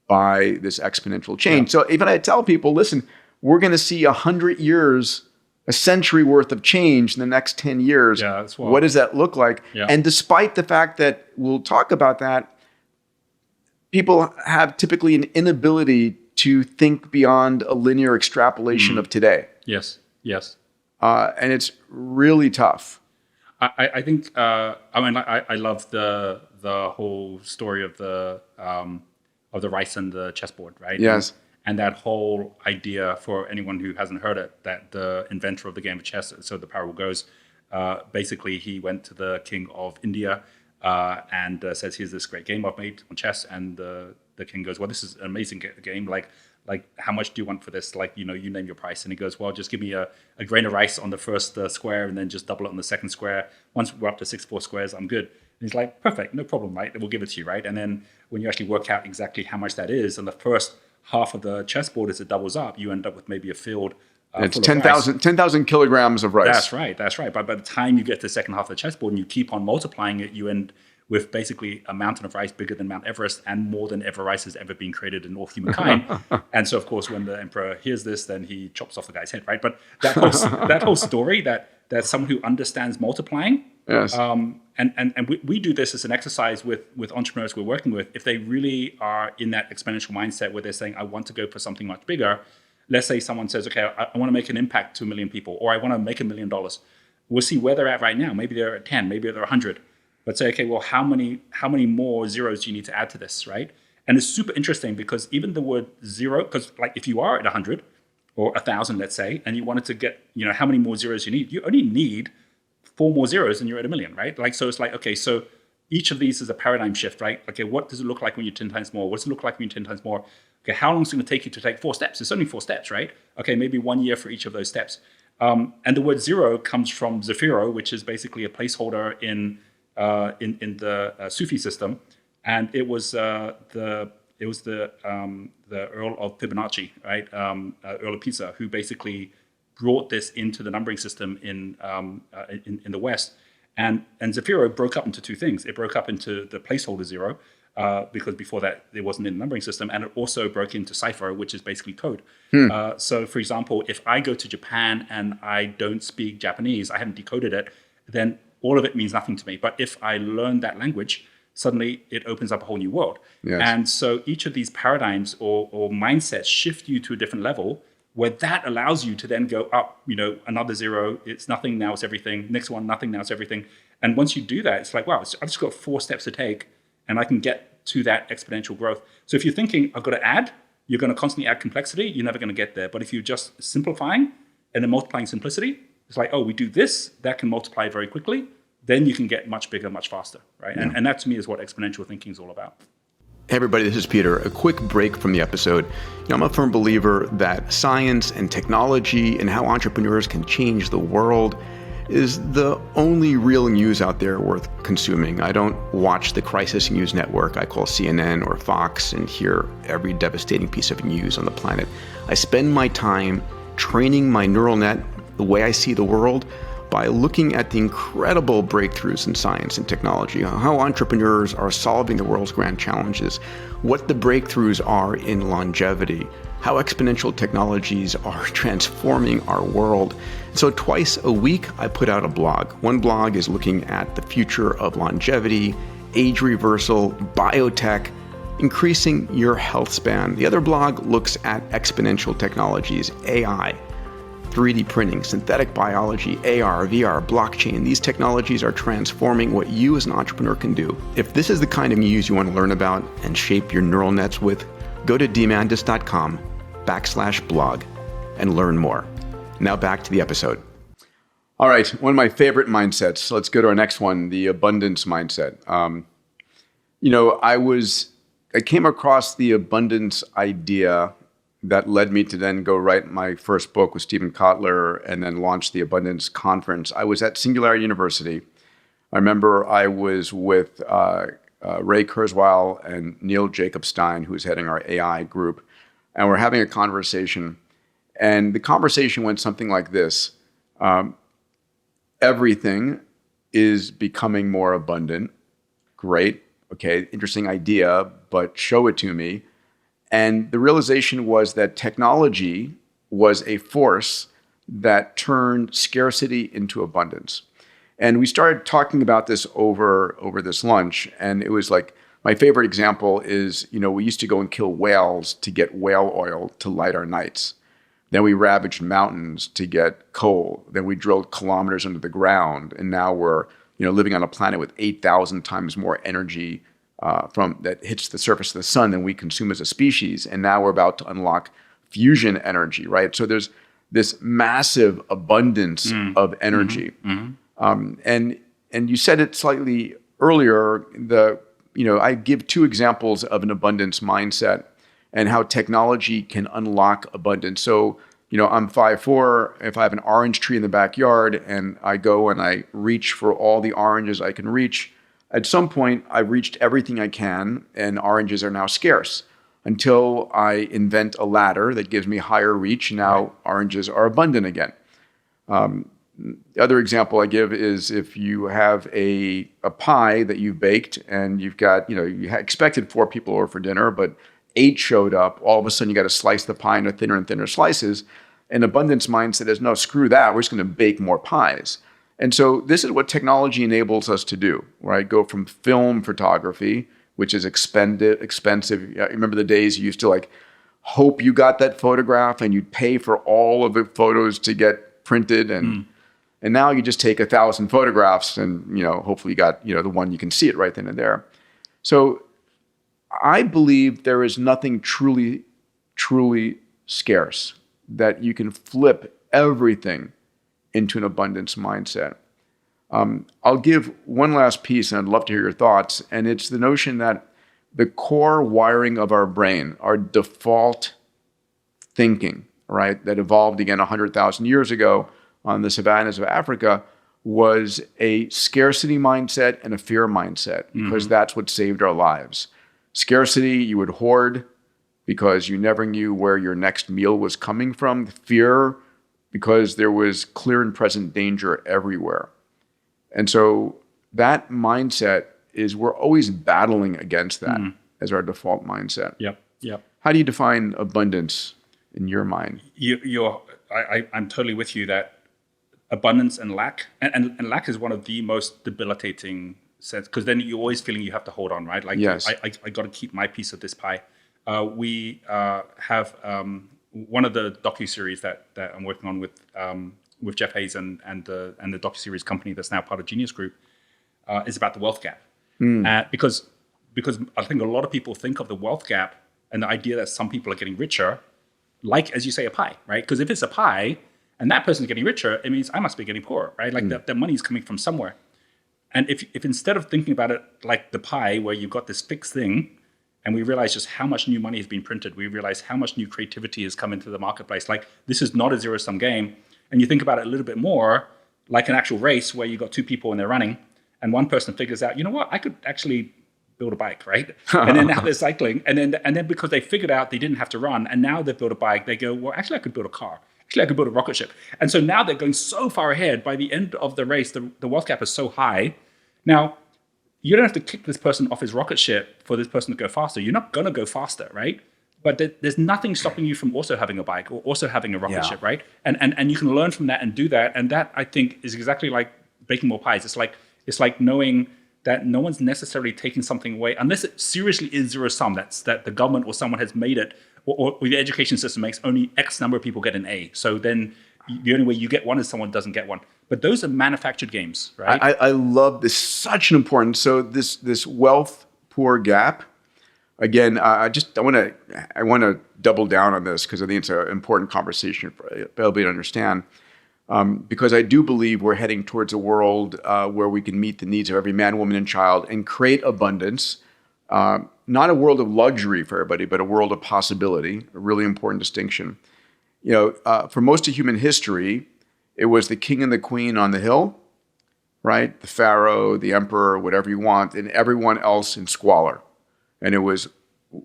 by this exponential change. Yeah. So even I tell people, listen, we're going to see 100 years, a century worth of change in the next 10 years. Yeah, that's what does that look like? Yeah. And despite the fact that we'll talk about that, people have typically an inability to think beyond a linear extrapolation of today. Yes. And it's really tough. I think, I love the whole story of the rice and the chessboard, right? Yes. And that whole idea, for anyone who hasn't heard it, that the inventor of the game of chess, so the parable goes, basically he went to the king of India and says, here's this great game I've made on chess. And the king goes, well, this is an amazing game. Like how much do you want for this? Like, you name your price. And he goes, well, just give me a grain of rice on the first square and then just double it on the second square. Once we're up to 64 squares, I'm good. And he's like, perfect, no problem, right? We'll give it to you, right? And then when you actually work out exactly how much that is, and the first half of the chessboard as it doubles up, you end up with maybe a field. It's 10,000 kilograms of rice. That's right. But by the time you get to the second half of the chessboard and you keep on multiplying it, you end with basically a mountain of rice bigger than Mount Everest and more than ever rice has ever been created in all humankind. And so, of course, when the emperor hears this, then he chops off the guy's head, right? But that whole story that someone who understands multiplying. Yes. And we do this as an exercise with entrepreneurs we're working with. If they really are in that exponential mindset where they're saying, I want to go for something much bigger. Let's say someone says, okay, I want to make an impact to 1 million people, or I want to make $1 million. We'll see where they're at right now. Maybe they're at 10, maybe they're 100. But say, okay, well, how many more zeros do you need to add to this, right? And it's super interesting because even the word zero, because like if you are at 100 or 1,000, let's say, and you wanted to get, how many more zeros you only need 4 more zeros and you're at 1 million, right? Like, so it's like, okay, so each of these is a paradigm shift, right? Okay, what does it look like when you're 10 times more? What does it look like when you're 10 times more? Okay, how long is it going to take you to take 4 steps? It's only 4 steps, right? Okay, maybe 1 year for each of those steps. And the word zero comes from Zafiro, which is basically a placeholder in the Sufi system, and it was the Earl of Fibonacci, right? Earl of Pisa, who basically brought this into the numbering system in the West. And Zafiro broke up into two things. It broke up into the placeholder 0, because before that, it wasn't in the numbering system. And it also broke into Cipher, which is basically code. So, for example, if I go to Japan and I don't speak Japanese, I haven't decoded it, then all of it means nothing to me. But if I learn that language, suddenly it opens up a whole new world. Yes. And so each of these paradigms or mindsets shift you to a different level, where that allows you to then go up, another 0, it's nothing, now it's everything. Next one, nothing, now it's everything. And once you do that, it's like, wow, I've just got 4 steps to take, and I can get to that exponential growth. So if you're thinking, I've got to add, you're going to constantly add complexity, you're never going to get there. But if you're just simplifying and then multiplying simplicity, it's like, oh, we do this, that can multiply very quickly, then you can get much bigger, much faster, right? Yeah. And that to me is what exponential thinking is all about. Hey everybody, this is Peter. A quick break from the episode. I'm a firm believer that science and technology and how entrepreneurs can change the world is the only real news out there worth consuming. I don't watch the crisis news network I call CNN or Fox and hear every devastating piece of news on the planet. I spend my time training my neural net the way I see the world by looking at the incredible breakthroughs in science and technology, how entrepreneurs are solving the world's grand challenges, what the breakthroughs are in longevity, how exponential technologies are transforming our world. So twice a week, I put out a blog. One blog is looking at the future of longevity, age reversal, biotech, increasing your health span. The other blog looks at exponential technologies, AI, 3D printing, synthetic biology, AR, VR, blockchain. These technologies are transforming what you as an entrepreneur can do. If this is the kind of news you want to learn about and shape your neural nets with, go to Diamandis.com/blog and learn more. Now back to the episode. All right, one of my favorite mindsets. Let's go to our next one, the abundance mindset. I came across the abundance idea that led me to then go write my first book with Stephen Kotler and then launch the Abundance Conference. I was at Singularity University. I remember I was with Ray Kurzweil and Neil Jacobstein, who was heading our AI group, and we're having a conversation. And the conversation went something like this. Everything is becoming more abundant. Great. Okay, interesting idea, but show it to me. And the realization was that technology was a force that turned scarcity into abundance. And we started talking about this over this lunch. And it was like, my favorite example is, we used to go and kill whales to get whale oil to light our nights. Then we ravaged mountains to get coal. Then we drilled kilometers under the ground. And now we're, living on a planet with 8,000 times more energy from that hits the surface of the sun than we consume as a species. And now we're about to unlock fusion energy, right? So there's this massive abundance of energy. And you said it slightly earlier, I give 2 examples of an abundance mindset and how technology can unlock abundance. So, I'm 5'4", if I have an orange tree in the backyard and I go and I reach for all the oranges I can reach, at some point, I've reached everything I can, and oranges are now scarce until I invent a ladder that gives me higher reach. Now oranges are abundant again. The other example I give is if you have a pie that you've baked and you've got, you expected 4 people over for dinner, but 8 showed up. All of a sudden, you got to slice the pie into thinner and thinner slices. An abundance mindset is, no, screw that. We're just going to bake more pies. And so this is what technology enables us to do, right? Go from film photography, which is expensive. I remember the days you used to hope you got that photograph and you'd pay for all of the photos to get printed. And now you just take 1,000 photographs and, hopefully you got, the one you can see it right then and there. So I believe there is nothing truly, truly scarce, that you can flip everything into an abundance mindset. I'll give one last piece, and I'd love to hear your thoughts, and it's the notion that the core wiring of our brain, our default thinking, right, that evolved again 100,000 years ago on the savannas of Africa, was a scarcity mindset and a fear mindset, because that's what saved our lives. Scarcity, you would hoard because you never knew where your next meal was coming from. Fear, because there was clear and present danger everywhere. And so that mindset is, we're always battling against that as our default mindset. Yep. How do you define abundance in your mind? I'm totally with you that abundance and lack, and lack is one of the most debilitating sense, because then you're always feeling you have to hold on, right? Like, yes. I got to keep my piece of this pie. We have one of the docuseries that I'm working on with Jeff Hayes and the docuseries company that's now part of Genius Group is about the wealth gap. Because I think a lot of people think of the wealth gap and the idea that some people are getting richer, like, as you say, a pie, right? Because if it's a pie and that person's getting richer, it means I must be getting poorer, right? Like the money's coming from somewhere. And if instead of thinking about it like the pie, where you've got this fixed thing, and we realize just how much new money has been printed, we realize how much new creativity has come into the marketplace. Like, this is not a zero-sum game. And you think about it a little bit more like an actual race where you've got two people and they're running, and one person figures out, you know what, I could actually build a bike, right? And then now they're cycling. And then because they figured out they didn't have to run, and now they've built a bike, they go, well, actually, I could build a car. Actually, I could build a rocket ship. And so now they're going so far ahead. By the end of the race, the wealth gap is so high. Now, you don't have to kick this person off his rocket ship for this person to go faster. You're not going to go faster, right? But there's nothing stopping you from also having a bike or also having a rocket ship, right? And you can learn from that and do that. And that, I think, is exactly like baking more pies. It's like knowing that no one's necessarily taking something away, unless it seriously is zero sum. That the government or someone has made it, or the education system makes only X number of people get an A. So then the only way you get one is someone doesn't get one. But those are manufactured games, right? I love this. Such an important. So this wealth poor gap. Again, I want to double down on this because I think it's an important conversation for everybody to understand. Because I do believe we're heading towards a world where we can meet the needs of every man, woman, and child and create abundance. Not a world of luxury for everybody, but a world of possibility. A really important distinction. For most of human history, it was the king and the queen on the hill, right? The pharaoh, the emperor, whatever you want, and everyone else in squalor. And it was,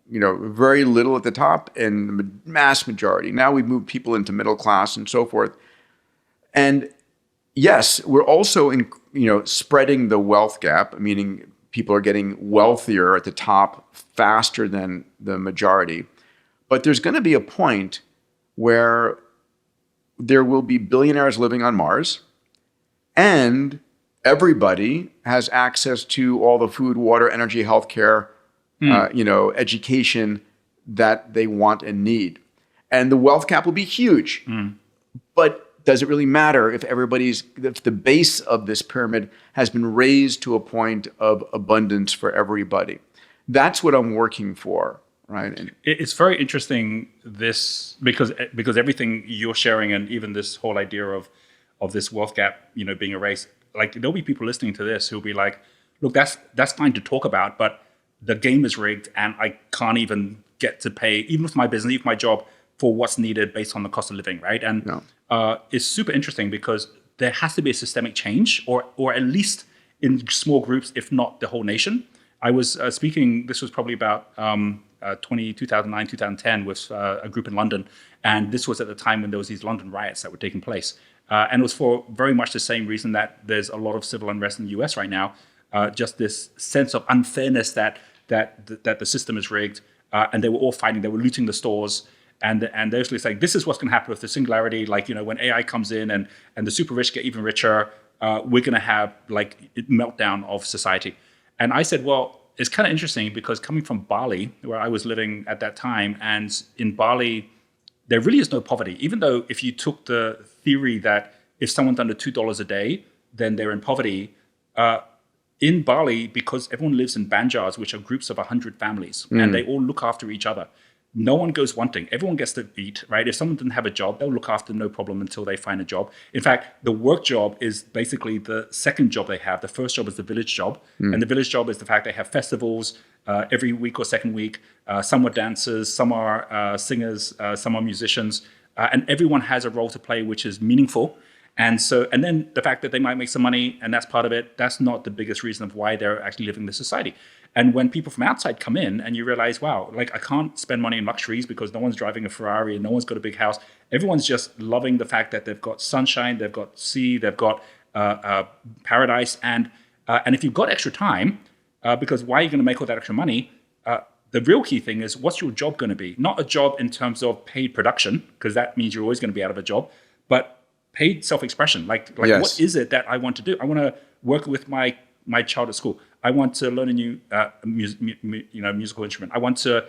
very little at the top and the mass majority. Now we've moved people into middle class and so forth. And yes, we're also spreading the wealth gap, meaning people are getting wealthier at the top faster than the majority. But there's going to be a point where there will be billionaires living on Mars, and everybody has access to all the food, water, energy, healthcare, education that they want and need. And the wealth gap will be huge. But does it really matter if if the base of this pyramid has been raised to a point of abundance for everybody? That's what I'm working for, right? And it's very interesting because everything you're sharing, and even this whole idea of this wealth gap, being erased, like there'll be people listening to this who'll be like, look, that's fine to talk about, but the game is rigged and I can't even get to pay, even with my business, even my job, for what's needed based on the cost of living, right? And it's super interesting because there has to be a systemic change, or at least in small groups, if not the whole nation. I was speaking, this was probably about 2009, 2010 with a group in London. And this was at the time when there was these London riots that were taking place. And it was for very much the same reason that there's a lot of civil unrest in the US right now. Just this sense of unfairness that the system is rigged. And they were all fighting, they were looting the stores. And they're basically saying, this is what's going to happen with the singularity. Like, when AI comes in and the super rich get even richer, we're going to have like a meltdown of society. And I said, well, it's kind of interesting because coming from Bali, where I was living at that time, and in Bali, there really is no poverty. Even though if you took the theory that if someone's under $2 a day, then they're in poverty, in Bali, because everyone lives in banjars, which are groups of 100 families, and they all look after each other. No one goes wanting. Everyone gets to eat, right? If someone doesn't have a job, they'll look after them, no problem, until they find a job. In fact, the work job is basically the second job they have. The first job is the village job. And the village job is the fact they have festivals every week or second week. Some are dancers, some are singers, some are musicians. And everyone has a role to play, which is meaningful. And then the fact that they might make some money and that's part of it, that's not the biggest reason of why they're actually living this society. And when people from outside come in and you realize, wow, like I can't spend money on luxuries because no one's driving a Ferrari and no one's got a big house. Everyone's just loving the fact that they've got sunshine, they've got sea, they've got paradise. And if you've got extra time, because why are you going to make all that extra money? The real key thing is, what's your job going to be? Not a job in terms of paid production, because that means you're always going to be out of a job, but paid self-expression. Like yes. What is it that I want to do? I want to work with my child at school. I want to learn a new musical instrument. I want to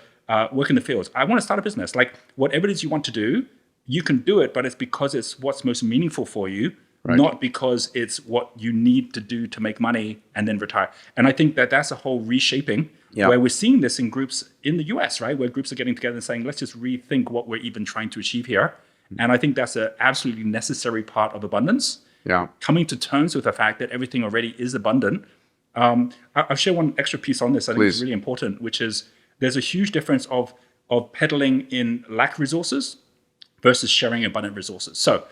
work in the fields. I want to start a business. Like whatever it is you want to do, you can do it, but it's because it's what's most meaningful for you, right. Not because it's what you need to do to make money and then retire. And I think that that's a whole reshaping where we're seeing this in groups in the US, right? Where groups are getting together and saying, let's just rethink what we're even trying to achieve here. And I think that's an absolutely necessary part of abundance. Yeah. Coming to terms with the fact that everything already is abundant. I'll share one extra piece on this. I think it's really important, which is there's a huge difference of peddling in lack resources versus sharing abundant resources. So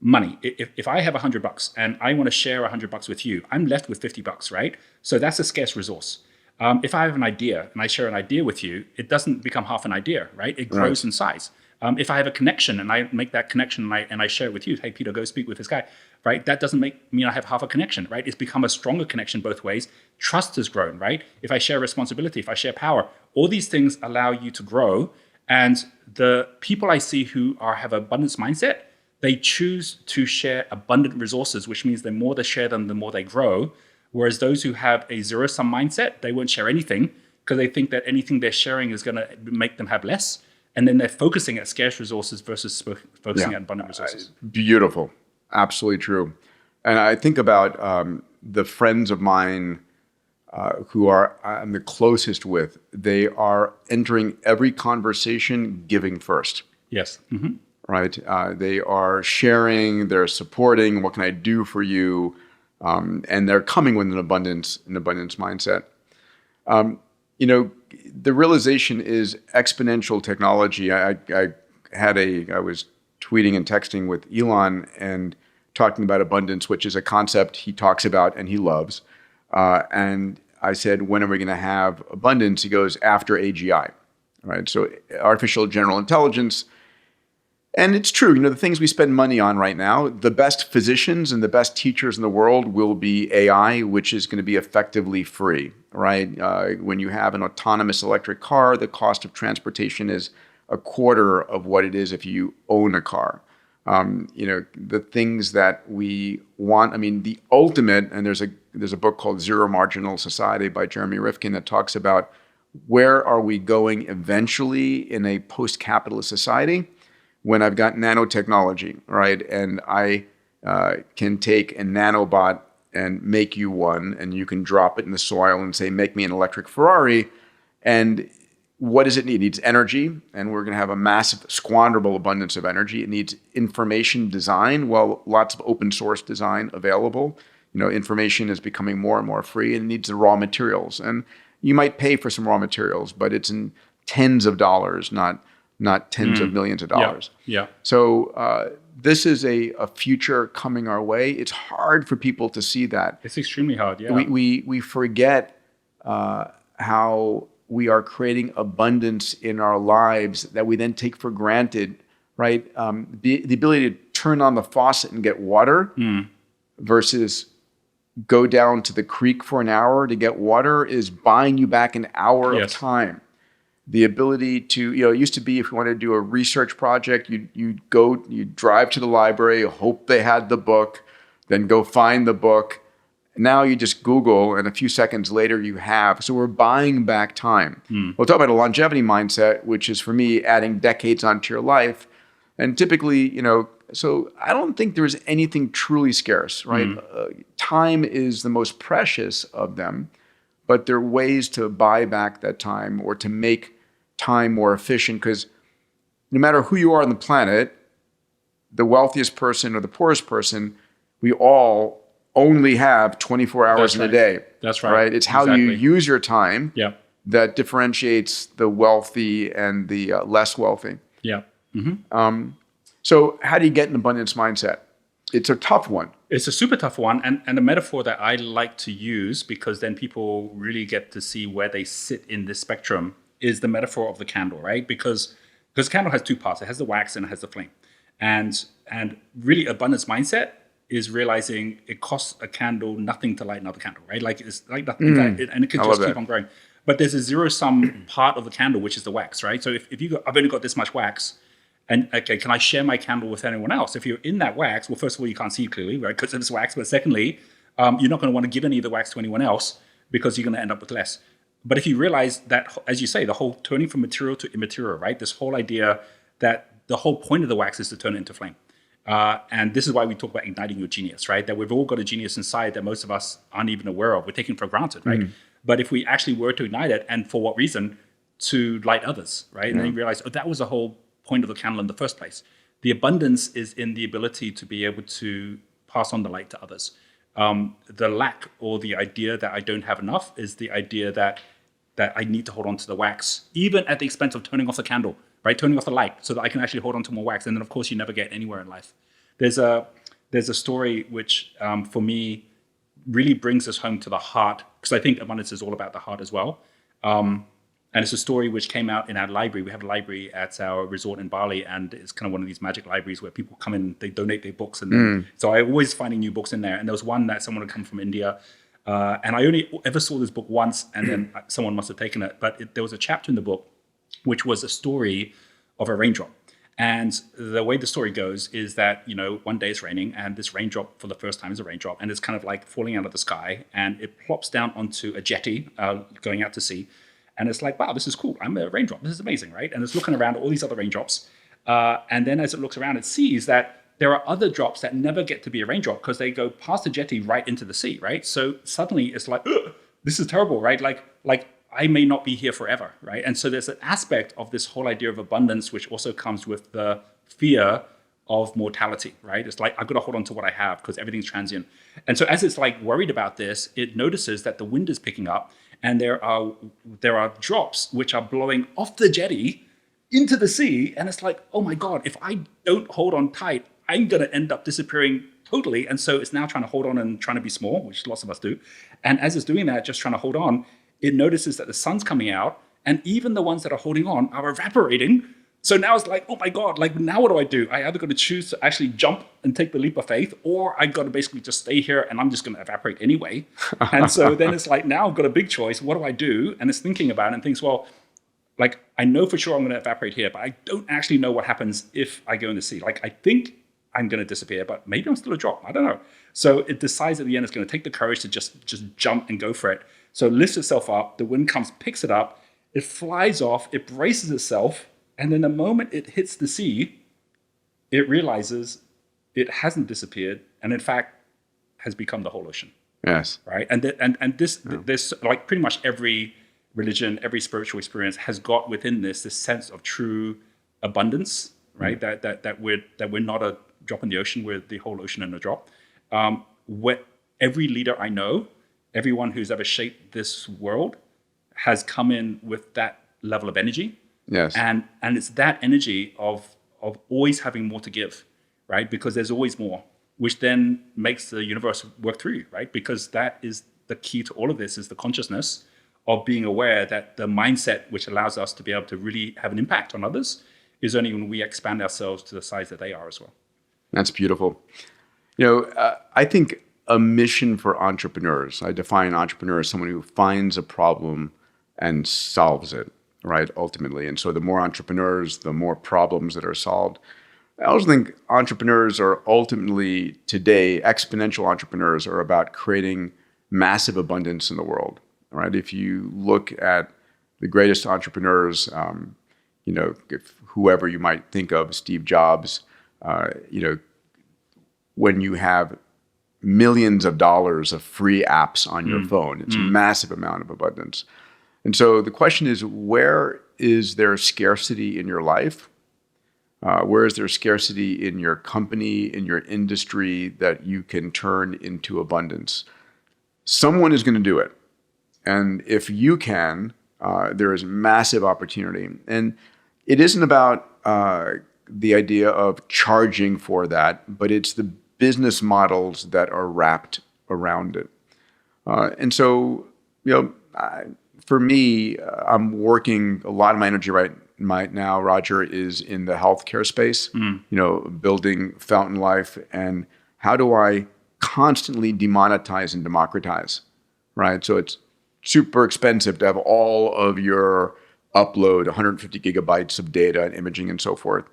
money, if I have $100 and I want to share $100 with you, I'm left with $50, right? So that's a scarce resource. If I have an idea and I share an idea with you, it doesn't become half an idea, right? It grows in size. If I have a connection and I make that connection and I share it with you, hey, Peter, go speak with this guy, right? That doesn't mean I have half a connection, right? It's become a stronger connection both ways. Trust has grown, right? If I share responsibility, if I share power, all these things allow you to grow. And the people I see who have abundance mindset, they choose to share abundant resources, which means the more they share them, the more they grow. Whereas those who have a zero-sum mindset, they won't share anything because they think that anything they're sharing is going to make them have less. And then they're focusing at scarce resources versus focusing at abundant resources. Beautiful. Absolutely true. And I think about the friends of mine who I'm the closest with. They are entering every conversation giving first. Yes. Mm-hmm. Right? They are sharing, they're supporting, what can I do for you? And they're coming with an abundance mindset. The realization is exponential technology. I was tweeting and texting with Elon and talking about abundance, which is a concept he talks about and he loves. And I said, when are we going to have abundance? He goes, after AGI, right? So artificial general intelligence. And it's true, the things we spend money on right now, the best physicians and the best teachers in the world will be AI, which is going to be effectively free, right? When you have an autonomous electric car, the cost of transportation is a quarter of what it is if you own a car. The things that we want, the ultimate, and there's a book called Zero Marginal Society by Jeremy Rifkin that talks about where are we going eventually in a post-capitalist society when I've got nanotechnology, right? And I can take a nanobot and make you one, and you can drop it in the soil and say, make me an electric Ferrari. And what does it need? It needs energy, and we're going to have a massive, squanderable abundance of energy. It needs information design, lots of open source design available. Information is becoming more and more free, and it needs the raw materials. And you might pay for some raw materials, but it's in tens of dollars, not tens of millions of dollars. Yeah. So this is a future coming our way. It's hard for people to see that. It's extremely hard, yeah. We forget how we are creating abundance in our lives that we then take for granted, right? The ability to turn on the faucet and get water versus go down to the creek for an hour to get water is buying you back an hour of time. The ability to, it used to be if you wanted to do a research project, you'd drive to the library, hope they had the book, then go find the book. Now you just Google, and a few seconds later you have. So we're buying back time. We'll talk about a longevity mindset, which is for me adding decades onto your life. And typically, so I don't think there's anything truly scarce, right? Time is the most precious of them. But there are ways to buy back that time or to make time more efficient, because no matter who you are on the planet, the wealthiest person or the poorest person, we all only have 24 hours in a day. That's right. Right? It's how you use your time that differentiates the wealthy and the less wealthy. Yeah. So how do you get an abundance mindset? It's a tough one. It's a super tough one. And the metaphor that I like to use, because then people really get to see where they sit in this spectrum, is the metaphor of the candle, right? Because the candle has two parts. It has the wax and it has the flame. And really abundance mindset is realizing it costs a candle nothing to light another candle, right? Like it's like nothing, and it can just keep on growing. But there's a zero-sum part of the candle, which is the wax, right? So if you go, I've only got this much wax, and okay, can I share my candle with anyone else? If you're in that wax, well, first of all, you can't see clearly, right? Because it's wax. But secondly, you're not going to want to give any of the wax to anyone else because you're going to end up with less. But if you realize that, as you say, the whole turning from material to immaterial, right? This whole idea that the whole point of the wax is to turn it into flame. And this is why we talk about igniting your genius, right? That we've all got a genius inside that most of us aren't even aware of. We're taking for granted, right? But if we actually were to ignite it, and for what reason? To light others, right? And then you realize, oh, that was the whole point of the candle in the first place. The abundance is in the ability to be able to pass on the light to others. The lack or the idea that I don't have enough is the idea that I need to hold on to the wax, even at the expense of turning off the candle, right? Turning off the light so that I can actually hold on to more wax. And then, of course, you never get anywhere in life. There's a story which, for me, really brings us home to the heart, because I think abundance is all about the heart as well. And it's a story which came out in our library. We have a library at our resort in Bali, and it's kind of one of these magic libraries where people come in, they donate their books. And then, so I'm always finding new books in there. And there was one that someone had come from India. And I only ever saw this book once, and then someone must have taken it. But there was a chapter in the book which was a story of a raindrop. And the way the story goes is that, one day it's raining, and this raindrop for the first time is a raindrop, and it's kind of like falling out of the sky, and it plops down onto a jetty going out to sea. And it's like, wow, this is cool. I'm a raindrop. This is amazing, right? And it's looking around at all these other raindrops. And then as it looks around, it sees that there are other drops that never get to be a raindrop because they go past the jetty right into the sea, right? So suddenly it's like, ugh, this is terrible, right? Like I may not be here forever, right? And so there's an aspect of this whole idea of abundance, which also comes with the fear of mortality, right? It's like, I've got to hold on to what I have because everything's transient. And so as it's like worried about this, it notices that the wind is picking up, and there are drops which are blowing off the jetty into the sea. And it's like, oh my God, if I don't hold on tight, I'm going to end up disappearing totally. And so it's now trying to hold on and trying to be small, which lots of us do. And as it's doing that, just trying to hold on, it notices that the sun's coming out, and even the ones that are holding on are evaporating. So now it's like, oh my God, like now what do? I either got to choose to actually jump and take the leap of faith, or I got to basically just stay here and I'm just going to evaporate anyway. And so then it's like, now I've got a big choice. What do I do? And it's thinking about it and thinks, well, like I know for sure I'm going to evaporate here, but I don't actually know what happens if I go in the sea. Like I think I'm going to disappear, but maybe I'm still a drop. I don't know. So it decides at the end it's going to take the courage to just jump and go for it. So it lifts itself up, the wind comes, picks it up, it flies off, it braces itself, and then the moment it hits the sea, it realizes it hasn't disappeared, and in fact has become the whole ocean. Yes. Right. This like pretty much every religion, every spiritual experience has got within this sense of true abundance, right? That we're not a drop in the ocean, we're the whole ocean in a drop. What every leader I know, everyone who's ever shaped this world has come in with that level of energy. Yes. And it's that energy of always having more to give, right? Because there's always more, which then makes the universe work through you, right? Because that is the key to all of this, is the consciousness of being aware that the mindset which allows us to be able to really have an impact on others is only when we expand ourselves to the size that they are as well. That's beautiful. I think a mission for entrepreneurs, I define an entrepreneur as someone who finds a problem and solves it, right, ultimately. And so the more entrepreneurs, the more problems that are solved. I also think entrepreneurs are ultimately today, exponential entrepreneurs are about creating massive abundance in the world, right? If you look at the greatest entrepreneurs, if whoever you might think of, Steve Jobs, when you have millions of dollars of free apps on your phone, it's a massive amount of abundance. And so the question is, where is there scarcity in your life? Where is there scarcity in your company, in your industry that you can turn into abundance? Someone is going to do it. And if you can, there is massive opportunity. And it isn't about the idea of charging for that, but it's the business models that are wrapped around it. And so, for me, I'm working, a lot of my energy right now, Roger, is in the healthcare space, building Fountain Life, and how do I constantly demonetize and democratize, right? So it's super expensive to have all of your upload 150 gigabytes of data and imaging and so forth.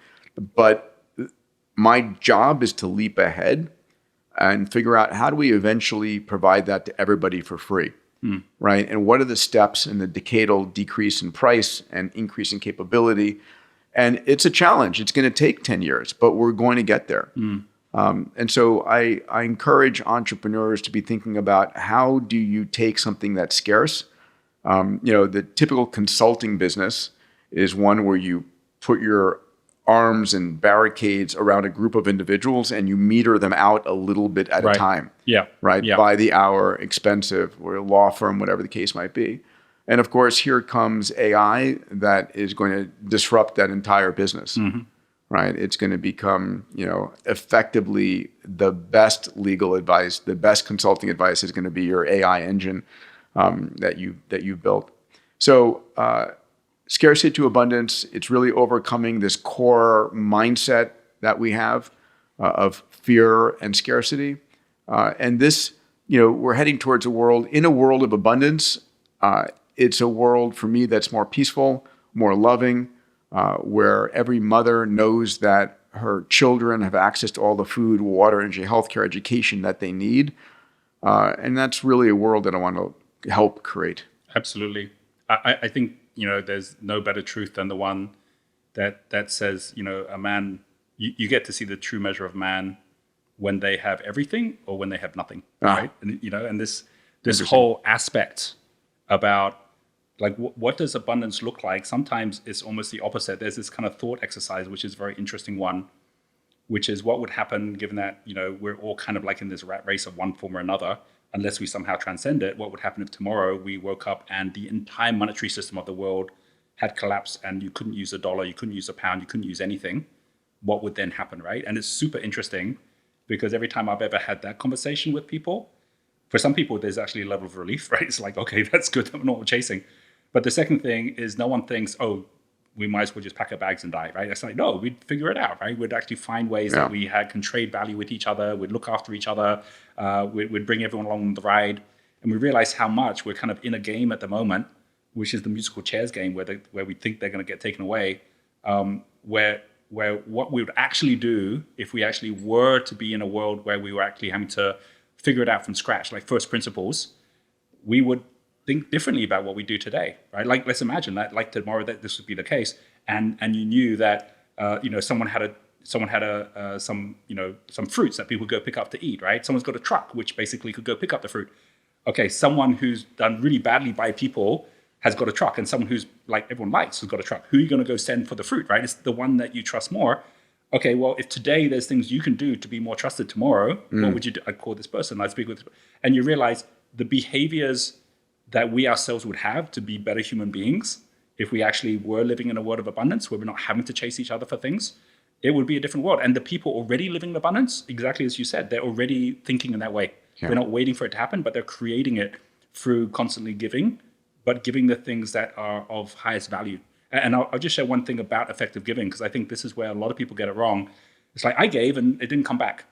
But my job is to leap ahead and figure out how do we eventually provide that to everybody for free, right? And what are the steps in the decadal decrease in price and increase in capability? And it's a challenge. It's going to take 10 years, but we're going to get there. And so I encourage entrepreneurs to be thinking about how do you take something that's scarce. The typical consulting business is one where you put your arms and barricades around a group of individuals and you meter them out a little bit at a time. Right. Yeah. By the hour, expensive, or a law firm, whatever the case might be. And of course, here comes AI that is going to disrupt that entire business. Right. It's going to become, effectively the best legal advice, the best consulting advice is going to be your AI engine that you've built. So scarcity to abundance, it's really overcoming this core mindset that we have of fear and scarcity. And this, we're heading towards a world of abundance. It's a world for me that's more peaceful, more loving, where every mother knows that her children have access to all the food, water, energy, healthcare, education that they need. And that's really a world that I want to help create. Absolutely. I think, there's no better truth than the one that says, a man, you get to see the true measure of man when they have everything or when they have nothing, right? And, and this whole aspect about like, what does abundance look like? Sometimes it's almost the opposite. There's this kind of thought exercise, which is a very interesting one, which is what would happen given that, we're all kind of like in this rat race of one form or another, unless we somehow transcend it. What would happen if tomorrow we woke up and the entire monetary system of the world had collapsed and you couldn't use a dollar, you couldn't use a pound, you couldn't use anything? What would then happen, right? And it's super interesting because every time I've ever had that conversation with people, for some people, there's actually a level of relief, right? It's like, okay, that's good, I'm not chasing. But the second thing is no one thinks, oh, we might as well just pack our bags and die, right? It's like, no, we'd figure it out, right? We'd actually find ways that we can trade value with each other. We'd look after each other. We'd bring everyone along the ride. And we realize how much we're kind of in a game at the moment, which is the musical chairs game where we think they're going to get taken away, where what we would actually do if we actually were to be in a world where we were actually having to figure it out from scratch, like first principles, we would think differently about what we do today, right? Like, let's imagine that, like tomorrow, that this would be the case, and you knew that, someone had some fruits that people go pick up to eat, right? Someone's got a truck which basically could go pick up the fruit. Okay, someone who's done really badly by people has got a truck, and someone who's like everyone likes has got a truck. Who are you going to go send for the fruit, right? It's the one that you trust more. Okay, well, if today there's things you can do to be more trusted tomorrow, what would you do? I'd call this person, I'd speak with, and you realize the behaviors that we ourselves would have to be better human beings if we actually were living in a world of abundance where we're not having to chase each other for things, it would be a different world. And the people already living in abundance, exactly as you said, they're already thinking in that way. They're not waiting for it to happen, but they're creating it through constantly giving, but giving the things that are of highest value. And I'll just share one thing about effective giving, because I think this is where a lot of people get it wrong. It's like, I gave and it didn't come back.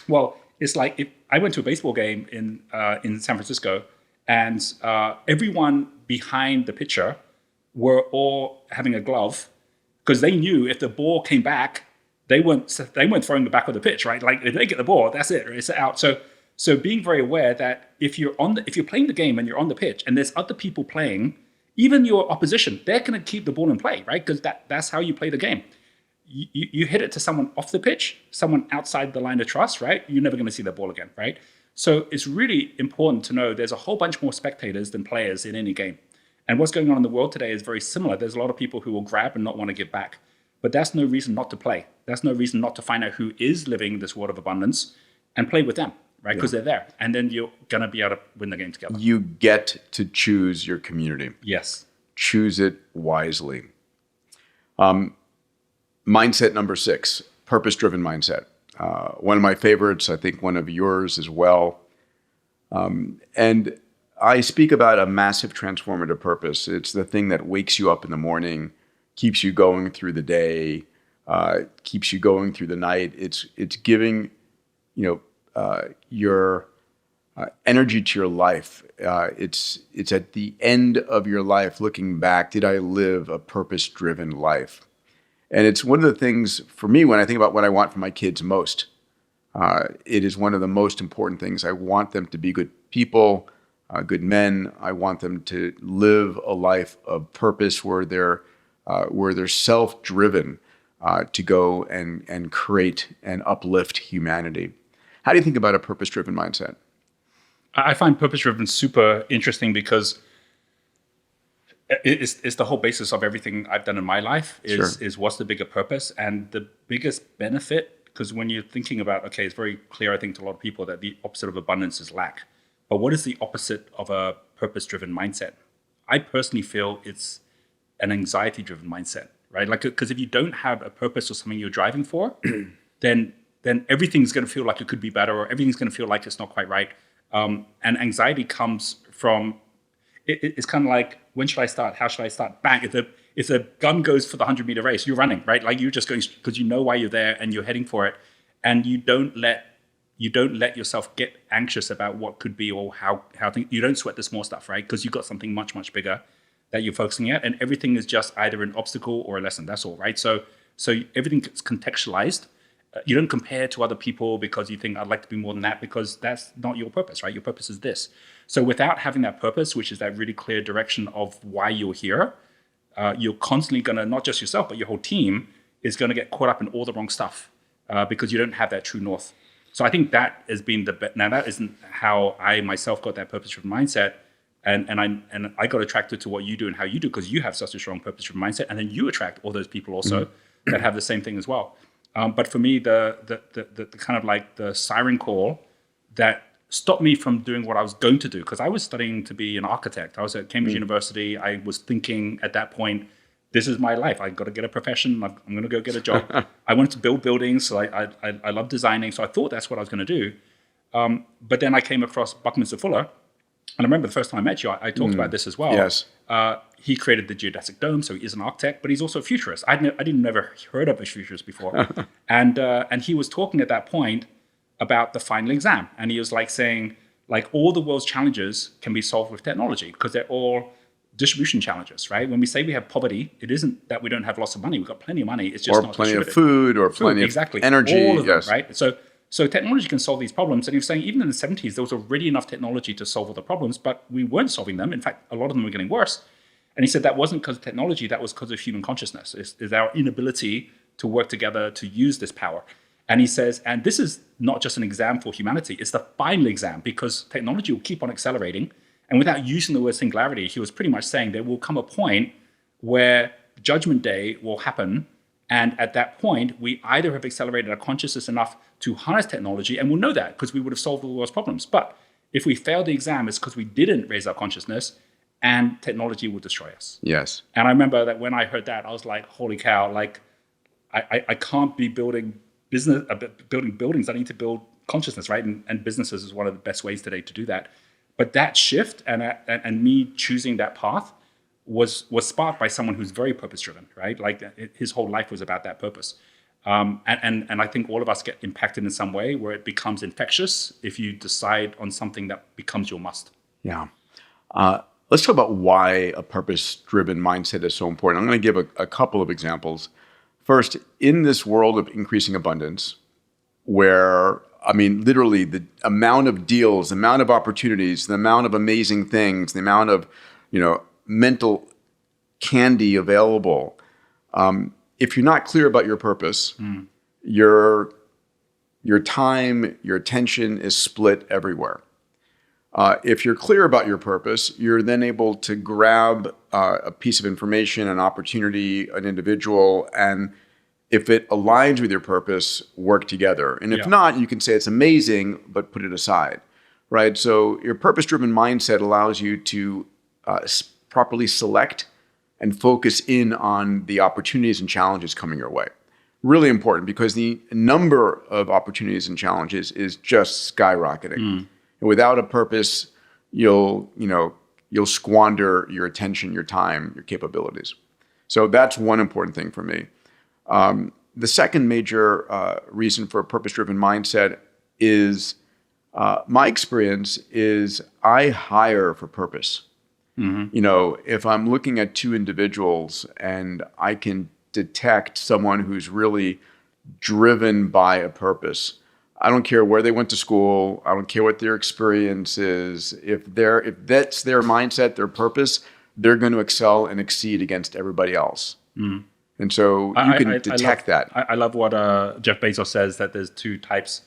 Well, it's like if I went to a baseball game in San Francisco, and everyone behind the pitcher were all having a glove because they knew if the ball came back, they weren't throwing the back of the pitch, right? Like if they get the ball, that's it, it's out. So being very aware that if you're playing the game and you're on the pitch and there's other people playing, even your opposition, they're going to keep the ball in play, right? Because that's how you play the game. You hit it to someone off the pitch, someone outside the line of trust, right? You're never going to see that ball again, right? So it's really important to know there's a whole bunch more spectators than players in any game. And what's going on in the world today is very similar. There's a lot of people who will grab and not want to give back. But that's no reason not to play. That's no reason not to find out who is living this world of abundance and play with them, right? Because they're there. And then you're going to be able to win the game together. You get to choose your community. Yes. Choose it wisely. Mindset number 6, purpose-driven mindset. one of my favorites, I think one of yours as well. And I speak about a massive transformative purpose. It's the thing that wakes you up in the morning, keeps you going through the day, keeps you going through the night. It's giving, your energy to your life. It's at the end of your life, looking back, did I live a purpose-driven life? And it's one of the things for me when I think about what I want for my kids most. It is one of the most important things. I want them to be good people, good men. I want them to live a life of purpose where they're self-driven to go and create and uplift humanity. How do you think about a purpose-driven mindset? I find purpose-driven super interesting because it's the whole basis of everything I've done in my life is what's the bigger purpose and the biggest benefit. Because when you're thinking about, okay, it's very clear, I think, to a lot of people that the opposite of abundance is lack. But what is the opposite of a purpose-driven mindset? I personally feel it's an anxiety-driven mindset, right? Like, because if you don't have a purpose or something you're driving for, then everything's going to feel like it could be better, or everything's going to feel like it's not quite right. And anxiety comes from, it's kind of like, when should I start? How should I start? Bang, if the gun goes for the 100-meter race, you're running, right? Like you're just going, because you know why you're there and you're heading for it. And you don't let yourself get anxious about what could be or how things, you don't sweat the small stuff, right? Because you've got something much, much bigger that you're focusing at. And everything is just either an obstacle or a lesson, that's all, right? So everything gets contextualized. You don't compare to other people because you think I'd like to be more than that, because that's not your purpose, right? Your purpose is this. So without having that purpose, which is that really clear direction of why you're here, you're constantly going to, not just yourself, but your whole team is going to get caught up in all the wrong stuff because you don't have that true north. So I think that has been now that isn't how I myself got that purpose-driven mindset. And I got attracted to what you do and how you do because you have such a strong purpose-driven mindset. And then you attract all those people also that have the same thing as well. But for me, the kind of like the siren call that stopped me from doing what I was going to do, because I was studying to be an architect. I was at Cambridge University. I was thinking at that point, this is my life. I got to get a profession. I'm going to go get a job. I wanted to build buildings. So I love designing. So I thought that's what I was going to do. But then I came across Buckminster Fuller. And I remember the first time I met you, I talked about this as well. Yes. He created the geodesic dome, so he is an architect, but he's also a futurist. I didn't never heard of a futurist before. And he was talking at that point about the final exam. And he was like saying, like, all the world's challenges can be solved with technology because they're all distribution challenges, right? When we say we have poverty, it isn't that we don't have lots of money. We've got plenty of money. It's just or not plenty of distributed. food or plenty exactly. of energy. All of them, yes. right? So technology can solve these problems. And he was saying even in the 70s, there was already enough technology to solve all the problems, but we weren't solving them. In fact, a lot of them were getting worse. And he said that wasn't because of technology, that was because of human consciousness, is our inability to work together to use this power. And he says, and this is not just an exam for humanity, it's the final exam because technology will keep on accelerating. And without using the word singularity, he was pretty much saying there will come a point where Judgment Day will happen. And at that point, we either have accelerated our consciousness enough to harness technology, and we'll know that because we would have solved all those problems. But if we fail the exam, it's because we didn't raise our consciousness, and technology will destroy us. Yes. And I remember that when I heard that, I was like, holy cow, like I can't be building buildings. I need to build consciousness, right? And businesses is one of the best ways today to do that. But that shift and me choosing that path was sparked by someone who's very purpose-driven, right? Like his whole life was about that purpose. And I think all of us get impacted in some way where it becomes infectious if you decide on something that becomes your must. Yeah. Let's talk about why a purpose-driven mindset is so important. I'm going to give a couple of examples. First, in this world of increasing abundance, where, I mean, literally the amount of deals, the amount of opportunities, the amount of amazing things, the amount of, mental candy available. If you're not clear about your purpose, your time, your attention is split everywhere. If you're clear about your purpose, you're then able to grab a piece of information, an opportunity, an individual, and if it aligns with your purpose, work together. And if not, you can say it's amazing, but put it aside, right? So your purpose-driven mindset allows you to properly select and focus in on the opportunities and challenges coming your way, really important because the number of opportunities and challenges is just skyrocketing. And without a purpose, you'll squander your attention, your time, your capabilities. So that's one important thing for me. The second major reason for a purpose-driven mindset is my experience is I hire for purpose. If I'm looking at two individuals and I can detect someone who's really driven by a purpose, I don't care where they went to school. I don't care what their experience is. If that's their mindset, their purpose, they're going to excel and exceed against everybody else. And so you can detect that. I love what Jeff Bezos says, that there's two types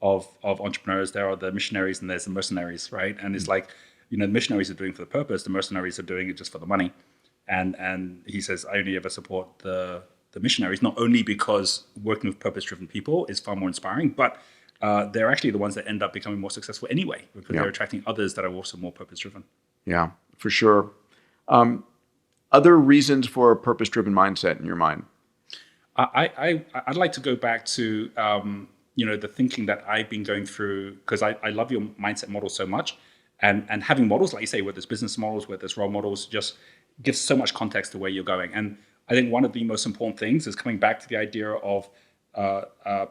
of entrepreneurs. There are the missionaries and there's the mercenaries, right? And it's like, the missionaries are doing it for the purpose. The mercenaries are doing it just for the money. And he says, I only ever support the missionaries, not only because working with purpose-driven people is far more inspiring, but they're actually the ones that end up becoming more successful anyway, because they're attracting others that are also more purpose-driven. Yeah, for sure. Other reasons for a purpose-driven mindset in your mind? I'd like to go back to the thinking that I've been going through, because I love your mindset model so much, and having models, like you say, whether there's business models, whether there's role models, just gives so much context to where you're going. And I think one of the most important things is coming back to the idea of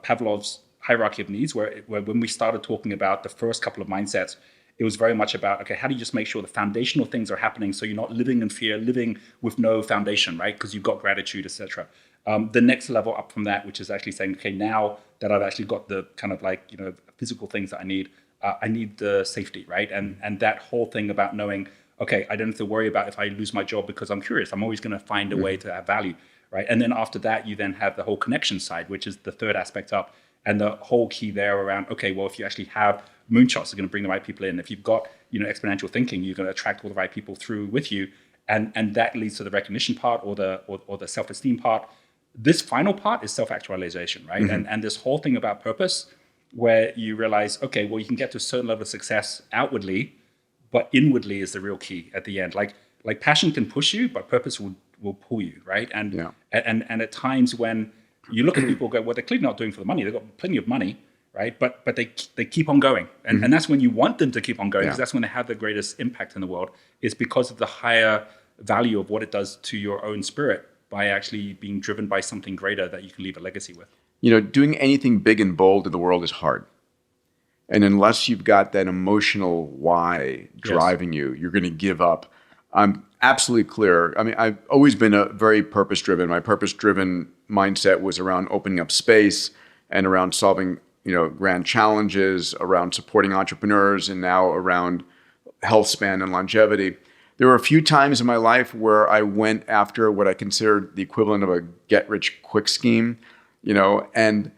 Pavlov's hierarchy of needs, where when we started talking about the first couple of mindsets, it was very much about, okay, how do you just make sure the foundational things are happening so you're not living in fear, living with no foundation, right? Because you've got gratitude, etc. The next level up from that, which is actually saying, okay, now that I've actually got the kind of physical things that I need the safety, right? And that whole thing about knowing, okay, I don't have to worry about if I lose my job because I'm curious. I'm always going to find a way to add value, right? And then after that, you then have the whole connection side, which is the third aspect up. And the whole key there around, okay, well, if you actually have moonshots, are going to bring the right people in. If you've got, exponential thinking, you're going to attract all the right people through with you. And that leads to the recognition part or the self-esteem part. This final part is self-actualization, right? And this whole thing about purpose, where you realize, okay, well, you can get to a certain level of success outwardly, but inwardly is the real key at the end. Like passion can push you, but purpose will pull you, right? And at times when you look at people and go, well, they're clearly not doing it for the money. They've got plenty of money, right? But they keep on going. And that's when you want them to keep on going, because that's when they have the greatest impact in the world. It's because of the higher value of what it does to your own spirit by actually being driven by something greater that you can leave a legacy with. Doing anything big and bold in the world is hard. And unless you've got that emotional why driving you, you're going to give up. I'm absolutely clear. I mean, I've always been a very purpose-driven. My purpose-driven mindset was around opening up space and around solving, grand challenges, around supporting entrepreneurs, and now around health span and longevity. There were a few times in my life where I went after what I considered the equivalent of a get-rich-quick scheme, and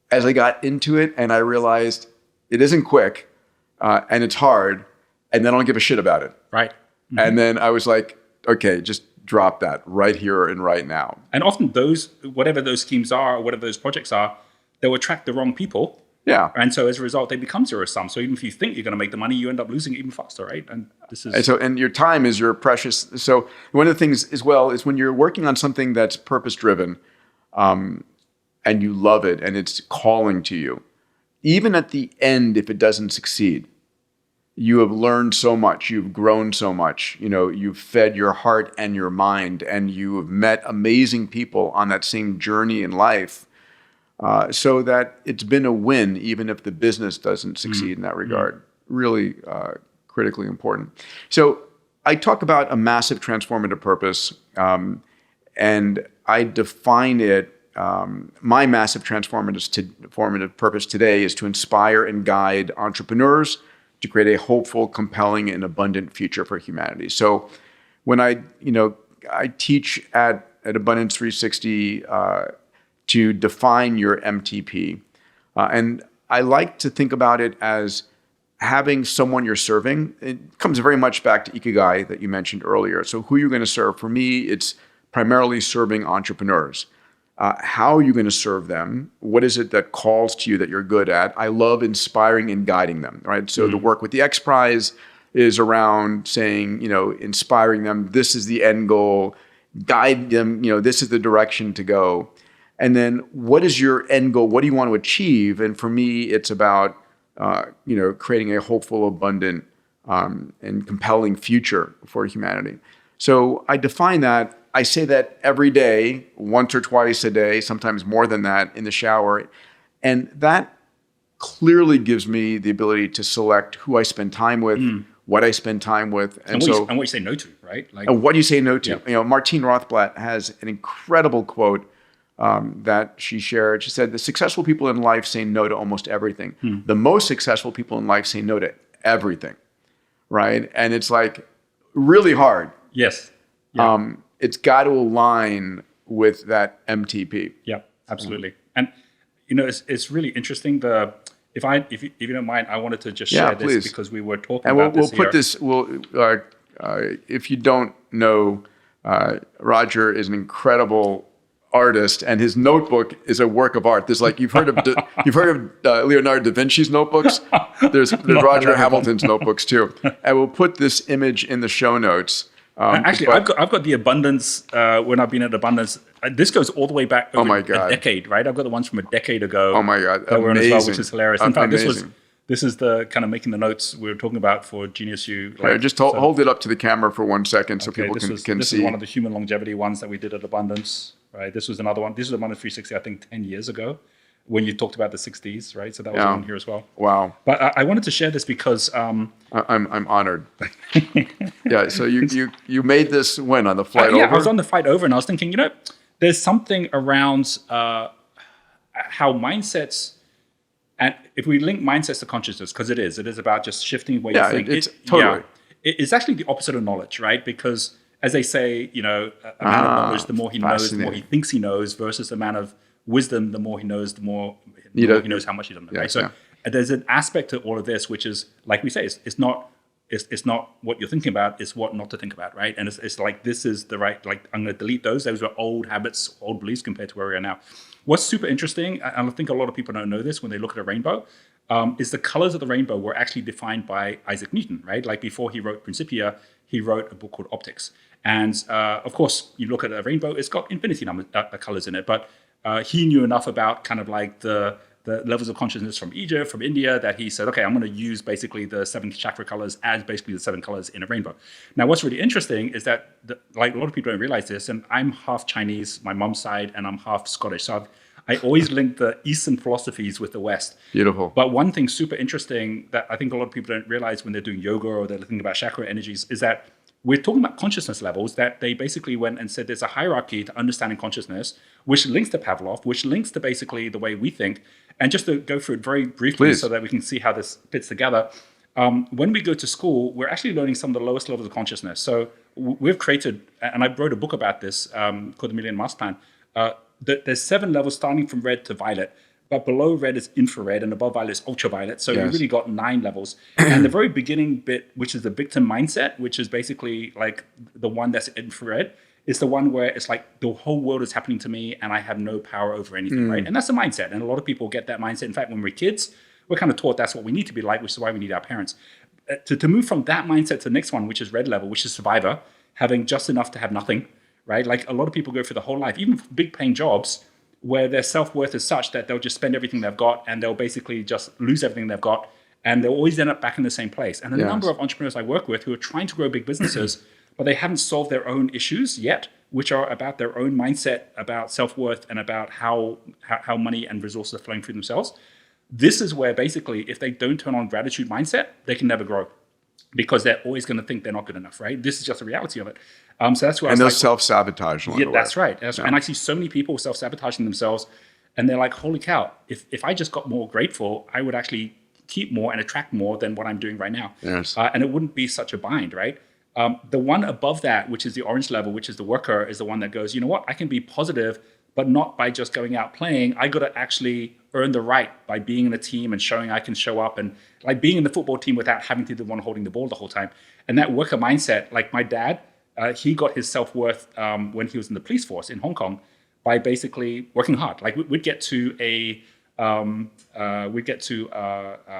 as I got into it and I realized it isn't quick and it's hard, and then I don't give a shit about it. Right. Mm-hmm. And then I was like, okay, just drop that right here and right now. And often whatever those schemes are, or whatever those projects are, they'll attract the wrong people. Yeah. And so as a result, they become zero sum. So even if you think you're going to make the money, you end up losing it even faster, right? And this is... And your time is your precious. So one of the things as well is when you're working on something that's purpose-driven, and you love it and it's calling to you, even at the end, if it doesn't succeed, you have learned so much, you've grown so much, you've fed your heart and your mind, and you have met amazing people on that same journey in life, so that it's been a win, even if the business doesn't succeed in that regard. Really critically important. So I talk about a massive transformative purpose, and I define it. My massive transformative purpose today is to inspire and guide entrepreneurs to create a hopeful, compelling, and abundant future for humanity. So when I teach at Abundance 360 to define your MTP, and I like to think about it as having someone you're serving. It comes very much back to Ikigai that you mentioned earlier. So who you're going to serve. For me, it's primarily serving entrepreneurs. How are you going to serve them? What is it that calls to you that you're good at? I love inspiring and guiding them, right? So the work with the X Prize is around saying, inspiring them, this is the end goal, guide them, this is the direction to go. And then what is your end goal? What do you want to achieve? And for me, it's about, creating a hopeful, abundant, and compelling future for humanity. So I define that. I say that every day, once or twice a day, sometimes more than that in the shower. And that clearly gives me the ability to select who I spend time with, what I spend time with. And what you say no to, right? And what you say no to. Yeah. Martine Rothblatt has an incredible quote that she shared. She said, the successful people in life say no to almost everything. The most successful people in life say no to everything, right? And it's like really hard. Yes. Yeah. It's got to align with that MTP. Yeah, absolutely. And it's really interesting. If you don't mind, I wanted to just share this because we were talking about this. And we'll put this. If you don't know, Roger is an incredible artist, and his notebook is a work of art. There's like you've heard of Leonardo da Vinci's notebooks. There's Roger Hamilton's notebooks too, and we'll put this image in the show notes. Actually, I've got the Abundance when I've been at Abundance. This goes all the way back over a decade, right? I've got the ones from a decade ago. Oh my God, that were on as well, which is hilarious. In fact, amazing. this is the kind of making the notes we were talking about for Genius U. Just hold it up to the camera for 1 second so people can see. This is one of the human longevity ones that we did at Abundance, right? This was another one. This was Abundance 360, I think, 10 years ago, when you talked about the 60s, right? So that was on here as well. Wow. But I wanted to share this because I'm honored. Yeah. So you made this when on the flight over? Yeah, I was on the flight over, and I was thinking, there's something around how mindsets, and if we link mindsets to consciousness, because it is about just shifting the way you think. It's totally. It's actually the opposite of knowledge, right? Because as they say, a man of knowledge, the more he knows, the more he thinks he knows, versus a man of wisdom, the more he knows, the more he knows how much he doesn't know. Right? So there's an aspect to all of this, which is, like we say, it's not what you're thinking about, it's what not to think about, right? And it's like, this is the right, like, I'm going to delete those. Those were old habits, old beliefs compared to where we are now. What's super interesting, and I think a lot of people don't know this when they look at a rainbow, is the colors of the rainbow were actually defined by Isaac Newton, right? Like before he wrote Principia, he wrote a book called Optics. And of course, you look at a rainbow, it's got infinity number colors in it, but he knew enough about kind of like the levels of consciousness from Egypt, from India, that he said, okay, I'm going to use basically the 7 chakra colors as basically the 7 colors in a rainbow. Now, what's really interesting is that, like, a lot of people don't realize this, and I'm half Chinese, my mom's side, and I'm half Scottish. So I always link the Eastern philosophies with the West. Beautiful. But one thing super interesting that I think a lot of people don't realize when they're doing yoga or they're thinking about chakra energies is that we're talking about consciousness levels, that they basically went and said there's a hierarchy to understanding consciousness, which links to Pavlov, which links to basically the way we think. And just to go through it very briefly so that we can see how this fits together. When we go to school, we're actually learning some of the lowest levels of consciousness. So we've created, and I wrote a book about this called The Million Master Plan. There's 7 levels starting from red to violet. But below red is infrared and above violet is ultraviolet. So you've really got 9 levels. And the very beginning bit, which is the victim mindset, which is basically like the one that's infrared, is the one where it's like the whole world is happening to me and I have no power over anything, right? And that's the mindset. And a lot of people get that mindset. In fact, when we're kids, we're kind of taught that's what we need to be like, which is why we need our parents. To move from that mindset to the next one, which is red level, which is survivor, having just enough to have nothing, right? Like a lot of people go through the whole life, even big paying jobs, where their self-worth is such that they'll just spend everything they've got and they'll basically just lose everything they've got. And they'll always end up back in the same place. And a number of entrepreneurs I work with who are trying to grow big businesses, but they haven't solved their own issues yet, which are about their own mindset, about self-worth, and about how money and resources are flowing through themselves. This is where basically, if they don't turn on gratitude mindset, they can never grow, because they're always going to think they're not good enough, right? This is just the reality of it. So that's why. And they'll self-sabotage. Yeah, that's right. And I see so many people self-sabotaging themselves, and they're like, "Holy cow! If I just got more grateful, I would actually keep more and attract more than what I'm doing right now." Yes. And it wouldn't be such a bind, right? The one above that, which is the orange level, which is the worker, is the one that goes, you know what? I can be positive, but not by just going out playing. I got to actually earn the right by being in a team and showing I can show up, and like being in the football team without having to be the one holding the ball the whole time. And that worker mindset, like my dad, he got his self-worth when he was in the police force in Hong Kong by basically working hard. Like we'd get to a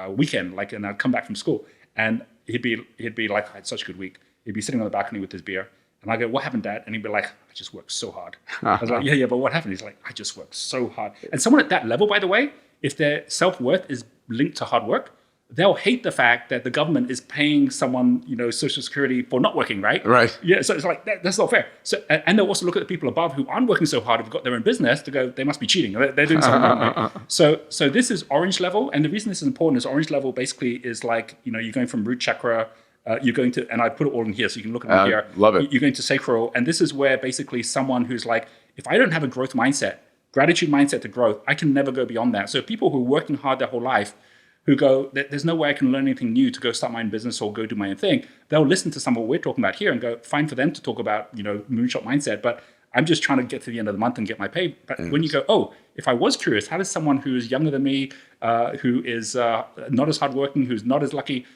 weekend, like, and I'd come back from school, and he'd be like, I had such a good week. He'd be sitting on the balcony with his beer, and And I go, what happened, Dad? And he'd be like, I just worked so hard. I was like, yeah, but what happened? He's like, I just worked so hard. And someone at that level, by the way, if their self-worth is linked to hard work, they'll hate the fact that the government is paying someone, Social Security for not working, right? Right. Yeah, so it's like, that's not fair. So, and they'll also look at the people above who aren't working so hard, who've got their own business, to go, they must be cheating. They're doing something wrong, right? So this is orange level. And the reason this is important is orange level basically is like, you're going from root chakra, you're going to, and I put it all in here so you can look at it here. Love it. You're going to sacral. And this is where basically someone who's like, if I don't have a growth mindset, gratitude mindset to growth, I can never go beyond that. So people who are working hard their whole life, who go, there's no way I can learn anything new to go start my own business or go do my own thing, they'll listen to some of what we're talking about here and go, fine for them to talk about, moonshot mindset, but I'm just trying to get to the end of the month and get my pay. But when you go, oh, if I was curious, how does someone who is younger than me, who is not as hardworking, who's not as lucky,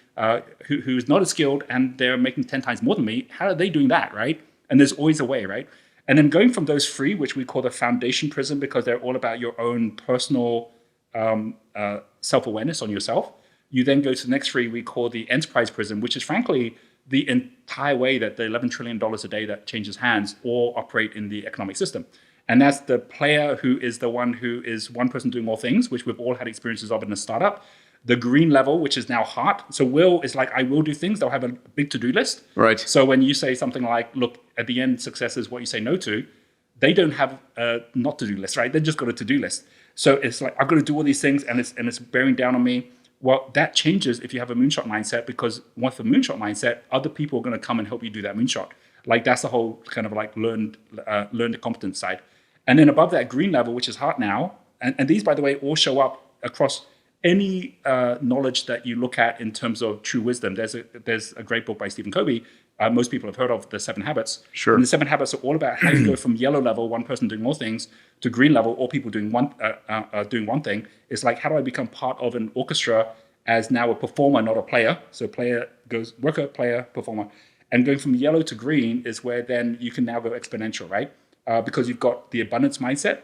who's not as skilled, and they're making 10 times more than me, how are they doing that, right? And there's always a way, right? And then going from those three, which we call the foundation prism, because they're all about your own personal self-awareness on yourself, you then go to the next three we call the enterprise prism, which is frankly the entire way that the $11 trillion a day that changes hands all operate in the economic system. And that's the player who is the one who is one person doing more things, which we've all had experiences of in a startup. The green level, which is now heart. So will is like, I will do things. They'll have a big to-do list. Right. So when you say something like, look, at the end, success is what you say no to, they don't have a not to-do list, right? They've just got a to-do list. So it's like, I've got to do all these things and it's bearing down on me. Well, that changes if you have a moonshot mindset, because with the moonshot mindset, other people are going to come and help you do that moonshot. Like that's the whole kind of like learned competence side. And then above that green level, which is heart now, and these, by the way, all show up across any knowledge that you look at in terms of true wisdom. There's a great book by Stephen Covey. Most people have heard of, The 7 Habits. Sure. And the 7 Habits are all about how you go from yellow level, one person doing more things, to green level, all people doing one thing. It's like, how do I become part of an orchestra as now a performer, not a player? So player goes worker, player, performer. And going from yellow to green is where then you can now go exponential, right? Because you've got the abundance mindset.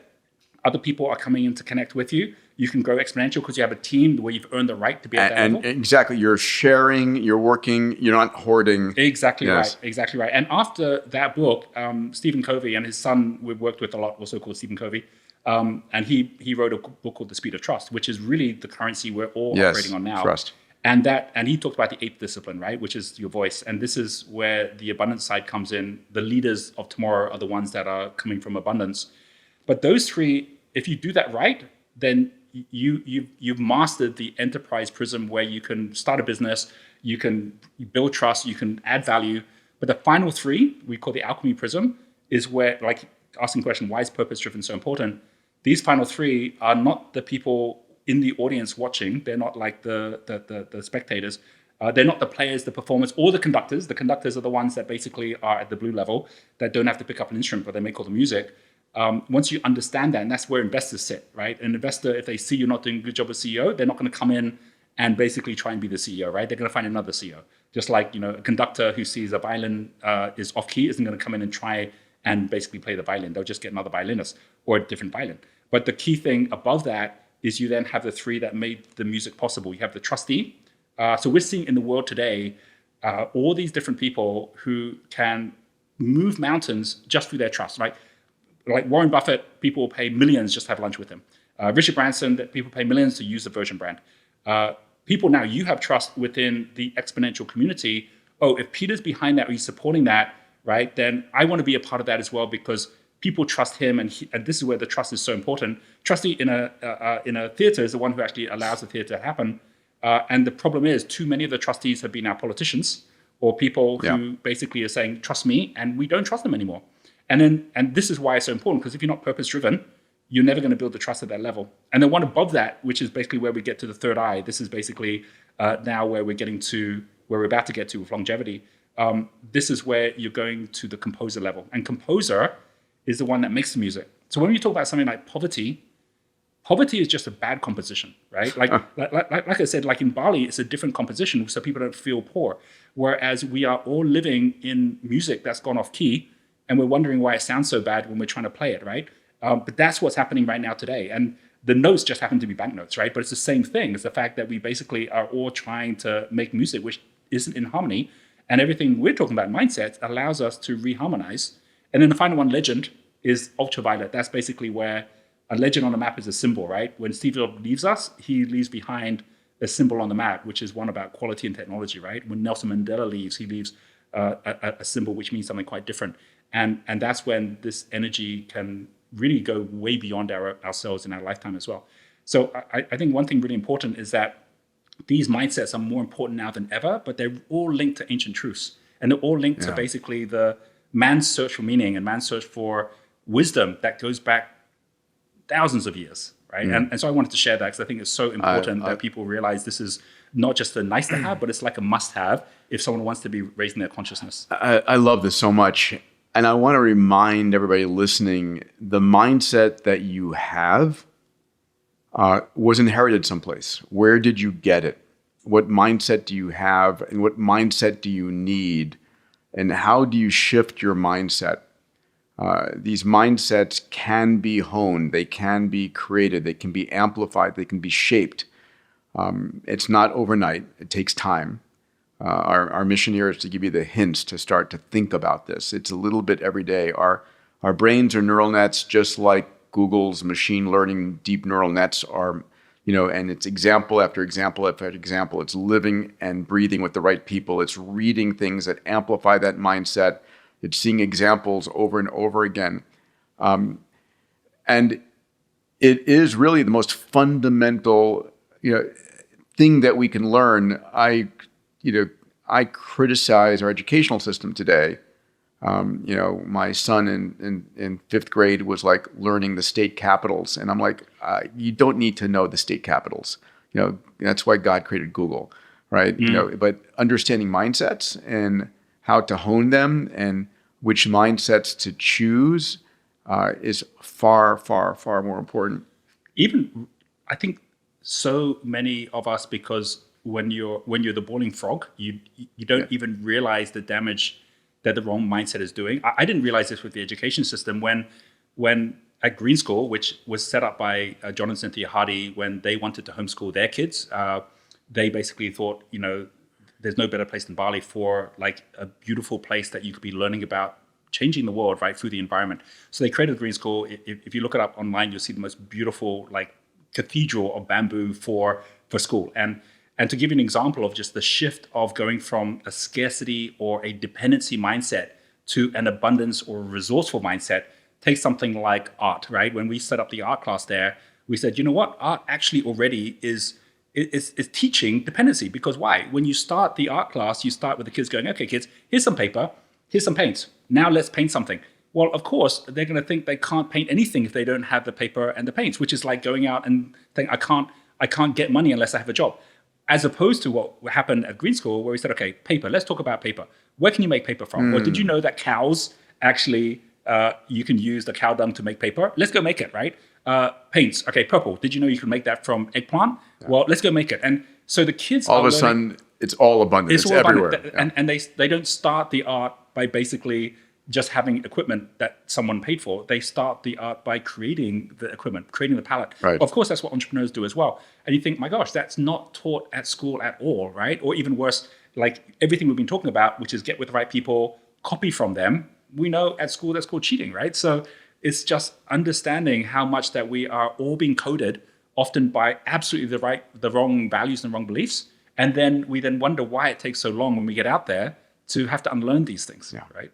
Other people are coming in to connect with you. You can grow exponential because you have a team where you've earned the right to be at that level. And exactly, you're sharing, you're working, you're not hoarding. Exactly right. And after that book, Stephen Covey and his son we've worked with a lot, also called Stephen Covey, and he wrote a book called The Speed of Trust, which is really the currency we're all operating on now. Trust. And he talked about the 8th discipline, right, which is your voice. And this is where the abundance side comes in. The leaders of tomorrow are the ones that are coming from abundance. But those three, if you do that right, then you've mastered the enterprise prism, where you can start a business, you can build trust, you can add value. But the final three, we call the alchemy prism, is where, like asking the question, why is purpose driven so important? These final three are not the people in the audience watching. They're not like the spectators. They're not the players, the performers, or the conductors. The conductors are the ones that basically are at the blue level, that don't have to pick up an instrument, but they make all the music. Once you understand that, and that's where investors sit, right? An investor, if they see you're not doing a good job as CEO, they're not going to come in and basically try and be the CEO, right? They're going to find another CEO. Just like, a conductor who sees a violin is off key isn't going to come in and try and basically play the violin. They'll just get another violinist or a different violin. But the key thing above that is you then have the three that made the music possible. You have the trustee. So we're seeing in the world today all these different people who can move mountains just through their trust, right? Like Warren Buffett, people will pay millions just to have lunch with him. Richard Branson, that people pay millions to use the Virgin brand. People now, you have trust within the exponential community. Oh, if Peter's behind that or he's supporting that, right, then I want to be a part of that as well, because people trust him, and this is where the trust is so important. Trustee in a theater is the one who actually allows the theater to happen. And the problem is, too many of the trustees have been our politicians or people who basically are saying, trust me, and we don't trust them anymore. And this is why it's so important, because if you're not purpose-driven, you're never going to build the trust at that level. And the one above that, which is basically where we get to the third eye, this is basically now where we're getting to, where we're about to get to with longevity. This is where you're going to the composer level. And composer is the one that makes the music. So when you talk about something like poverty is just a bad composition, right? Like I said, like in Bali, it's a different composition, so people don't feel poor. Whereas we are all living in music that's gone off key, and we're wondering why it sounds so bad when we're trying to play it, right? But that's what's happening right now today. And the notes just happen to be banknotes, right? But it's the same thing. It's the fact that we basically are all trying to make music which isn't in harmony. And everything we're talking about, mindsets, allows us to reharmonize. And then the final one, legend, is ultraviolet. That's basically where a legend on a map is a symbol, right? When Steve Jobs leaves us, he leaves behind a symbol on the map, which is one about quality and technology, right? When Nelson Mandela leaves, he leaves a symbol which means something quite different. And that's when this energy can really go way beyond ourselves in our lifetime as well. So I think one thing really important is that these mindsets are more important now than ever, but they're all linked to ancient truths. And they're all linked to basically the man's search for meaning and man's search for wisdom that goes back thousands of years, right? And so I wanted to share that because I think it's so important that people realize this is not just a nice to have, but it's like a must have if someone wants to be raising their consciousness. I love this so much. And I want to remind everybody listening, the mindset that you have was inherited someplace. Where did you get it? What mindset do you have? And what mindset do you need? And how do you shift your mindset? These mindsets can be honed. They can be created. They can be amplified. They can be shaped. It's not overnight. It takes time. Our mission here is to give you the hints to start to think about this. It's a little bit every day. Our brains are neural nets, just like Google's machine learning deep neural nets are, and it's example after example after example. It's living and breathing with the right people. It's reading things that amplify that mindset. It's seeing examples over and over again. And it is really the most fundamental, thing that we can learn. I criticize our educational system today. My son in fifth grade was like learning the state capitals. And I'm like, you don't need to know the state capitals. That's why God created Google, right? But understanding mindsets and how to hone them and which mindsets to choose is far, far, far more important. Even, I think so many of us, because when you're the boiling frog, you don't even realize the damage that the wrong mindset is doing. I didn't realize this with the education system when at Green School, which was set up by John and Cynthia Hardy, when they wanted to homeschool their kids, they basically thought, there's no better place than Bali for like a beautiful place that you could be learning about changing the world, right, through the environment. So they created Green School. If you look it up online, you'll see the most beautiful like cathedral of bamboo for school. And to give you an example of just the shift of going from a scarcity or a dependency mindset to an abundance or resourceful mindset, take something like art, right? When we set up the art class there, we said, you know what? Art actually already is teaching dependency. Because why? When you start the art class, you start with the kids going, okay, kids, here's some paper, here's some paints. Now let's paint something. Well, of course, they're going to think they can't paint anything if they don't have the paper and the paints, which is like going out and think, I can't get money unless I have a job. As opposed to what happened at Green School, where we said, okay, paper, let's talk about paper. Where can you make paper from? Or did you know that cows actually, you can use the cow dung to make paper? Let's go make it, right? Paints, okay, purple. Did you know you can make that from eggplant? Yeah. Well, let's go make it. And so the kids all of a sudden, it's all abundant. It's all everywhere. Abundant. And they don't start the art by basically just having equipment that someone paid for. They start the art by creating the equipment, creating the palette. Right. Of course, that's what entrepreneurs do as well. And you think, my gosh, that's not taught at school at all, right? Or even worse, like everything we've been talking about, which is get with the right people, copy from them. We know at school that's called cheating, right? So it's just understanding how much that we are all being coded, often by absolutely the wrong values and wrong beliefs. And then we wonder why it takes so long when we get out there to have to unlearn these things, right?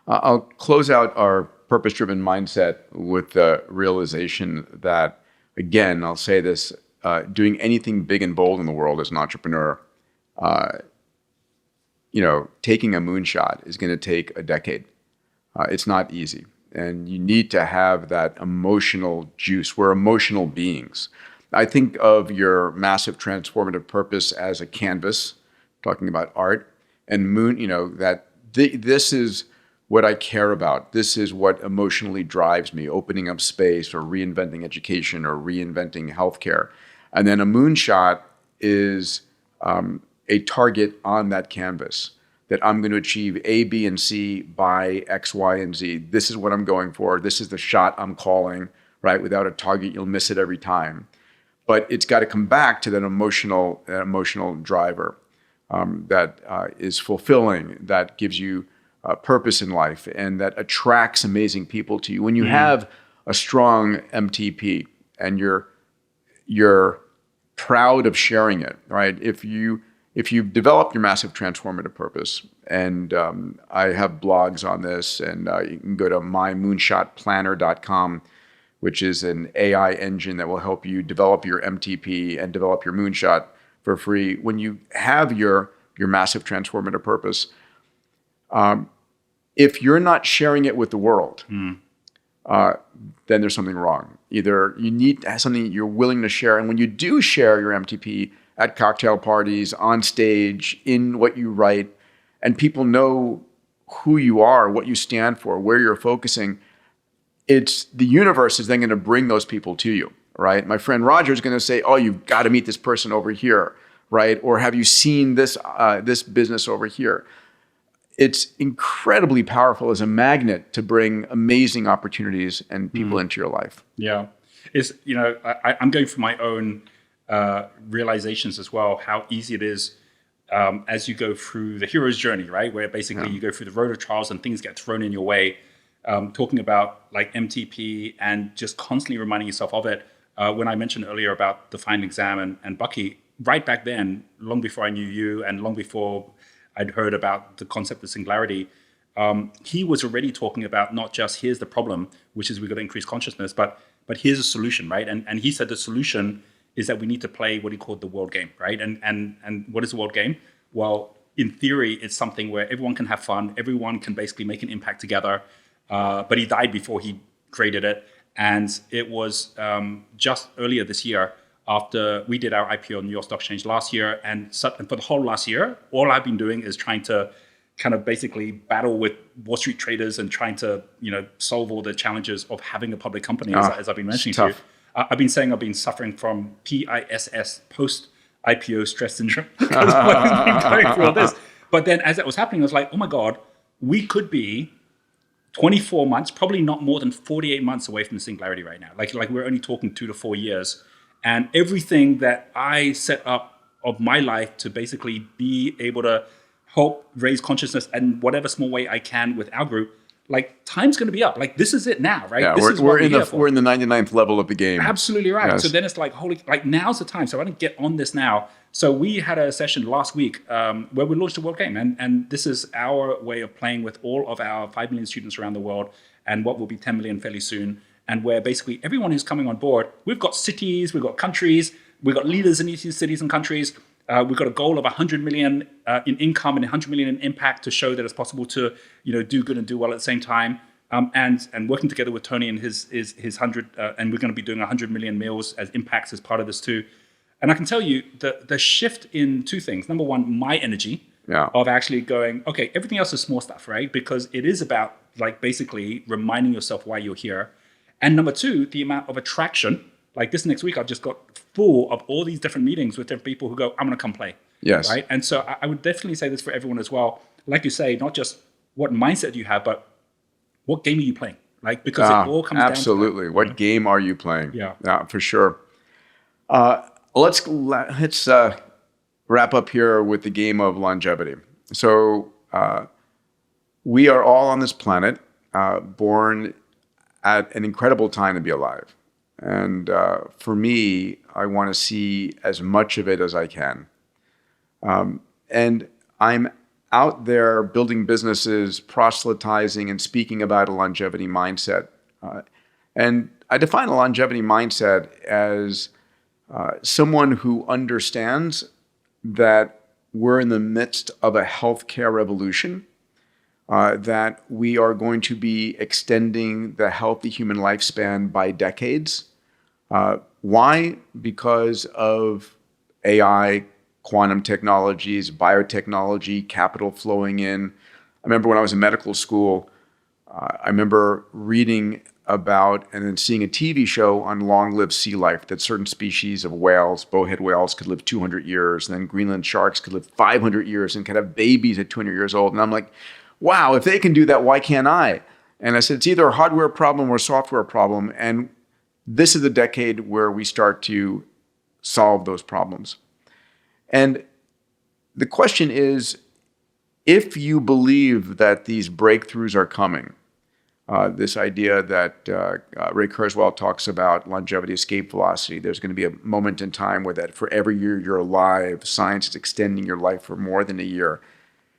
I'll close out our purpose-driven mindset with the realization that, again, I'll say this, doing anything big and bold in the world as an entrepreneur, taking a moonshot is going to take a decade. It's not easy. And you need to have that emotional juice. We're emotional beings. I think of your massive transformative purpose as a canvas, talking about art, and this is what I care about. This is what emotionally drives me, opening up space or reinventing education or reinventing healthcare. And then a moonshot is a target on that canvas that I'm going to achieve A, B, and C by X, Y, and Z. This is what I'm going for. This is the shot I'm calling, right? Without a target, you'll miss it every time. But it's got to come back to that emotional driver. that is fulfilling, that gives you purpose in life, and that attracts amazing people to you. When you have a strong MTP and you're proud of sharing it, right? If you've developed your massive transformative purpose, and I have blogs on this, and you can go to mymoonshotplanner.com, which is an AI engine that will help you develop your MTP and develop your moonshot for free. When you have your massive transformative purpose, if you're not sharing it with the world, then there's something wrong. Either you need to have something you're willing to share, and when you do share your MTP at cocktail parties, on stage, in what you write, and people know who you are, what you stand for, where you're focusing, it's the universe is then going to bring those people to you, right? My friend Roger is going to say, "Oh, you've got to meet this person over here," right? Or have you seen this this business over here? It's incredibly powerful as a magnet to bring amazing opportunities and people into your life. Yeah, I'm going through my own realizations as well, how easy it is as you go through the hero's journey, right? Where basically you go through the road of trials and things get thrown in your way. Talking about like MTP and just constantly reminding yourself of it. When I mentioned earlier about the final exam and Bucky, right back then, long before I knew you and long before I'd heard about the concept of singularity, he was already talking about not just here's the problem, which is we've got to increase consciousness, but here's a solution, right? And he said the solution is that we need to play what he called the world game, right? And what is the world game? Well, in theory, it's something where everyone can have fun, everyone can basically make an impact together. But he died before he created it. And it was just earlier this year, after we did our IPO on New York Stock Exchange last year, and for the whole last year, all I've been doing is trying to kind of basically battle with Wall Street traders and trying to solve all the challenges of having a public company, as I've been mentioning to you. I've been saying I've been suffering from PISS, post-IPO stress syndrome, because I've been going through all this. But then as that was happening, I was like, oh my God, we could be 24 months, probably not more than 48 months away from the singularity right now. Like we're only talking 2 to 4 years. And everything that I set up of my life to basically be able to help raise consciousness in whatever small way I can with our group, like time's going to be up. Like this is it now, right? Yeah, this is we're in the 99th level of the game. Absolutely right. Yes. So then it's like, now's the time. So I didn't get on this now. So we had a session last week where we launched a world game. And this is our way of playing with all of our 5 million students around the world and what will be 10 million fairly soon. And where basically everyone who's coming on board, we've got cities, we've got countries, we've got leaders in these cities and countries. We've got a goal of 100 million in income and 100 million in impact to show that it's possible to, do good and do well at the same time. And working together with Tony and his 100, and we're going to be doing 100 million meals as impacts as part of this too. And I can tell you the shift in 2 things. Number one, my energy of actually going, okay, everything else is small stuff, right? Because it is about like basically reminding yourself why you're here. And number 2, the amount of attraction. Like this next week, I've just got full of all these different meetings with different people who go, I'm going to come play. Yes. Right. And so I would definitely say this for everyone as well. Like you say, not just what mindset do you have, but what game are you playing? Like, because it all comes absolutely. down to that. What game are you playing? Yeah, for sure. Let's wrap up here with the game of longevity. So we are all on this planet, born at an incredible time to be alive. And for me, I want to see as much of it as I can. And I'm out there building businesses, proselytizing and speaking about a longevity mindset. And I define a longevity mindset as someone who understands that we're in the midst of a healthcare revolution, that we are going to be extending the healthy human lifespan by decades. Why? Because of AI, quantum technologies, biotechnology, capital flowing in. I remember when I was in medical school, I remember reading about and then seeing a TV show on long-lived sea life, that certain species of whales, bowhead whales, could live 200 years, and then Greenland sharks could live 500 years and could have babies at 200 years old. And I'm like, wow, if they can do that, why can't I? And I said, it's either a hardware problem or a software problem. And this is the decade where we start to solve those problems. And the question is, if you believe that these breakthroughs are coming, this idea that Ray Kurzweil talks about longevity escape velocity, there's going to be a moment in time where that for every year you're alive, science is extending your life for more than a year.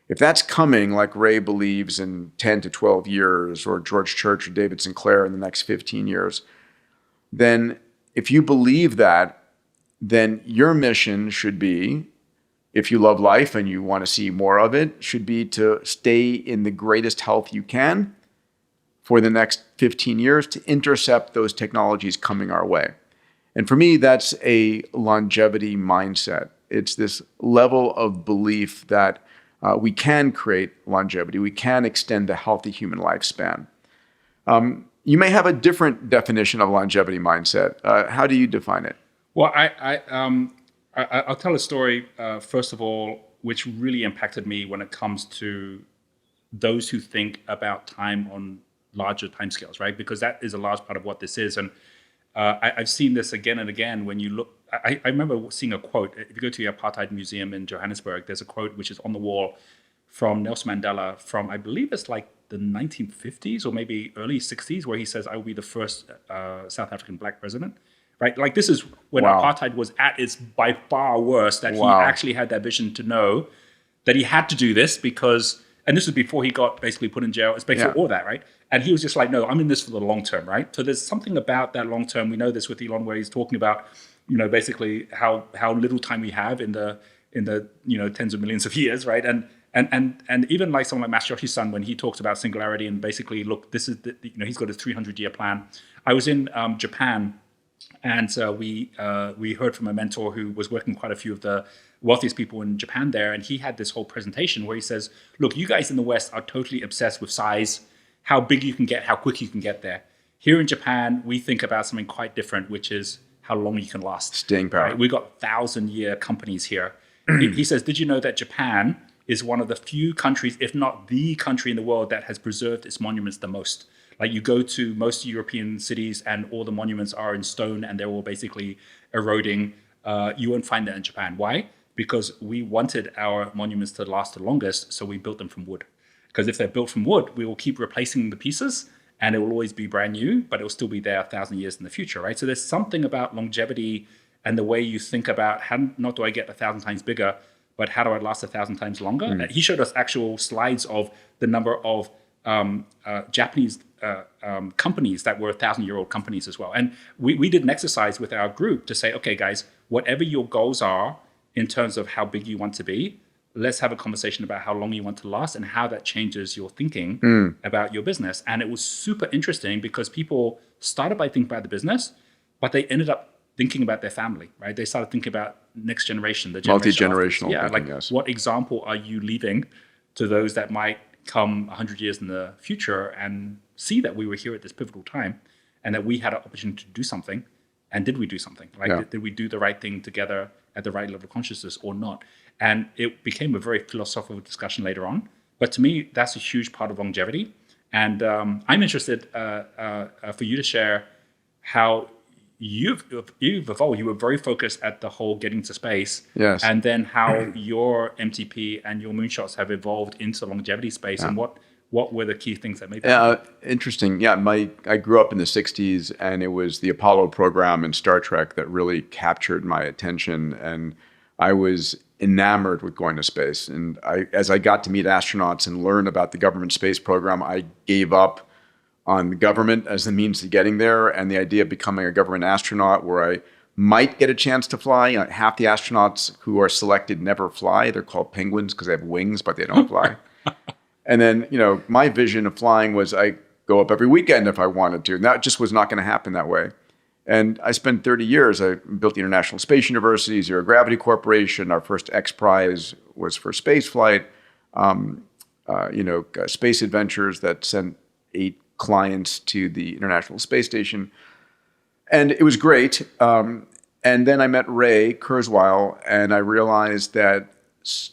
If that's coming, like Ray believes in 10 to 12 years, or George Church or David Sinclair in the next 15 years, then if you believe that, then your mission should be, if you love life and you want to see more of it, should be to stay in the greatest health you can for the next 15 years to intercept those technologies coming our way. And for me, that's a longevity mindset. It's this level of belief that we can create longevity. We can extend a healthy human lifespan. You may have a different definition of longevity mindset. How do you define it? Well, I'll tell a story, first of all, which really impacted me when it comes to those who think about time on larger timescales, right? Because that is a large part of what this is. And I've seen this again and again when you look. I remember seeing a quote. If you go to the Apartheid Museum in Johannesburg, there's a quote which is on the wall from Nelson Mandela from, I believe it's like the 1950s or maybe early 60s, where he says, "I will be the first South African black president." Right? Like this is when apartheid was at its by far worst, that he actually had that vision to know that he had to do this because, and this was before he got basically put in jail. It's before all that, right? And he was just like, no, I'm in this for the long term, right? So there's something about that long term. We know this with Elon, where he's talking about, basically how little time we have in the tens of millions of years, right? And even like someone like Masayoshi Son, when he talks about singularity and basically, look, this is he's got a 300-year plan. I was in Japan. And we heard from a mentor who was working quite a few of the wealthiest people in Japan there. And he had this whole presentation where he says, look, you guys in the West are totally obsessed with size, how big you can get, how quick you can get there. Here in Japan, we think about something quite different, which is how long you can last. Staying power. Right? We've got 1,000-year companies here. He says, did you know that Japan is one of the few countries, if not the country in the world, that has preserved its monuments the most? Like you go to most European cities and all the monuments are in stone and they're all basically eroding. You won't find that in Japan. Why? Because we wanted our monuments to last the longest, so we built them from wood. Because if they're built from wood, we will keep replacing the pieces and it will always be brand new, but it will still be there 1,000 years in the future, right? So there's something about longevity and the way you think about how not do I get 1,000 times bigger, but how do I last 1,000 times longer? He showed us actual slides of the number of Japanese companies that were 1,000-year-old companies as well. And we did an exercise with our group to say, okay, guys, whatever your goals are in terms of how big you want to be, let's have a conversation about how long you want to last and how that changes your thinking about your business. And it was super interesting because people started by thinking about the business, but they ended up thinking about their family, right? They started thinking about next generation, the generation multi-generational after. thinking, like yes. What example are you leaving to those that might come 100 years in the future and see that we were here at this pivotal time and that we had an opportunity to do something? And did we do something? Like, did we do the right thing together at the right level of consciousness or not? And it became a very philosophical discussion later on. But to me, that's a huge part of longevity. And I'm interested for you to share how you've evolved. You were very focused at the whole getting to space. Yes. And then how your MTP and your moonshots have evolved into the longevity space and what were the key things that made that? Interesting. Yeah, I grew up in the 60s and it was the Apollo program and Star Trek that really captured my attention. And I was enamored with going to space. And as I got to meet astronauts and learn about the government space program, I gave up on the government as the means to getting there, and the idea of becoming a government astronaut where I might get a chance to fly. Half the astronauts who are selected never fly. They're called penguins because they have wings, but they don't fly. And then, my vision of flying was I go up every weekend if I wanted to. And that just was not going to happen that way. And I spent 30 years. I built the International Space University, Zero Gravity Corporation. Our first X Prize was for space flight. Space Adventures that sent 8 clients to the International Space Station. And it was great. And then I met Ray Kurzweil, and I realized that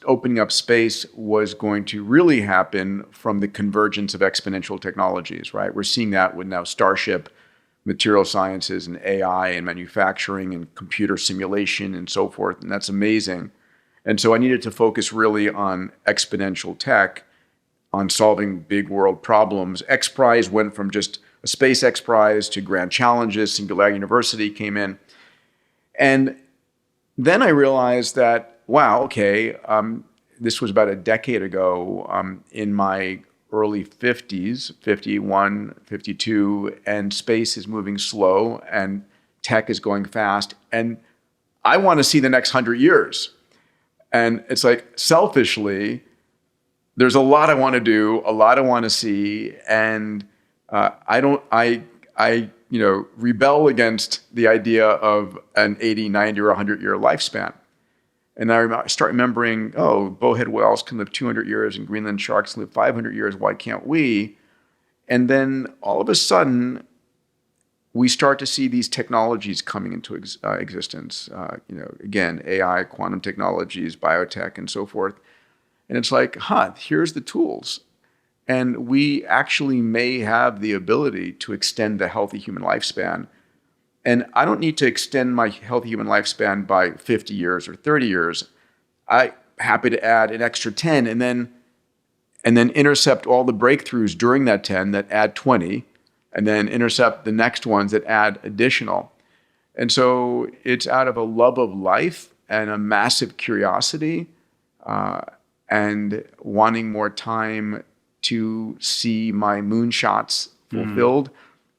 opening up space was going to really happen from the convergence of exponential technologies, right? We're seeing that with now Starship, material sciences, and AI, and manufacturing, and computer simulation, and so forth. And that's amazing. And so I needed to focus really on exponential tech, on solving big world problems. X Prize went from just a SpaceX Prize to grand challenges. Singularity University came in. And then I realized that, wow, okay, this was about a decade ago, in my early 50s, 51, 52, and space is moving slow and tech is going fast. And I want to see the next 100 years. And it's like, selfishly, there's a lot I want to do, a lot I want to see, and I rebel against the idea of an 80, 90, or 100-year lifespan. And I start remembering, bowhead whales can live 200 years and Greenland sharks can live 500 years. Why can't we? And then all of a sudden, we start to see these technologies coming into existence. Again, AI, quantum technologies, biotech, and so forth. And it's like, here's the tools. And we actually may have the ability to extend the healthy human lifespan. And I don't need to extend my healthy human lifespan by 50 years or 30 years. I'm happy to add an extra 10 and then intercept all the breakthroughs during that 10 that add 20, and then intercept the next ones that add additional. And so it's out of a love of life and a massive curiosity and wanting more time to see my moonshots fulfilled.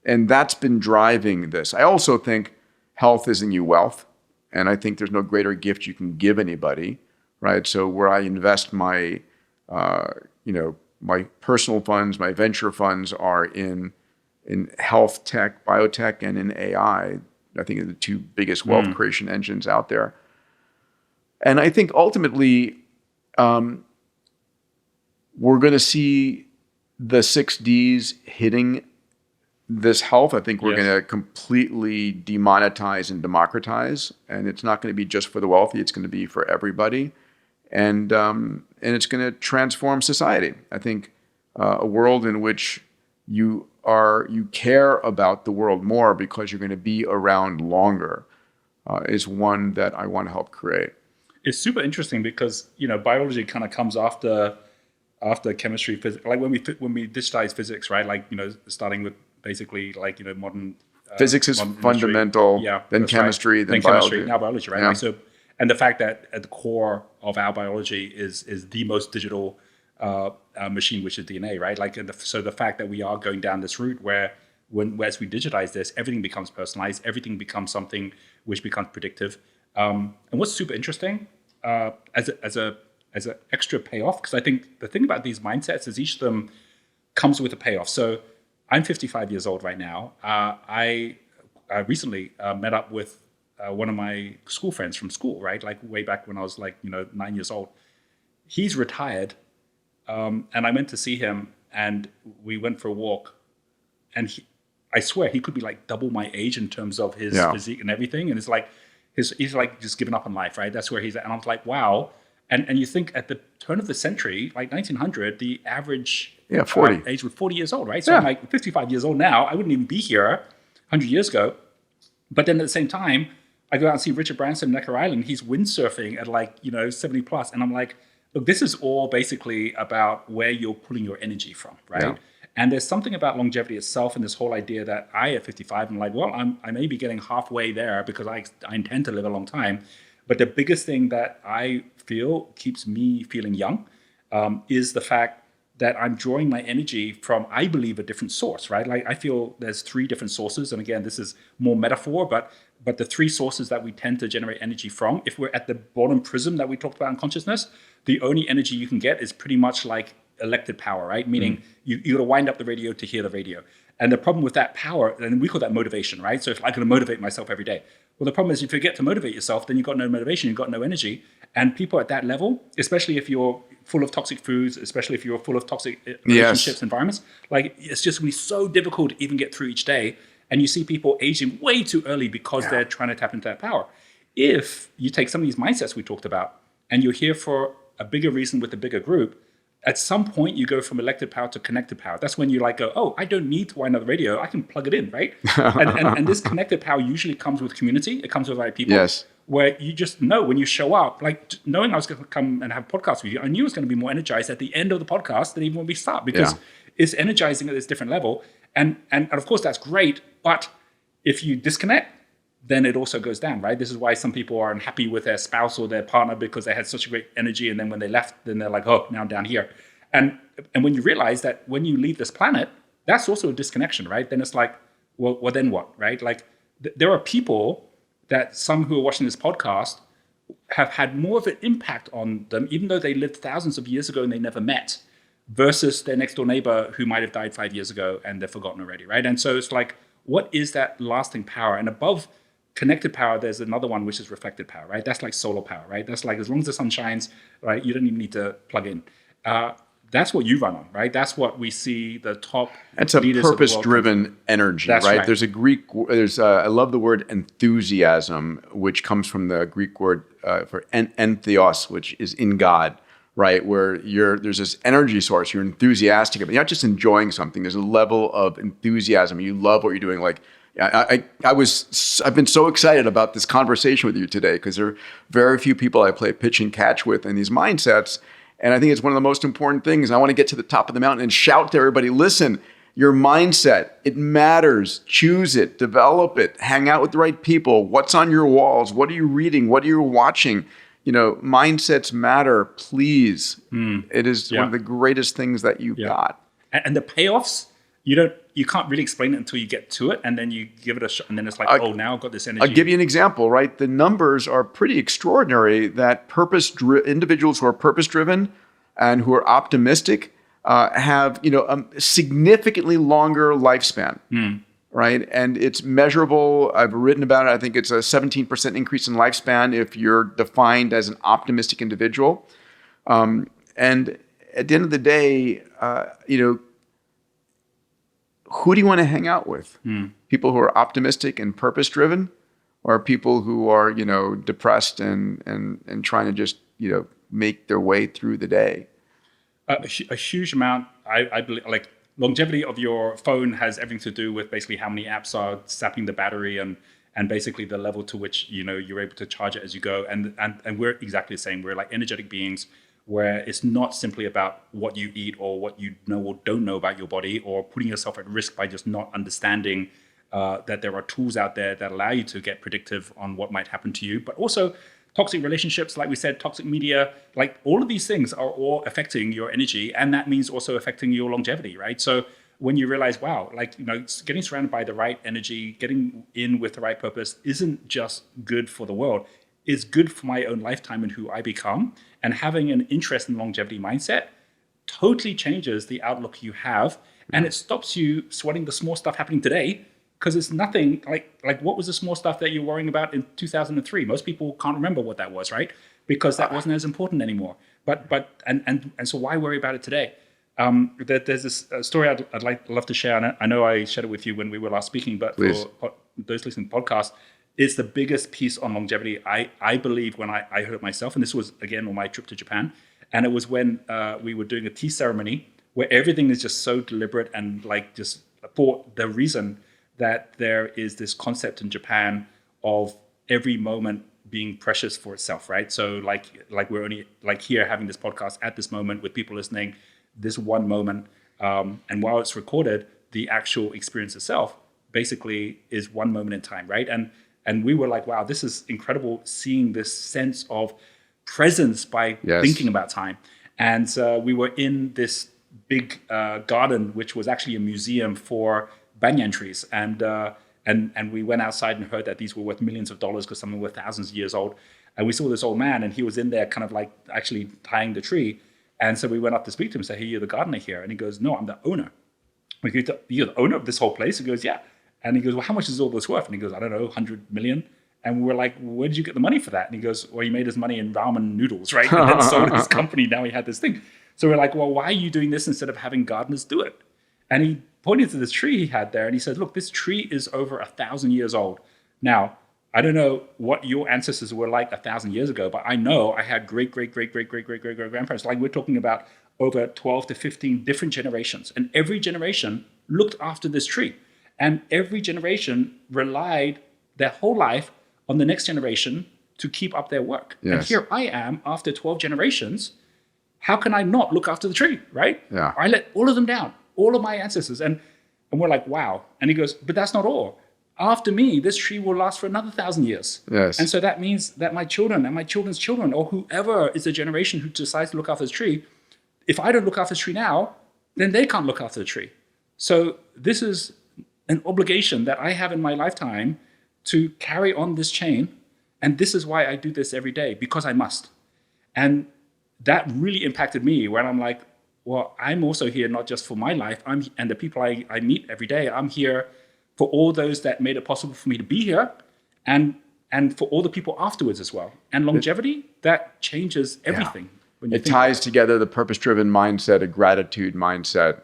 And that's been driving this. I also think health is in you wealth. And I think there's no greater gift you can give anybody, right? So where I invest my, my personal funds, my venture funds are in health tech, biotech, and in AI. I think are the two biggest wealth creation engines out there. And I think ultimately, we're going to see the 6Ds hitting this health. I think we're going to completely demonetize and democratize, and it's not going to be just for the wealthy. It's going to be for everybody, and it's going to transform society. I think a world in which you care about the world more because you're going to be around longer is one that I want to help create. It's super interesting because biology kind of comes after chemistry, physics. Like when we digitize physics, right? Like starting with basically modern physics is fundamental, then chemistry, right. then chemistry, biology. now biology, right? Yeah. Like, so, and the fact that at the core of our biology is the most digital machine, which is DNA, right? Like, so the fact that we are going down this route where as we digitize this, everything becomes personalized, everything becomes something which becomes predictive. And what's super interesting as an extra payoff, because I think the thing about these mindsets is each of them comes with a payoff. So I'm 55 years old right now. I recently met up with one of my school friends from school, right? Like way back when I was 9 years old. He's retired, and I went to see him, and we went for a walk. And I swear he could be like double my age in terms of his physique and everything. And it's like he's like just given up on life, right? That's where he's at. And I was like, wow. And you think at the turn of the century, like 1900, the average 40 age was 40 years old, right? So I'm like 55 years old now. I wouldn't even be here 100 years ago. But then at the same time, I go out and see Richard Branson in Necker Island. He's windsurfing at 70 plus. And I'm like, look, this is all basically about where you're pulling your energy from, right? Yeah. And there's something about longevity itself and this whole idea that at 55, I'm like, well, I may be getting halfway there because I intend to live a long time. But the biggest thing that I feel keeps me feeling young is the fact that I'm drawing my energy from, I believe, a different source, right? Like I feel there's 3 different sources. And again, this is more metaphor, but the 3 sources that we tend to generate energy from, if we're at the bottom prism that we talked about in consciousness, the only energy you can get is pretty much like elected power, right? Meaning you got to wind up the radio to hear the radio. And the problem with that power, and we call that motivation, right? So if I'm going to motivate myself every day. Well, the problem is if you forget to motivate yourself, then you've got no motivation, you've got no energy. And people at that level, especially if you're full of toxic foods, especially if you're full of toxic relationships, environments, like it's just going to be so difficult to even get through each day. And you see people aging way too early because they're trying to tap into that power. If you take some of these mindsets we talked about and you're here for a bigger reason with a bigger group, at some point you go from elected power to connected power. That's when you go, oh, I don't need to wind up the radio. I can plug it in, right? and this connected power usually comes with community. It comes with right people. Yes. where you just know when you show up, like knowing I was going to come and have a podcast with you, I knew I was going to be more energized at the end of the podcast than even when we start, because it's energizing at this different level. And of course that's great, but if you disconnect, then it also goes down, right? This is why some people are unhappy with their spouse or their partner, because they had such a great energy, and then when they left, then they're like, oh, now I'm down here. And when you realize that when you leave this planet, that's also a disconnection, right? Then it's like, well then what, right? Like there are people that some who are watching this podcast have had more of an impact on them, even though they lived thousands of years ago and they never met, versus their next door neighbor who might have died 5 years ago and they're forgotten already, right? And so it's like, what is that lasting power? And above connected power, there's another one, which is reflected power, right? That's like solar power, right? That's like, as long as the sun shines, right, you don't even need to plug in. That's what you run on, right? That's what we see the top It's a leaders of the world. purpose-driven energy, That's right? right. There's I love the word enthusiasm, which comes from the Greek word for entheos, which is in God, right? Where there's this energy source, you're enthusiastic about it. You're not just enjoying something, there's a level of enthusiasm. You love what you're doing. Like, I've been so excited about this conversation with you today, because there are very few people I play pitch and catch with in these mindsets. And I think it's one of the most important things. I want to get to the top of the mountain and shout to everybody, listen, your mindset, it matters. Choose it, develop it, hang out with the right people. What's on your walls? What are you reading? What are you watching? Mindsets matter, please. It is one of the greatest things that you've got. And the payoffs, you can't really explain it until you get to it, and then you give it a shot, and then it's like, now I've got this energy. I'll give you an example, right? The numbers are pretty extraordinary that individuals who are purpose-driven and who are optimistic have, a significantly longer lifespan, right? And it's measurable. I've written about it. I think it's a 17% increase in lifespan if you're defined as an optimistic individual. And at the end of the day, who do you want to hang out with? People who are optimistic and purpose-driven, or people who are, depressed and trying to just, make their way through the day? A huge amount. I believe, like, longevity of your phone has everything to do with basically how many apps are sapping the battery and basically the level to which, you're able to charge it as you go. And we're exactly the same. We're like energetic beings, where it's not simply about what you eat or what you know or don't know about your body, or putting yourself at risk by just not understanding that there are tools out there that allow you to get predictive on what might happen to you. But also toxic relationships, like we said, toxic media, like all of these things are all affecting your energy, and that means also affecting your longevity, right? So when you realize, wow, like, getting surrounded by the right energy, getting in with the right purpose isn't just good for the world, it's good for my own lifetime and who I become. And having an interest in longevity mindset totally changes the outlook you have, and it stops you sweating the small stuff happening today, because it's nothing like what was the small stuff that you're worrying about in 2003? Most people can't remember what that was, right? Because that wasn't as important anymore. But so why worry about it today? There's this story I'd love to share, and I know I shared it with you when we were last speaking, but Please. For those listening to the podcast, it's the biggest piece on longevity, I believe, when I heard it myself. And this was, again, on my trip to Japan. And it was when we were doing a tea ceremony where everything is just so deliberate, and like just for the reason that there is this concept in Japan of every moment being precious for itself, right? So like we're only like here having this podcast at this moment with people listening, this one moment. And while it's recorded, the actual experience itself basically is one moment in time, right? And we were like, wow, this is incredible, seeing this sense of presence by thinking about time. And we were in this big garden, which was actually a museum for banyan trees. And we went outside and heard that these were worth millions of dollars because some of them were thousands of years old. And we saw this old man, and he was in there kind of like actually tying the tree. And so we went up to speak to him and said, hey, you're the gardener here. And he goes, no, I'm the owner. We go, you're the owner of this whole place? He goes, yeah. And he goes, well, how much is all this worth? And he goes, I don't know, 100 million. And we were like, where did you get the money for that? And he goes, well, he made his money in ramen noodles, right? And then sold his company. Now he had this thing. So we're like, well, why are you doing this instead of having gardeners do it? And he pointed to this tree he had there, and he said, look, this tree is over 1,000 years old. Now, I don't know what your ancestors were like 1,000 years ago, but I know I had great-great-great-great-great-great-great-grandparents. Like, we're talking about over 12 to 15 different generations. And every generation looked after this tree. And every generation relied their whole life on the next generation to keep up their work. Yes. And here I am after 12 generations. How can I not look after the tree, right? Yeah. I let all of them down, all of my ancestors. And we're like, wow. And he goes, but that's not all. After me, this tree will last for another 1,000 years. Yes. And so that means that my children and my children's children, or whoever is the generation who decides to look after this tree, if I don't look after this tree now, then they can't look after the tree. So this is an obligation that I have in my lifetime to carry on this chain. And this is why I do this every day, because I must. And that really impacted me when I'm like, well, I'm also here not just for my life, and the people I meet every day. I'm here for all those that made it possible for me to be here, and for all the people afterwards as well. And longevity, that changes everything. When you it ties together the purpose-driven mindset, a gratitude mindset,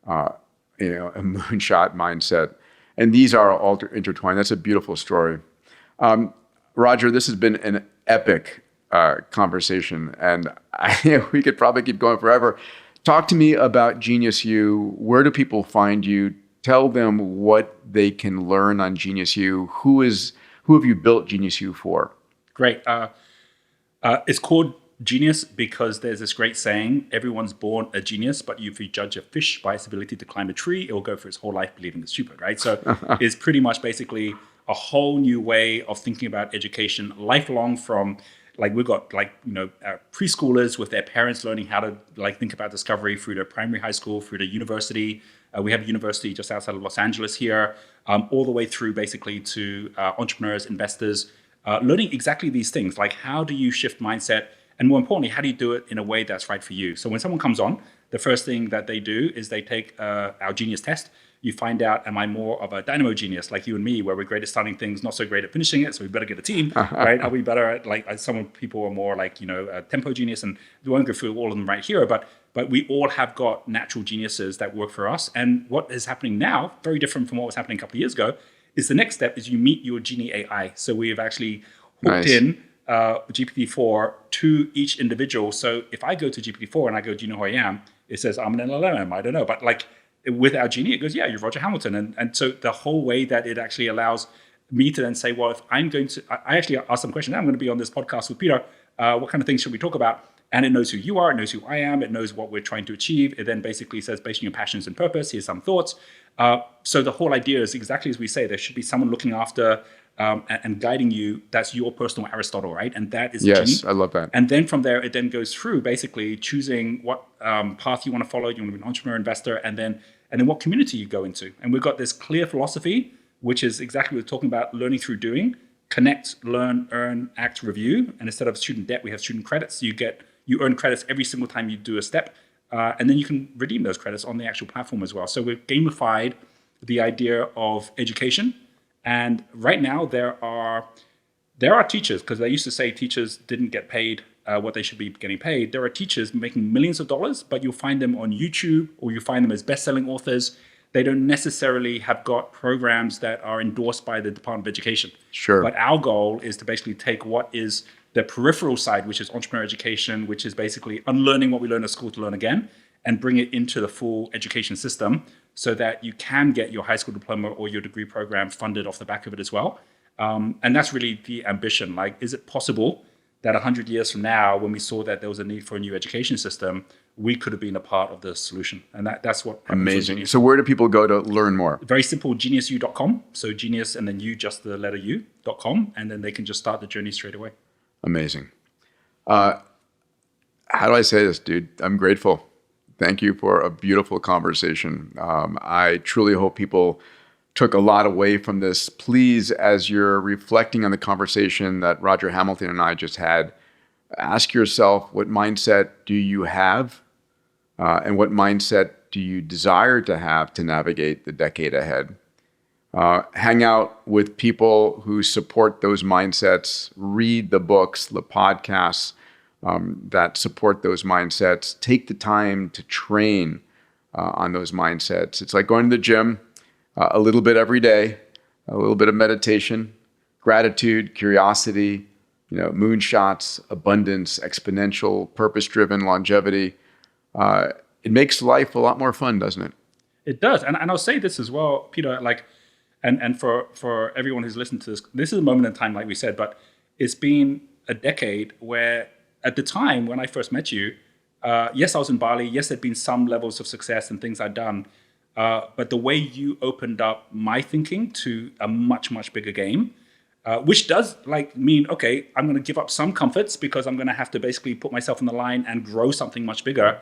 a moonshot mindset. And these are all intertwined. That's a beautiful story. Roger, this has been an epic conversation, and we could probably keep going forever. Talk to me about Genius U. Where do people find you? Tell them what they can learn on Genius U. Who have you built Genius U for? Great. It's called Genius because there's this great saying, everyone's born a genius, but if you judge a fish by its ability to climb a tree, it will go for its whole life believing it's stupid, right? So it's pretty much basically a whole new way of thinking about education, lifelong, from we've got preschoolers with their parents learning how to think about discovery through to primary, high school, through to university. We have a university just outside of Los Angeles here, all the way through basically to entrepreneurs, investors, learning exactly these things, like how do you shift mindset? And more importantly, how do you do it in a way that's right for you? So when someone comes on, the first thing that they do is they take our genius test. You find out, am I more of a dynamo genius like you and me, where we're great at starting things, not so great at finishing it, so we better get a team, right? Are we better at some people are more a tempo genius, and we won't go through all of them right here, but we all have got natural geniuses that work for us. And what is happening now, very different from what was happening a couple of years ago, is the next step is you meet your Genie AI. So we have actually hooked in GPT-4 to each individual. So if I go to GPT-4 and I go, do you know who I am? It says, I'm an LLM, I don't know. But with our Genie, it goes, yeah, you're Roger Hamilton. And so the whole way that it actually allows me to then say, well, if I'm going to, I actually ask some questions, I'm going to be on this podcast with Peter. What kind of things should we talk about? And it knows who you are, it knows who I am, it knows what we're trying to achieve. It then basically says, based on your passions and purpose, here's some thoughts. So the whole idea is exactly as we say, there should be someone looking after and guiding you. That's your personal Aristotle, right? And that is Yes, Genie. I love that. And then from there, it then goes through basically choosing what path you want to follow. You want to be an entrepreneur, investor, and then what community you go into. And we've got this clear philosophy, which is exactly what we're talking about, learning through doing. Connect, learn, earn, act, review. And instead of student debt, we have student credits. You earn credits every single time you do a step. And then you can redeem those credits on the actual platform as well. So we've gamified the idea of education. And right now there are teachers, because they used to say teachers didn't get paid what they should be getting paid. There are teachers making millions of dollars, but you'll find them on YouTube, or you find them as best-selling authors. They don't necessarily have got programs that are endorsed by the Department of Education. Sure. But our goal is to basically take what is the peripheral side, which is entrepreneur education, which is basically unlearning what we learn at school to learn again, and bring it into the full education system so that you can get your high school diploma or your degree program funded off the back of it as well. And that's really the ambition. Is it possible that 100 years from now, when we saw that there was a need for a new education system, we could have been a part of the solution? And that's what amazing. So where do people go to learn more? Very simple, geniusu.com. So genius and then U, just the letter U.com. And then they can just start the journey straight away. Amazing. How do I say this, dude? I'm grateful. Thank you for a beautiful conversation. I truly hope people took a lot away from this. Please, as you're reflecting on the conversation that Roger Hamilton and I just had, ask yourself, what mindset do you have? And what mindset do you desire to have to navigate the decade ahead? Hang out with people who support those mindsets, read the books, the podcasts that support those mindsets. Take the time to train on those mindsets. It's like going to the gym, a little bit every day, a little bit of meditation, gratitude, curiosity, moonshots, abundance, exponential, purpose-driven, longevity. It makes life a lot more fun, doesn't it? It does. And I'll say this as well, Peter, and for everyone who's listened to this is a moment in time, like we said, but it's been a decade where at the time when I first met you, yes, I was in Bali. Yes, there'd been some levels of success and things I'd done. But the way you opened up my thinking to a much, much bigger game, which does mean, okay, I'm going to give up some comforts because I'm going to have to basically put myself on the line and grow something much bigger.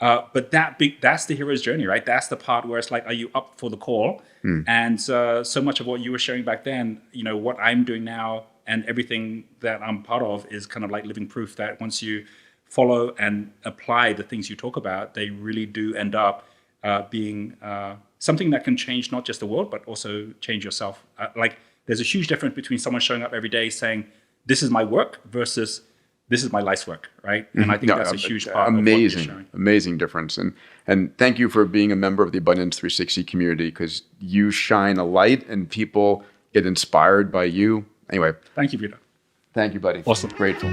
But that's the hero's journey, right? That's the part where it's like, are you up for the call? And so much of what you were sharing back then, what I'm doing now and everything that I'm part of is kind of like living proof that once you follow and apply the things you talk about, they really do end up being something that can change not just the world, but also change yourself. There's a huge difference between someone showing up every day saying, this is my work versus this is my life's work, right? And I think that's a huge part of what you're sharing. Amazing difference. And thank you for being a member of the Abundance 360 community, because you shine a light and people get inspired by you. Anyway. Thank you, Peter. Thank you, buddy. Awesome. Grateful.